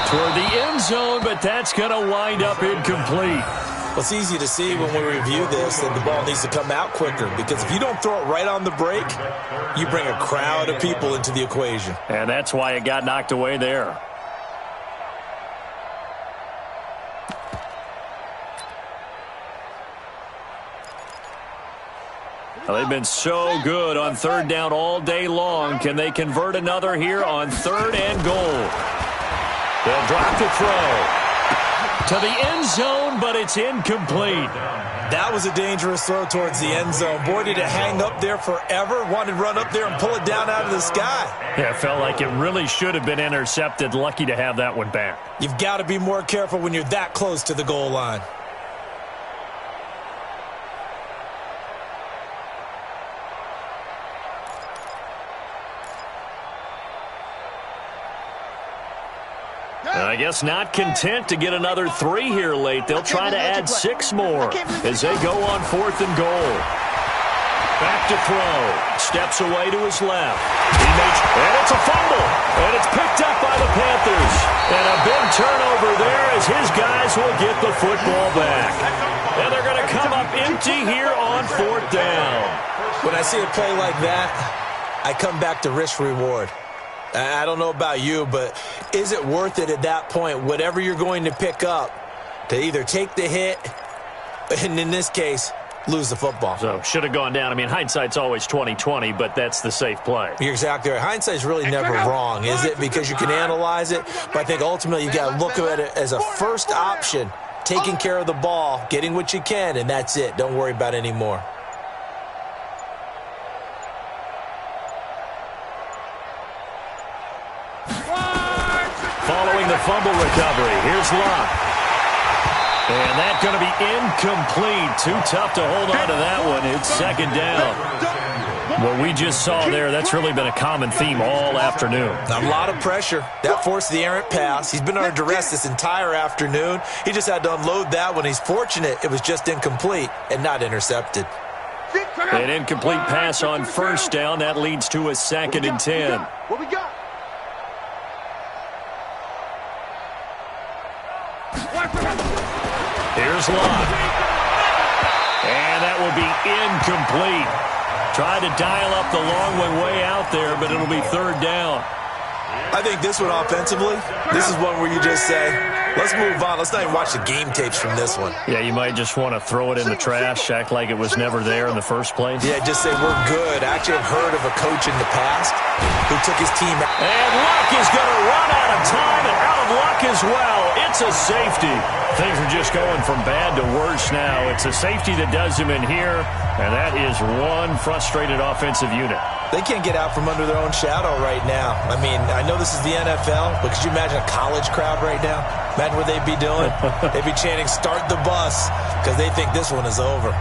Toward the end zone, but that's going to wind up incomplete. Well, it's easy to see when we review this that the ball needs to come out quicker, because if you don't throw it right on the break, you bring a crowd of people into the equation. And that's why it got knocked away there. Well, they've been so good on third down all day long. Can they convert another here on 3rd and goal? They'll drop the throw to the end zone, but it's incomplete. That was a dangerous throw towards the end zone. Boy, did it hang up there forever. Wanted to run up there and pull it down out of the sky. Yeah, it felt like it really should have been intercepted. Lucky to have that one back. You've got to be more careful when you're that close to the goal line. I guess not content to get another 3 here late. They'll try to add 6 more as they go on 4th and goal. Back to throw. Steps away to his left. And it's a fumble. And it's picked up by the Panthers. And a big turnover there as his guys will get the football back. And they're going to come up empty here on 4th down. When I see a play like that, I come back to risk-reward. I don't know about you, but is it worth it at that point, whatever you're going to pick up, to either take the hit, and in this case, lose the football? So, should have gone down. I mean, hindsight's always 20/20, but that's the safe play. You're exactly right. Hindsight's really never wrong, is it? Because you can analyze it, but I think ultimately you got to look at it as a first option, taking care of the ball, getting what you can, and that's it. Don't worry about any more. Following the fumble recovery, here's Luck. And that's going to be incomplete. Too tough to hold on to that one. It's 2nd down. What we just saw there, that's really been a common theme all afternoon. A lot of pressure. That forced the errant pass. He's been under duress this entire afternoon. He just had to unload that one. He's fortunate it was just incomplete and not intercepted. An incomplete pass on first down. That leads to a 2nd and 10. What we got? Here's Luck. And that will be incomplete. Tried to dial up the long one way out there, but it'll be 3rd down. I think this one offensively, this is one where you just say, let's move on. Let's not even watch the game tapes from this one. Yeah, you might just want to throw it in the trash, act like it was never there in the first place. Yeah, just say we're good. I actually have heard of a coach in the past who took his team out. And Luck is going to run out of time and out of luck as well. It's It's a safety. Things are just going from bad to worse now. It's a safety that does him in here, and that is one frustrated offensive unit. They can't get out from under their own shadow right now. I mean, I know this is the NFL, but could you imagine a college crowd right now? Imagine what they'd be doing. They'd be chanting, "Start the bus," because they think this one is over.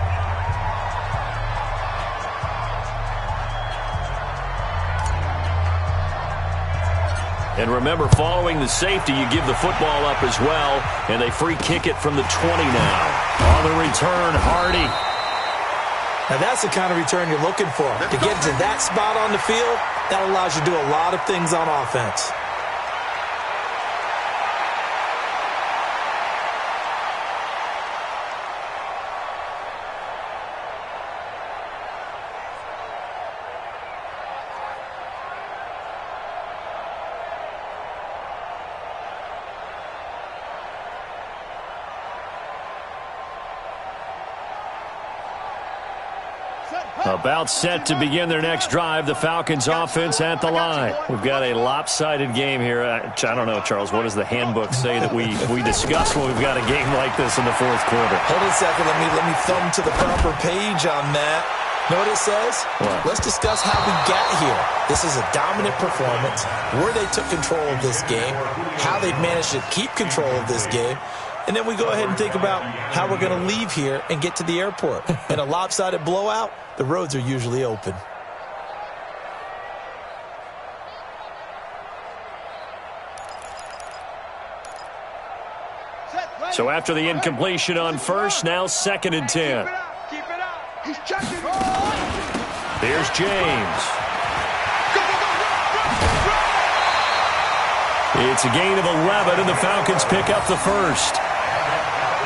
And remember, following the safety, you give the football up as well, and they free kick it from the 20 now. On the return, Hardy. Now, that's the kind of return you're looking for. To get to that spot on the field, that allows you to do a lot of things on offense. About set to begin their next drive, the Falcons offense at the line. We've got a lopsided game here. I don't know, Charles, what does the handbook say that we discuss when we've got a game like this in the fourth quarter? Hold on a second. Let me thumb to the proper page on that. Know what it says? What? Let's discuss how we got here. This is a dominant performance, where they took control of this game, how they've managed to keep control of this game, and then we go ahead and think about how we're going to leave here and get to the airport. In a lopsided blowout, the roads are usually open. So after the incompletion on first, now 2nd and 10. Keep it up. He's checking. Here's James. It's a gain of 11, and the Falcons pick up the first.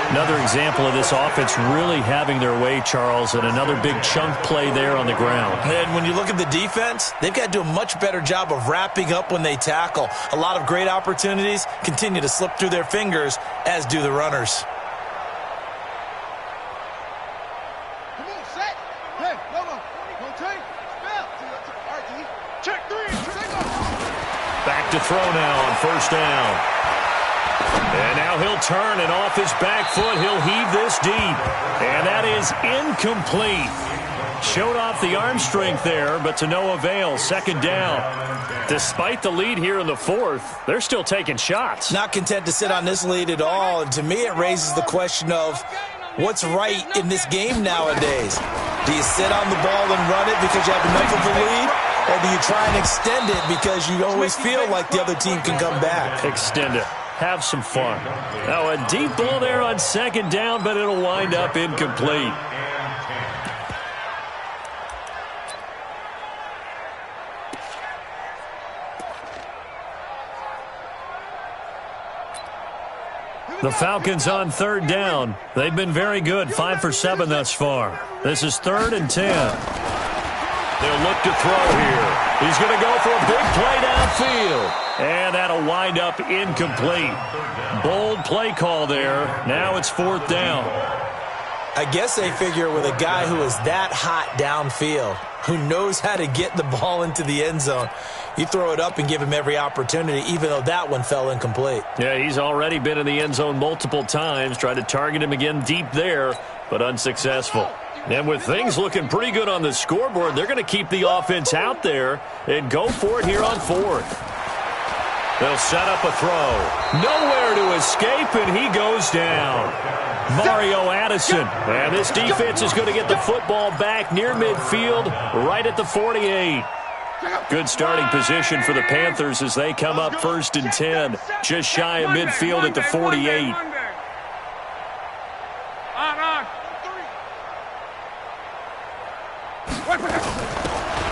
Another example of this offense really having their way, Charles, and another big chunk play there on the ground. And when you look at the defense, they've got to do a much better job of wrapping up when they tackle. A lot of great opportunities continue to slip through their fingers, as do the runners. Come on, set. Hey, no. Rotate. Spell. Check 3. Back to throw now on first down. And now he'll turn, and off his back foot, he'll heave this deep. And that is incomplete. Showed off the arm strength there, but to no avail. 2nd down. Despite the lead here in the fourth, they're still taking shots. Not content to sit on this lead at all, and to me it raises the question of what's right in this game nowadays. Do you sit on the ball and run it because you have enough of a lead? Or do you try and extend it because you always feel like the other team can come back? Extend it. Have some fun. Now a deep ball there on 2nd down, but it'll wind up incomplete. The Falcons on 3rd down. They've been very good, 5 for 7 thus far. This is 3rd and 10. They'll look to throw here. He's going to go for a big play downfield. And that'll wind up incomplete. Bold play call there. Now it's 4th down. I guess they figure with a guy who is that hot downfield, who knows how to get the ball into the end zone, you throw it up and give him every opportunity, even though that one fell incomplete. Yeah, he's already been in the end zone multiple times. Tried to target him again deep there, but unsuccessful. And with things looking pretty good on the scoreboard, they're going to keep the offense out there and go for it here on 4th. They'll set up a throw. Nowhere to escape, and he goes down. Mario Addison. And this defense is going to get the football back near midfield, right at the 48. Good starting position for the Panthers as they come up 1st and 10. Just shy of midfield at the 48.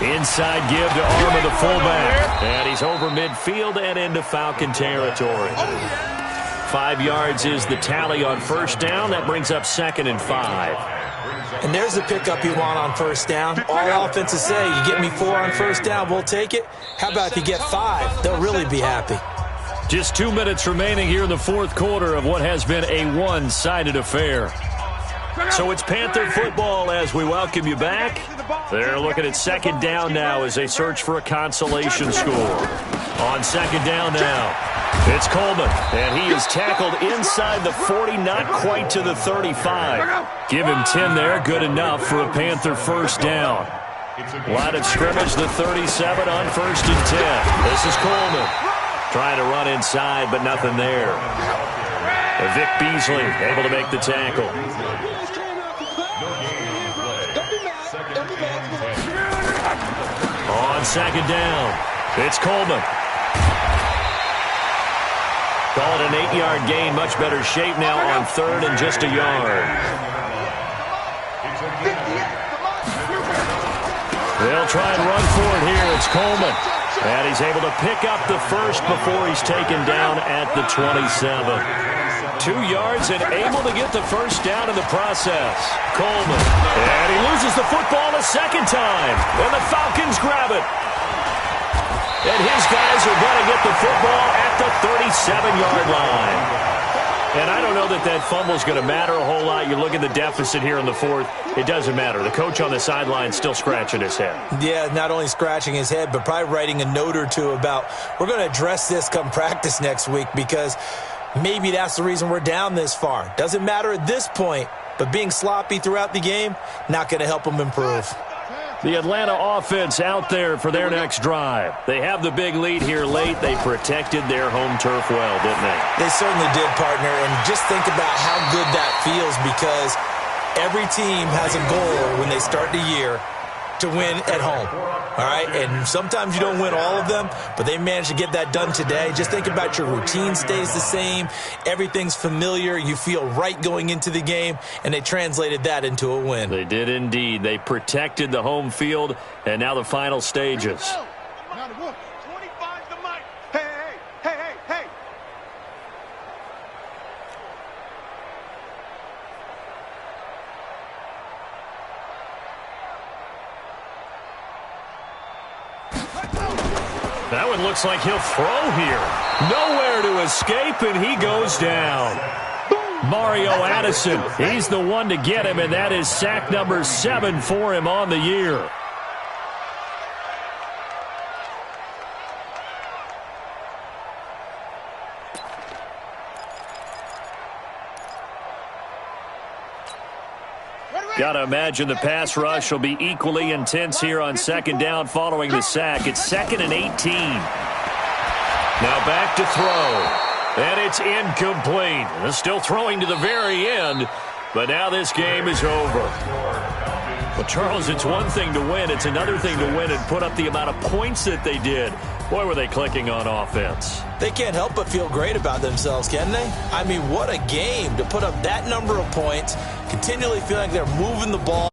Inside give to Armour, the fullback. And he's over midfield and into Falcon territory. 5 yards is the tally on first down. That brings up 2nd and 5. And there's the pickup you want on first down. All offenses say, you get me 4 on first down, we'll take it. How about if you get 5? They'll really be happy. Just 2 minutes remaining here in the fourth quarter of what has been a one-sided affair. So it's Panther football as we welcome you back. They're looking at 2nd down now as they search for a consolation score. On 2nd down now, It's Coleman, and he is tackled inside the 40, not quite to the 35. Give him 10 there, good enough for a Panther first down. Line of scrimmage, the 37 on 1st and 10. This is Coleman trying to run inside, but nothing there. Vic Beasley able to make the tackle. On 2nd down, it's Coleman. Call it an 8-yard gain. Much better shape now on 3rd and just a yard. They'll try and run for it here. It's Coleman. And he's able to pick up the first before he's taken down at the 27. 2 yards and able to get the first down in the process. Coleman. And he loses the football a second time. And the Falcons grab it. And his guys are going to get the football at the 37-yard line. And I don't know that that fumble is going to matter a whole lot. You look at the deficit here in the 4th. It doesn't matter. The coach on the sideline still scratching his head. Yeah, not only scratching his head, but probably writing a note or two about we're going to address this come practice next week because maybe that's the reason we're down this far. Doesn't matter at this point, but being sloppy throughout the game, not going to help them improve. The Atlanta offense out there for their next drive. They have the big lead here late. They protected their home turf well, didn't they? They certainly did, partner. And just think about how good that feels because every team has a goal when they start the year to win at home. All right? And sometimes you don't win all of them, but they managed to get that done today. Just think about your routine stays the same. Everything's familiar. You feel right going into the game, and they translated that into a win. They did indeed. They protected the home field, and now the final stages. 25's the mic. Hey. That one looks like he'll throw here. Nowhere to escape, and he goes down. Mario Addison, he's the one to get him, and that is sack number 7 for him on the year. Got to imagine the pass rush will be equally intense here on 2nd down following the sack. It's 2nd and 18. Now back to throw. And it's incomplete. They're still throwing to the very end, but now this game is over. Well, Charles, it's one thing to win. It's another thing to win and put up the amount of points that they did. Boy, were they clicking on offense. They can't help but feel great about themselves, can they? I mean, what a game to put up that number of points, continually feeling like they're moving the ball.